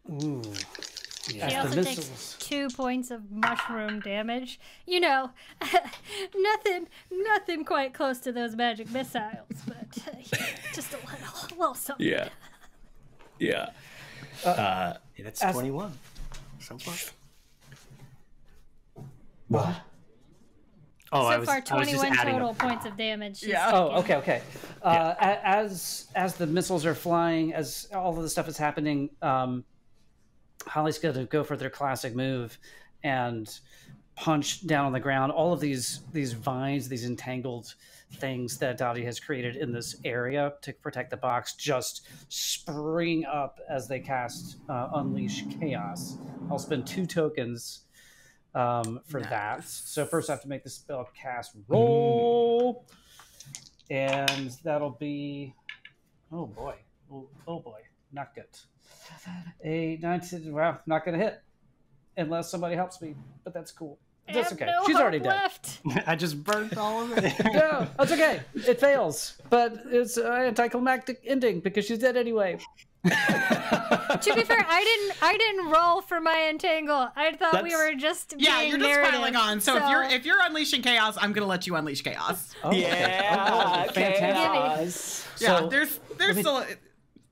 Ooh. She As the also missiles. takes 2 points of mushroom damage. You know, nothing quite close to those magic missiles, but just a little something. Yeah. Yeah. Yeah, that's As- 21 so far. What? Oh, So I was far, just 21 adding total up. points of damage. she's Yeah. Oh, taken. okay. As the missiles are flying, as all of the stuff is happening, Holly's going to go for their classic move and punch down on the ground. All of these vines, these entangled things that Dottie has created in this area to protect the box, just spring up as they cast Unleash Chaos. I'll spend 2 tokens for that. So first I have to make the spell cast roll. And that'll be, oh boy, not good. A 19, wow, not gonna hit unless somebody helps me, but that's cool. That's And okay. no She's hope to left. I just burnt all of it. No, that's okay. It fails, but it's an anticlimactic ending because she's dead anyway. To be fair, I didn't roll for my entangle. I thought we That's- were just Yeah, being you're just narrative. piling on. So if you're unleashing chaos, I'm gonna let you unleash chaos. Oh, Yeah. fantastic. Yeah, So, there's me- still.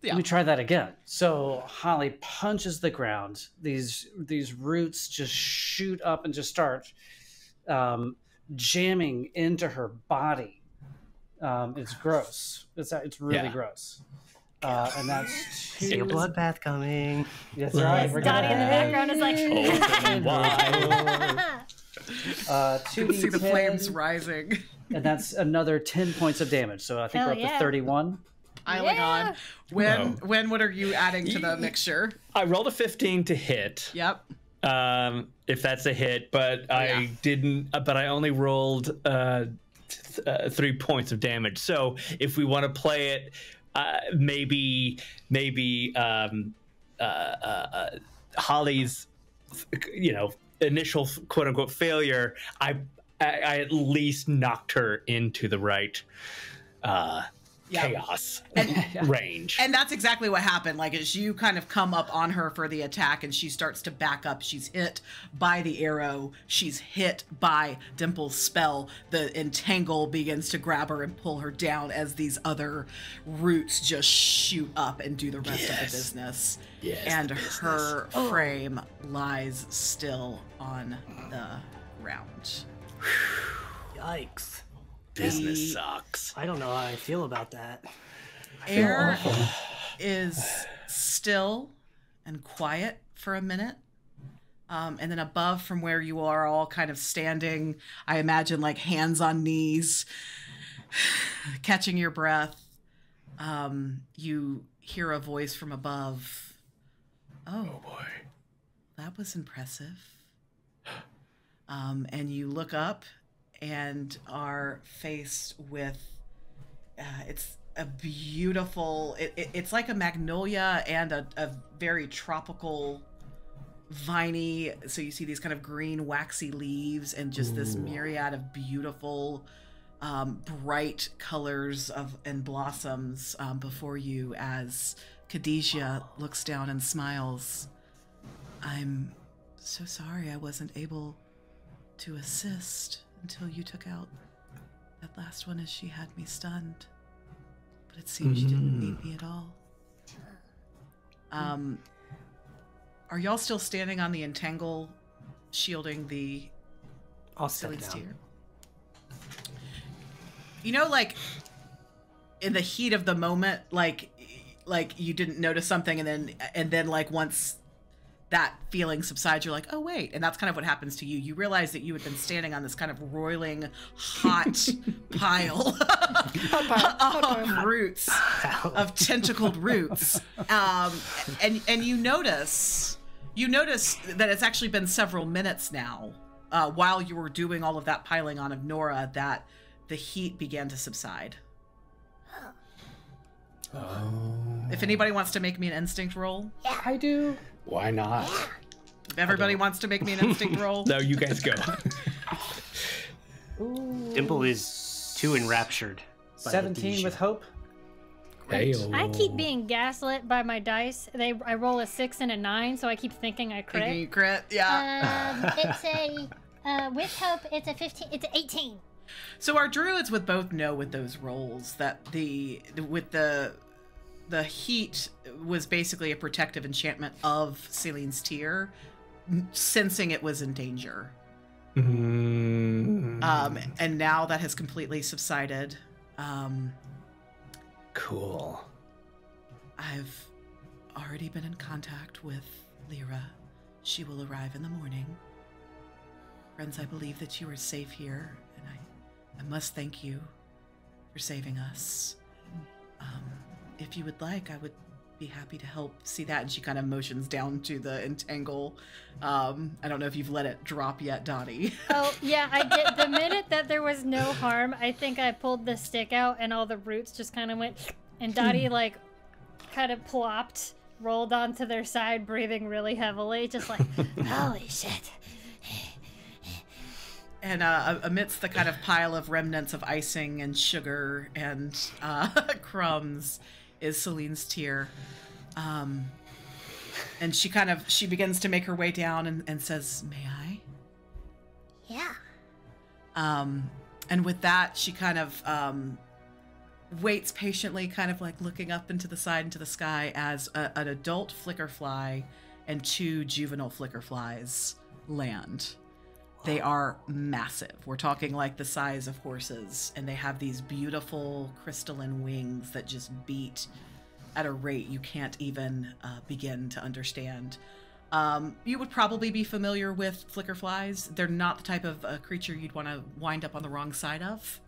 Yeah. Let me try that again. So Holly punches the ground. These roots just shoot up and just start jamming into her body. It's gross. It's really Yeah. gross. And that's See a 2. bloodbath coming. That's right. We're Dottie in the background is like, Open wide. 2d10, See the flames rising. and that's another 10 points of damage. So I think Hell we're up yeah. to 31. Ilegon. When what are you adding to the mixture? I rolled a 15 to hit. Yep. If that's a hit, but I yeah. didn't. But I only rolled 3 points of damage. So if we want to play it, maybe Holly's, initial quote unquote failure. I at least knocked her into the right chaos And range. And that's exactly what happened. Like, as you kind of come up on her for the attack and she starts to back up, she's hit by the arrow. She's hit by Dimple's spell. The entangle begins to grab her and pull her down as these other roots just shoot up and do the rest of the business. And her frame lies still on the ground. Yikes. Business sucks. I don't know how I feel about that. Air is still and quiet for a minute. And then above from where you are all kind of standing, I imagine like hands on knees, catching your breath. You hear a voice from above. Oh boy. That was impressive. And you look up and are faced with, it's a beautiful, it's like a magnolia and a very tropical viney. So you see these kind of green waxy leaves and just this myriad of beautiful, bright colors and blossoms before you as Khadijah looks down and smiles. I'm so sorry I wasn't able to assist until you took out that last one as she had me stunned. But it seems you didn't need me at all. Are y'all still standing on the entangle, shielding the I'll step Silly's down. Tear? You know, like, in the heat of the moment, like you didn't notice something, and then like once that feeling subsides, you're like, oh wait, and that's kind of what happens to you. You realize that you had been standing on this kind of roiling hot pile of roots, of tentacled roots, and you notice that it's actually been several minutes now, while you were doing all of that piling on of Nora, that the heat began to subside. If anybody wants to make me an instinct roll. I do. Why not? If everybody wants to make me an instinct roll. No, you guys go. Dimple is too enraptured. by the 17 Khadijah. with hope. I keep being gaslit by my dice. I roll a 6 and a 9, so I keep thinking I crit. Thinking you crit, yeah. It's a with hope. It's a 15. It's an 18. So our druids would both know with those rolls that the heat was basically a protective enchantment of Celine's Tear, sensing it was in danger. And now that has completely subsided. Cool. I've already been in contact with Lyra. She will arrive in the morning. Friends, I believe that you are safe here, and I must thank you for saving us. If you would like, I would be happy to help see that. And she kind of motions down to the entangle. I don't know if you've let it drop yet, Dottie. Oh, yeah, I did. The minute that there was no harm, I think I pulled the stick out and all the roots just kind of went, and Dottie, like, kind of plopped, rolled onto their side, breathing really heavily, just like, Holy shit. And amidst the kind of pile of remnants of icing and sugar and crumbs is Celine's Tear. And she begins to make her way down and says, may I? Yeah. And with that, she kind of waits patiently, kind of like looking up into the side, into the sky, as an adult flickerfly and 2 juvenile flickerflies land. They are massive. We're talking like the size of horses, and they have these beautiful crystalline wings that just beat at a rate you can't even begin to understand. You would probably be familiar with flickerflies. They're not the type of creature you'd want to wind up on the wrong side of.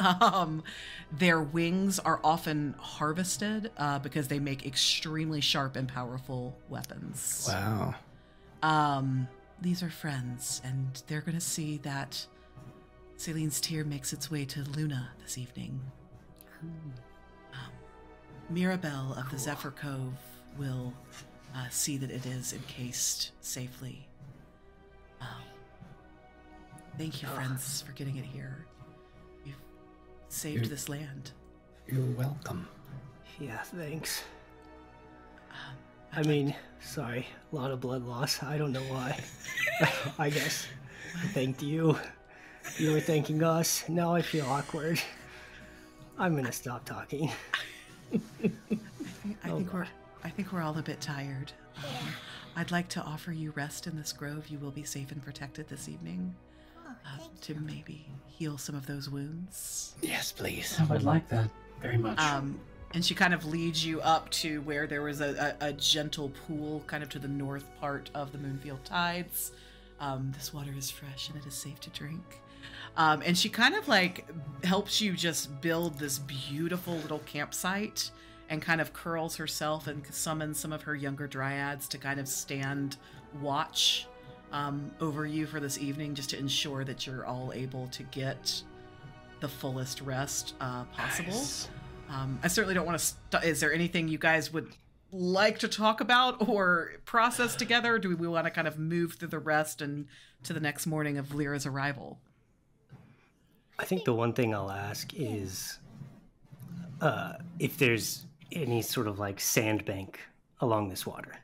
Their wings are often harvested because they make extremely sharp and powerful weapons. Wow. These are friends, and they're going to see that Celine's Tear makes its way to Luna this evening. Mirabelle of the Zephyr Cove will see that it is encased safely. Thank you, friends, for getting it here. You've saved this land. You're welcome. Yeah, thanks. I mean, sorry, a lot of blood loss. I don't know why. I guess I thanked you. You were thanking us. Now I feel awkward. I'm gonna stop talking. I think we're all a bit tired. I'd like to offer you rest in this grove. You will be safe and protected this evening. To maybe heal some of those wounds. Yes, please. I would like that very much. And she kind of leads you up to where there was a gentle pool kind of to the north part of the Moonfield Tides. This water is fresh and it is safe to drink. And she kind of like helps you just build this beautiful little campsite and kind of curls herself and summons some of her younger dryads to kind of stand watch over you for this evening, just to ensure that you're all able to get the fullest rest possible. Nice. I certainly don't want to. Is there anything you guys would like to talk about or process together? Or do we want to kind of move through the rest and to the next morning of Lyra's arrival? I think the one thing I'll ask is if there's any sort of like sandbank along this water.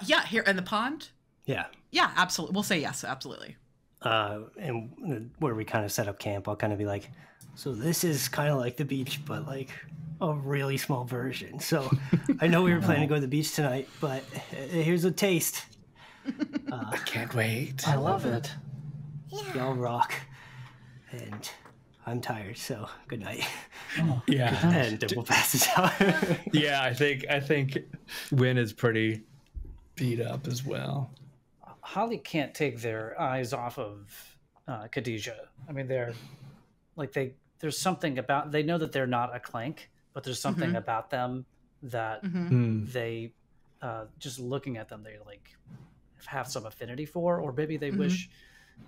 Yeah, here in the pond. Yeah. Yeah, absolutely. We'll say yes, absolutely. And where we kind of set up camp, I'll kind of be like, so this is kind of like the beach, but like a really small version. So I know we were planning to go to the beach tonight, but here's a taste. I can't wait. I love it. Y'all rock. And I'm tired, so good night. Yeah. And Dimple passes out. Yeah, I think Wynn is pretty beat up as well. Holly can't take their eyes off of Khadijah. I mean, they're like there's something about, they know that they're not a clank, but there's something about them that they just looking at them, they like have some affinity for, or maybe they wish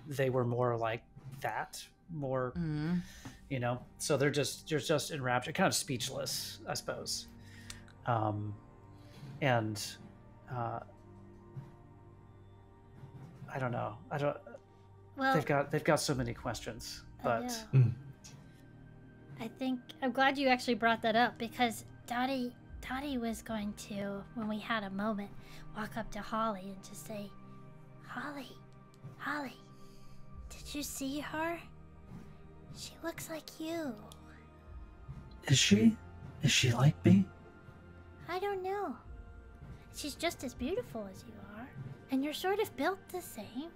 they were more like that, more you know. So they're just enraptured, kind of speechless, I suppose. And I don't know. Well, They've got so many questions, but I think I'm glad you actually brought that up, because Dottie was going to, when we had a moment, walk up to Holly and just say, Holly, did you see her? She looks like you. Is she like me? I don't know. She's just as beautiful as you are, and you're sort of built the same.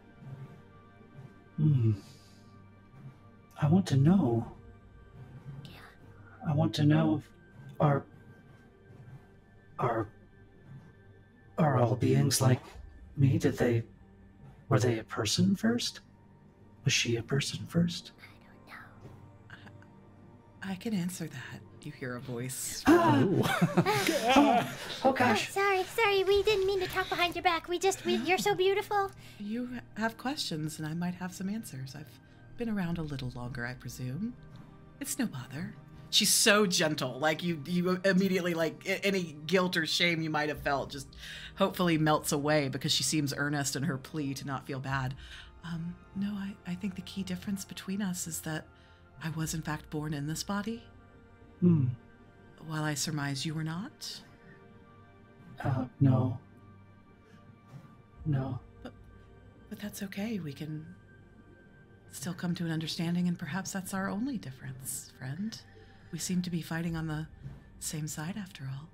I want to know. Yeah. I want to know if are all beings like me? Were they a person first? Was she a person first? I don't know. I can answer that. You hear a voice. Oh gosh. Sorry, we didn't mean to talk behind your back. You're so beautiful. You have questions, and I might have some answers. I've been around a little longer, I presume. It's no bother. She's so gentle. Like, you immediately, like, any guilt or shame you might have felt just hopefully melts away, because she seems earnest in her plea to not feel bad. No, I think the key difference between us is that I was, in fact, born in this body. While I surmise you were not. No. But that's okay. We can still come to an understanding, and perhaps that's our only difference, friend. We seem to be fighting on the same side after all.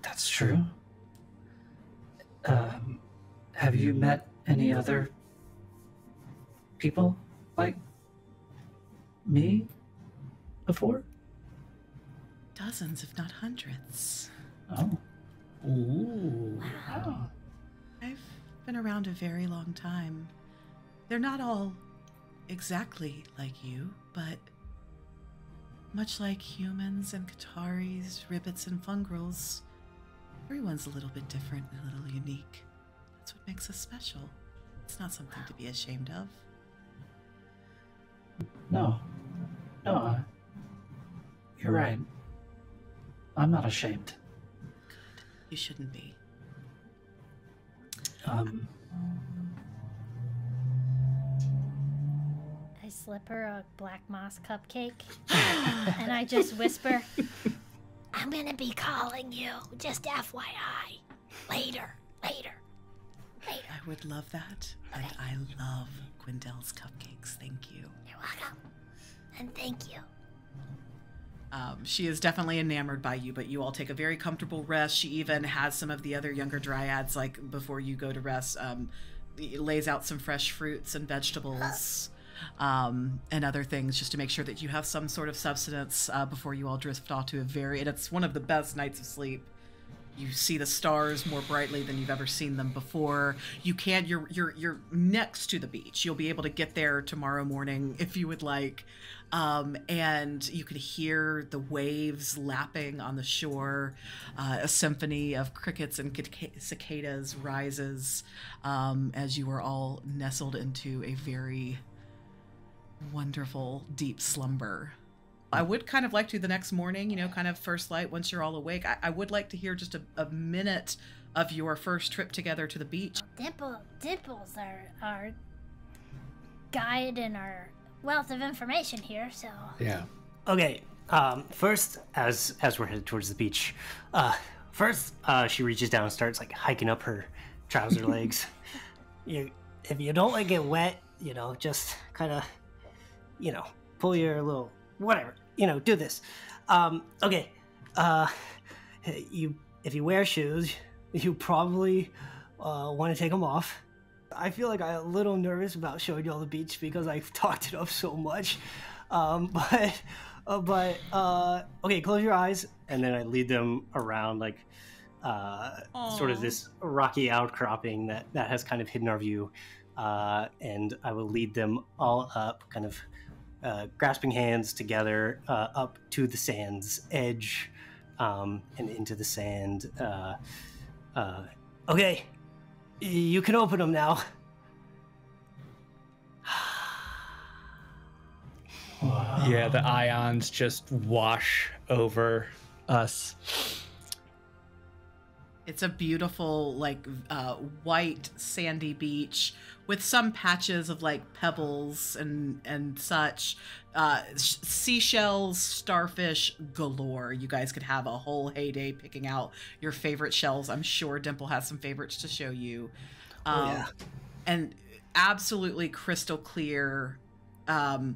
That's true. Have you met any other people like me before? Dozens, if not hundreds. Oh. Ooh. Wow. I've been around a very long time. They're not all exactly like you, but much like humans and Qataris, Ribbits and Fungrels, everyone's a little bit different and a little unique. That's what makes us special. It's not something to be ashamed of. No, you're right. I'm not ashamed. Good. You shouldn't be. I slip her a black moss cupcake, and I just whisper, I'm gonna be calling you, just FYI. Later. I would love that. And I love Gwendol's cupcakes. Thank you. You're welcome. And thank you. She is definitely enamored by you, but you all take a very comfortable rest. She even has some of the other younger dryads, like before you go to rest, lays out some fresh fruits and vegetables and other things just to make sure that you have some sort of substance before you all drift off to and it's one of the best nights of sleep. You see the stars more brightly than you've ever seen them before. You're next to the beach. You'll be able to get there tomorrow morning if you would like. And you could hear the waves lapping on the shore. A symphony of crickets and cicadas rises as you are all nestled into a very wonderful, deep slumber. I would kind of like to the next morning, kind of first light once you're all awake. I would like to hear just a minute of your first trip together to the beach. Dimple's our guide and our wealth of information here, so... Yeah. Okay, first, as we're headed towards the beach, she reaches down and starts, like, hiking up her trouser legs. If you don't want to get wet, just kind of, pull your little... whatever, do this. Okay, if you wear shoes, you probably want to take them off. I feel like I'm a little nervous about showing you all the beach because I've talked it up so much. Okay, close your eyes, and then I lead them around like sort of this rocky outcropping that has kind of hidden our view, and I will lead them all up, kind of grasping hands together up to the sand's edge and into the sand. Okay, you can open them now. Yeah, the ions just wash over us. It's a beautiful, like, white sandy beach with some patches of like pebbles and such. Seashells, starfish galore. You guys could have a whole heyday picking out your favorite shells. I'm sure Dimple has some favorites to show you. And absolutely crystal clear, kind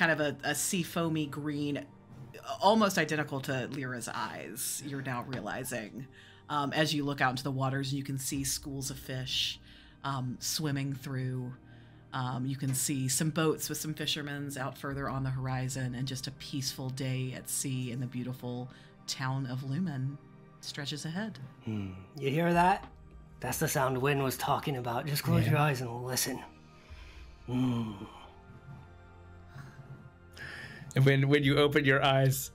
of a sea foamy green, almost identical to Lyra's eyes, you're now realizing. As you look out into the waters, you can see schools of fish swimming through. You can see some boats with some fishermen out further on the horizon, and just a peaceful day at sea in the beautiful town of Lumen stretches ahead. You hear that? That's the sound Wynn was talking about. Just close your eyes and listen. And when you open your eyes,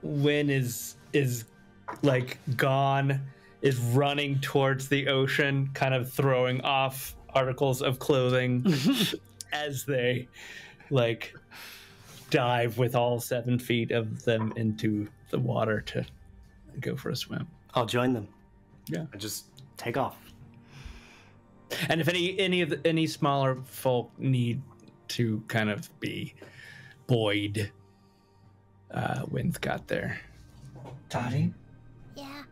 Wynn is like gone, is running towards the ocean, kind of throwing off articles of clothing as they like dive with all 7 feet of them into the water to go for a swim. I'll join them. Yeah. I just take off. And if any smaller folk need to kind of be buoyed, Wynn's got there. Dottie, Yeah,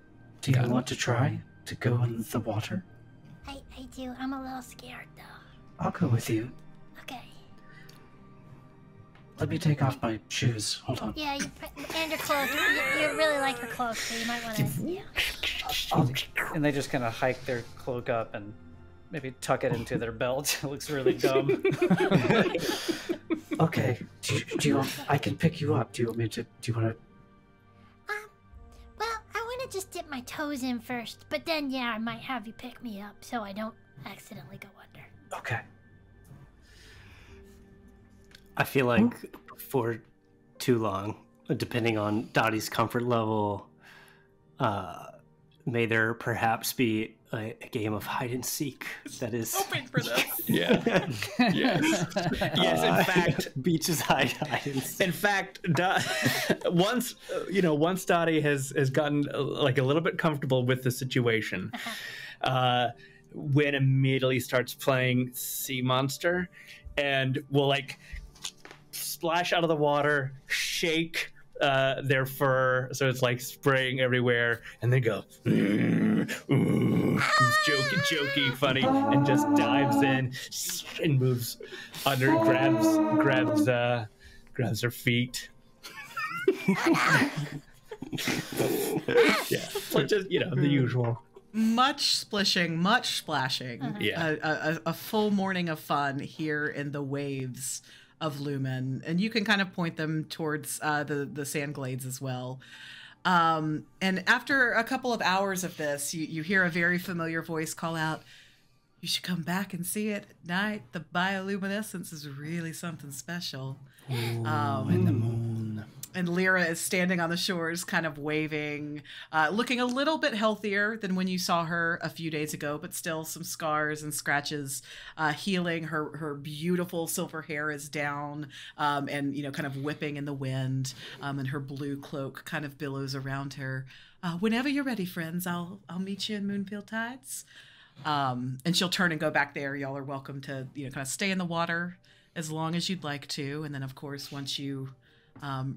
do you want to try to go in the water? I do. I'm a little scared, though. I'll go with you. Okay. Let me take off my shoes. Hold on. Yeah, and your cloak. You really like your cloak, so you might want to... Yeah. And they just kind of hike their cloak up and maybe tuck it into their belt. It looks really dumb. Okay. Do you want, I can pick you up. Do you want me to? Do you want to? Well, I want to just dip my toes in first, but then, yeah, I might have you pick me up so I don't accidentally go under. Okay. I feel like for too long, depending on Dottie's comfort level, may there perhaps be a game of hide and seek that is Hoping for this. Yeah. Yes. Yes. In fact, beaches hide and seek. in fact, once Dottie has gotten like a little bit comfortable with the situation, Wynn immediately starts playing Sea Monster, and will like splash out of the water, shake their fur, so it's like spraying everywhere, and they go, he's jokey, funny, and just dives in and moves under, grabs her feet. Yeah, so just the usual. Much splishing, much splashing. Yeah. A full morning of fun here in the waves of Lumen, and you can kind of point them towards the sand glades as well. And after a couple of hours of this, you hear a very familiar voice call out, "You should come back and see it at night. The bioluminescence is really something special." And the moon. And Lyra is standing on the shores, kind of waving, looking a little bit healthier than when you saw her a few days ago, but still some scars and scratches, healing. Her beautiful silver hair is down, and kind of whipping in the wind, and her blue cloak kind of billows around her. Whenever you're ready, friends, I'll meet you in Moonfield Tides. And she'll turn and go back there. Y'all are welcome to kind of stay in the water as long as you'd like to, and then of course once you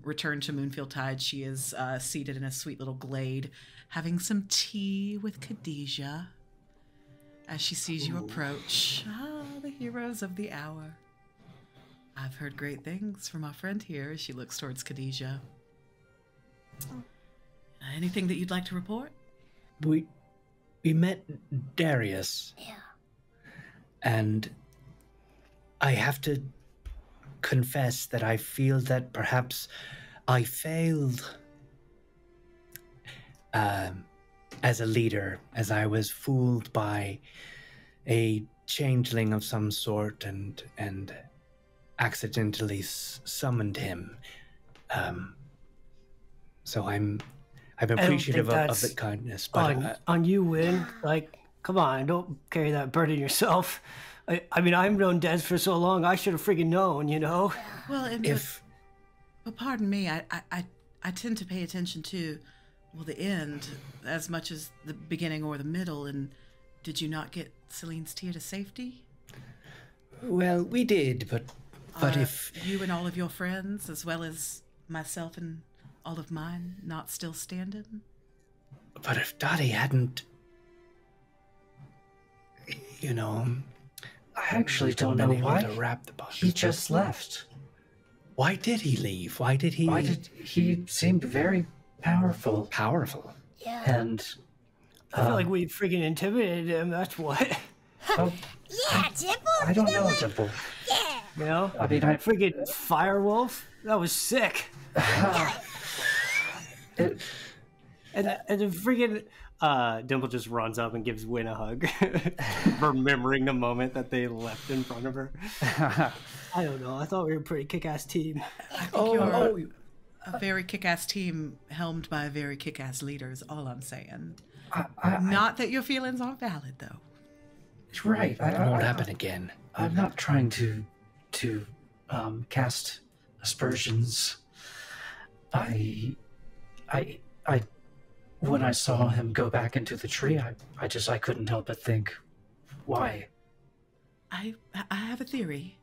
return to Moonfield Tide, she is seated in a sweet little glade, having some tea with Khadijah as she sees you approach. The heroes of the hour. I've heard great things from our friend here as she looks towards Khadijah. Anything that you'd like to report? We met Darius. Yeah. And I have to confess that I feel that perhaps I failed as a leader, as I was fooled by a changeling of some sort and accidentally summoned him. So I'm appreciative of the kindness, but on you, Win. Like, come on, don't carry that burden yourself. I mean, I've known Des for so long. I should have freaking known, Well, but pardon me, I tend to pay attention to, the end as much as the beginning or the middle. And did you not get Celine's tear to safety? Well, we did, but if you and all of your friends, as well as myself and all of mine, not still standing? But if Dottie hadn't, I actually don't know why to wrap the body. he just left. Why did he leave? Why did he? He seemed very powerful, Yeah. and I feel like we freaking intimidated him. That's what. oh, Yeah, Dimple. I don't know, what? Dimple. Yeah. I mean, I Freaking Firewolf. That was sick. it, And the freaking Dimple just runs up and gives Win a hug, remembering the moment that they left in front of her. I don't know. I thought we were a pretty kick-ass team. I think you're a very kick-ass team helmed by a very kick-ass leader is all I'm saying. Not that your feelings aren't valid, though. right. It won't happen again. I'm not trying to cast aspersions. I when I saw him go back into the tree, I couldn't help but think, why? I have a theory.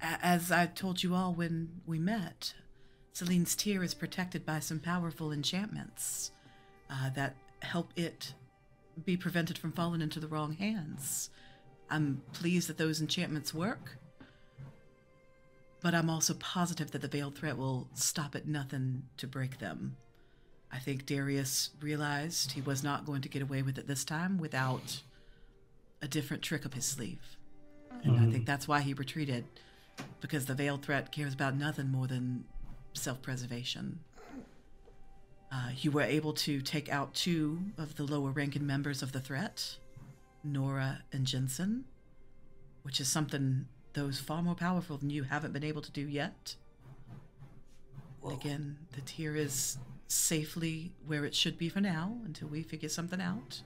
As I told you all when we met, Celine's tear is protected by some powerful enchantments that help it be prevented from falling into the wrong hands. I'm pleased that those enchantments work, but I'm also positive that the Veiled Threat will stop at nothing to break them. I think Darius realized he was not going to get away with it this time without a different trick up his sleeve. And I think that's why he retreated, because the Veiled Threat cares about nothing more than self-preservation. You were able to take out 2 of the lower-ranking members of the threat, Nora and Jensen, which is something those far more powerful than you haven't been able to do yet. Again, the tier is safely where it should be for now until we figure something out.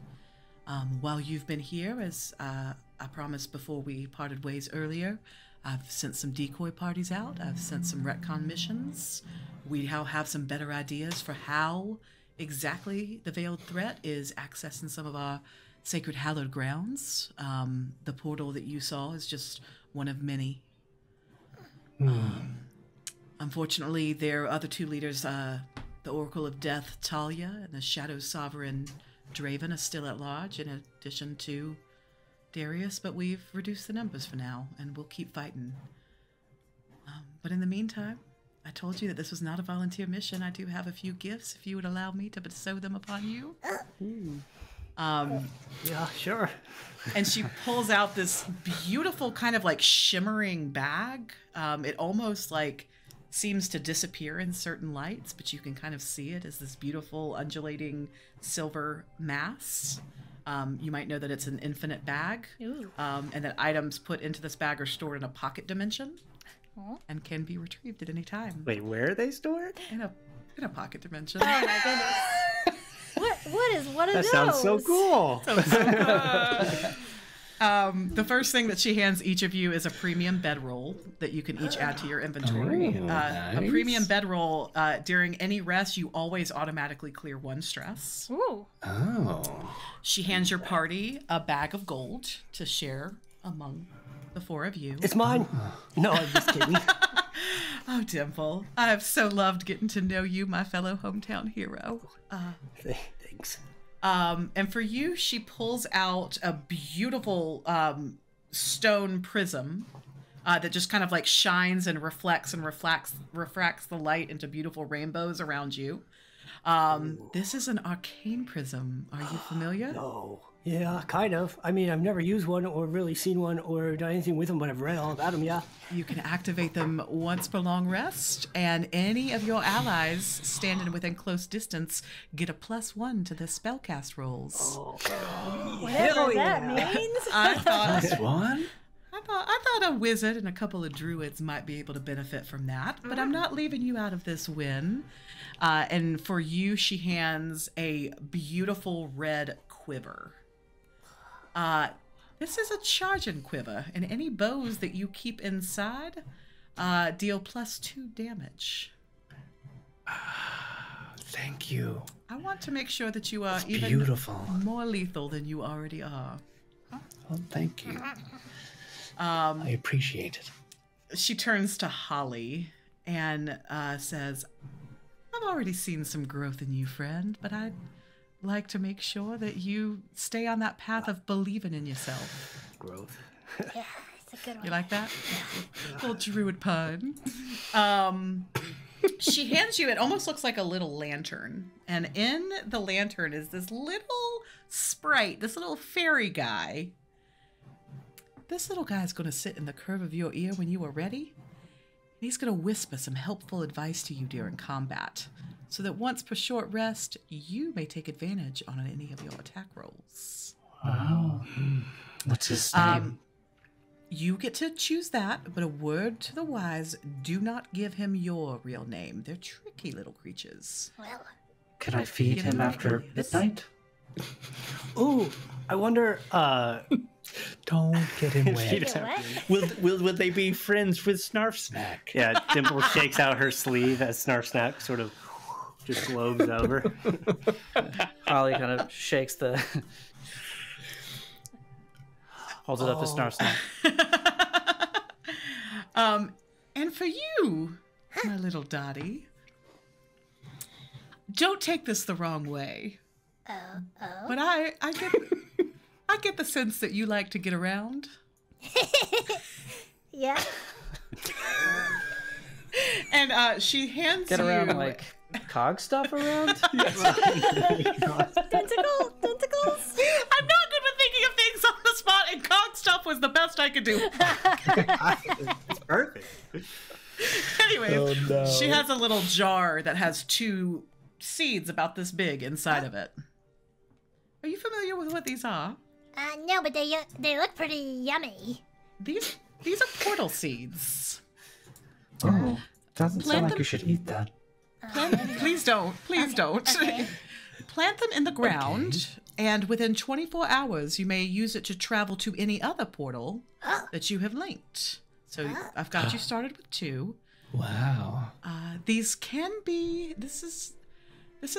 While you've been here, as I promised before we parted ways earlier, I've sent some decoy parties out. I've sent some retcon missions. We now have some better ideas for how exactly the Veiled Threat is accessing some of our sacred hallowed grounds. The portal that you saw is just one of many. Unfortunately, their other two leaders, the Oracle of Death, Talia, and the Shadow Sovereign, Draven, are still at large, in addition to Darius, but we've reduced the numbers for now, and we'll keep fighting. But in the meantime, I told you that this was not a volunteer mission. I do have a few gifts, if you would allow me to bestow them upon you. Yeah, sure. And she pulls out this beautiful kind of like shimmering bag. It almost like seems to disappear in certain lights, but you can kind of see it as this beautiful undulating silver mass. You might know that it's an infinite bag, and that items put into this bag are stored in a pocket dimension and can be retrieved at any time. Wait, where are they stored? In a pocket dimension. Oh my goodness. What is one of That those? sounds so cool. The first thing that she hands each of you is a premium bedroll that you can each add to your inventory. A premium bedroll, during any rest, you always automatically clear 1 stress. Ooh. Oh. She hands your party a bag of gold to share among the 4 of you. It's mine. No, I'm just kidding. Oh, Dimple, I've so loved getting to know you, my fellow hometown hero. Thanks. And for you, she pulls out a beautiful stone prism that just kind of like shines and reflects the light into beautiful rainbows around you. This is an arcane prism. Are you familiar? Oh, yeah, kind of. I mean, I've never used one or really seen one or done anything with them, but I've read all about them, yeah. You can activate them once per long rest, and any of your allies standing within close distance get a +1 to the spellcast rolls. Whatever that means. I thought +1? I thought a wizard and a couple of druids might be able to benefit from that, but I'm not leaving you out of this win. And for you, she hands a beautiful red quiver. This is a charging quiver, and any bows that you keep inside deal +2 damage. Thank you. I want to make sure that you are It's even beautiful. more lethal than you already are. Oh, thank you. I appreciate it. She turns to Holly and says, I've already seen some growth in you, friend, but I'd like to make sure that you stay on that path of believing in yourself. Growth. Yeah, it's a good one. You like that? Little druid pun. She hands you, it almost looks like a little lantern. And in the lantern is this little sprite, this little fairy guy. This little guy is going to sit in the curve of your ear when you are ready. And he's going to whisper some helpful advice to you during combat, so that once per short rest, you may take advantage on any of your attack rolls. Wow. What's his name? You get to choose that, but a word to the wise, do not give him your real name. They're tricky little creatures. Well, Can I feed him after midnight? Ooh, I wonder, Don't get him Feed wet. what? Will they be friends with Snarf Snack? yeah, Dimple shakes out her sleeve as Snarf Snack sort of just globes over. Holly kind of shakes the. Holds it up to Snarf Snack. And for you, my little Dottie, don't take this the wrong way. But I get the sense that you like to get around. Yeah. And she hands Get you around like cog stuff around? Tentacles. I'm not good with thinking of things on the spot, and cog stuff was the best I could do. It's perfect. Anyway, she has a little jar that has 2 seeds about this big inside of it. Are you familiar with what these are? No, but they look pretty yummy. These are portal seeds. Oh, doesn't Plant sound like them- you should eat that. Please don't. Please don't. Okay. Plant them in the ground, and within 24 hours, you may use it to travel to any other portal that you have linked. So I've got you started with 2. Wow. These can be. This is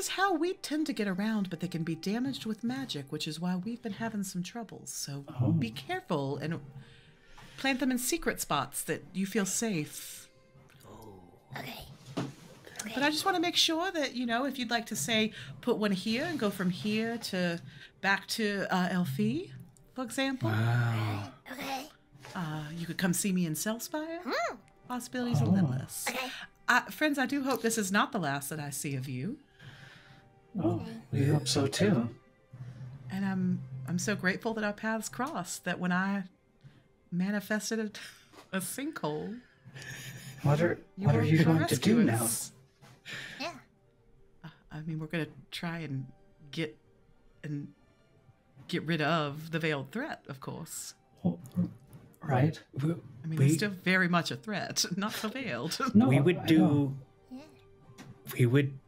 how we tend to get around, but they can be damaged with magic, which is why we've been having some troubles. So be careful and plant them in secret spots that you feel safe. But I just want to make sure that, if you'd like to say, put one here and go from here to back to Elfie, for example. Wow. Okay. You could come see me in Selspire. Possibilities are limitless. Okay. Friends, I do hope this is not the last that I see of you. Oh, we hope so too. And I'm so grateful that our paths crossed, that when I manifested a sinkhole, What are were you going to rescue do now? us. Yeah. I mean, we're going to try and get rid of the veiled threat, of course. Right? I mean, it's still very much a threat, not the veiled. No, We would I know. do. We would.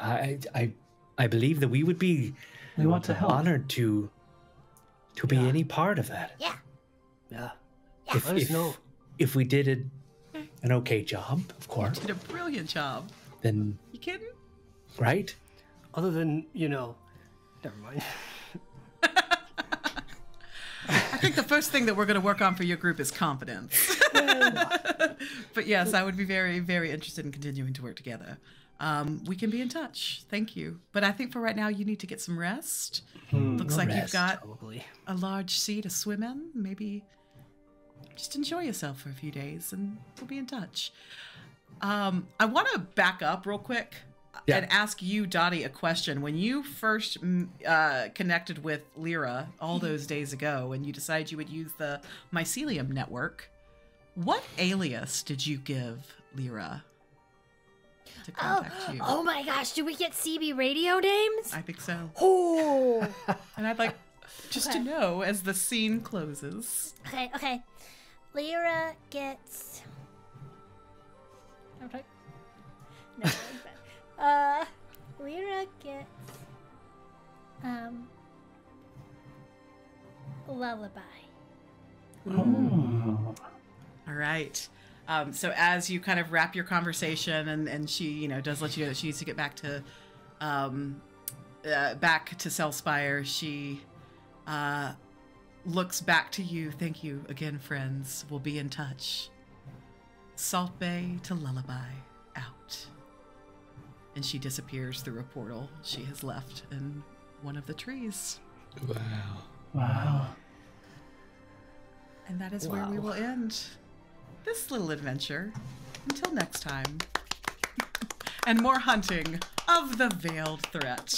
I believe that we would be We want to help. honored to be any part of that. Yeah. Yeah. If, Let us if, know. if we did an okay job, of course, Did a brilliant job. then You kidding? right. Other than, never mind. I think the first thing that we're going to work on for your group is confidence. But yes, I would be very, very interested in continuing to work together. We can be in touch. Thank you. But I think for right now, you need to get some rest. Looks like you've rest. got Probably. a large sea to swim in. Maybe just enjoy yourself for a few days and we'll be in touch. I want to back up real quick and ask you, Dottie, a question. When you first connected with Lyra all those days ago and you decided you would use the Mycelium network, what alias did you give Lyra to contact you? Oh my gosh, do we get CB radio names? I think so. Oh. And I'd like just to Okay. know as the scene closes. Okay. Lyra gets. I'm like, no, Lyra gets lullaby. Oh. All right. So as you kind of wrap your conversation, and she, does let you know that she needs to get back to Selspire, she looks back to you. Thank you again, friends. We'll be in touch. Salt Bay to Lullaby, out. And she disappears through a portal she has left in one of the trees. Wow. And that is where we will end this little adventure. Until next time. And more hunting of the veiled threat.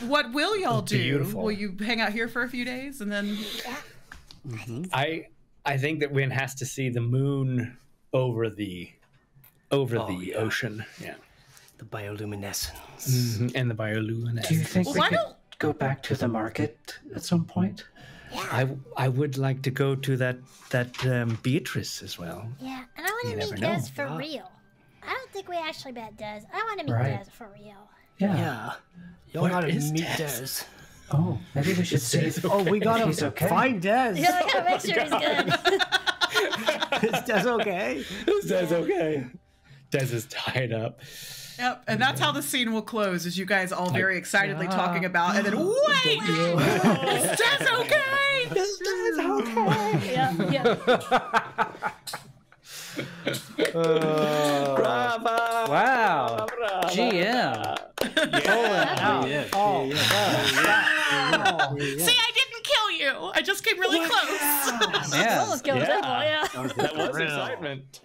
What will y'all do? Beautiful. Will you hang out here for a few days and then I think that Wynn has to see the moon over the ocean. Yeah. The bioluminescence. And the bioluminescence. Do you think Well, we why could don't- go back to the market at some point? I would like to go to that Beatrice as well. Yeah, and I want You to never meet know. Des for real. I don't think we actually met Des. I want to meet Right. Des for real. Yeah. Yeah. Y'all Where gotta is meet Des? Des. Oh, maybe we should see. Oh, we gotta He's okay. find Des. Yeah, I gotta make sure he's good. Is Des okay? Des okay. Des is tied up. Yep, and that's how the scene will close, is you guys all very excitedly talking about, and then wait! Is Des okay? Is Des okay? Yeah. Bravo! Wow. GM. See, I didn't kill you. I just came really close. Yeah. Almost killed Yeah. Temple, yeah. That was excitement.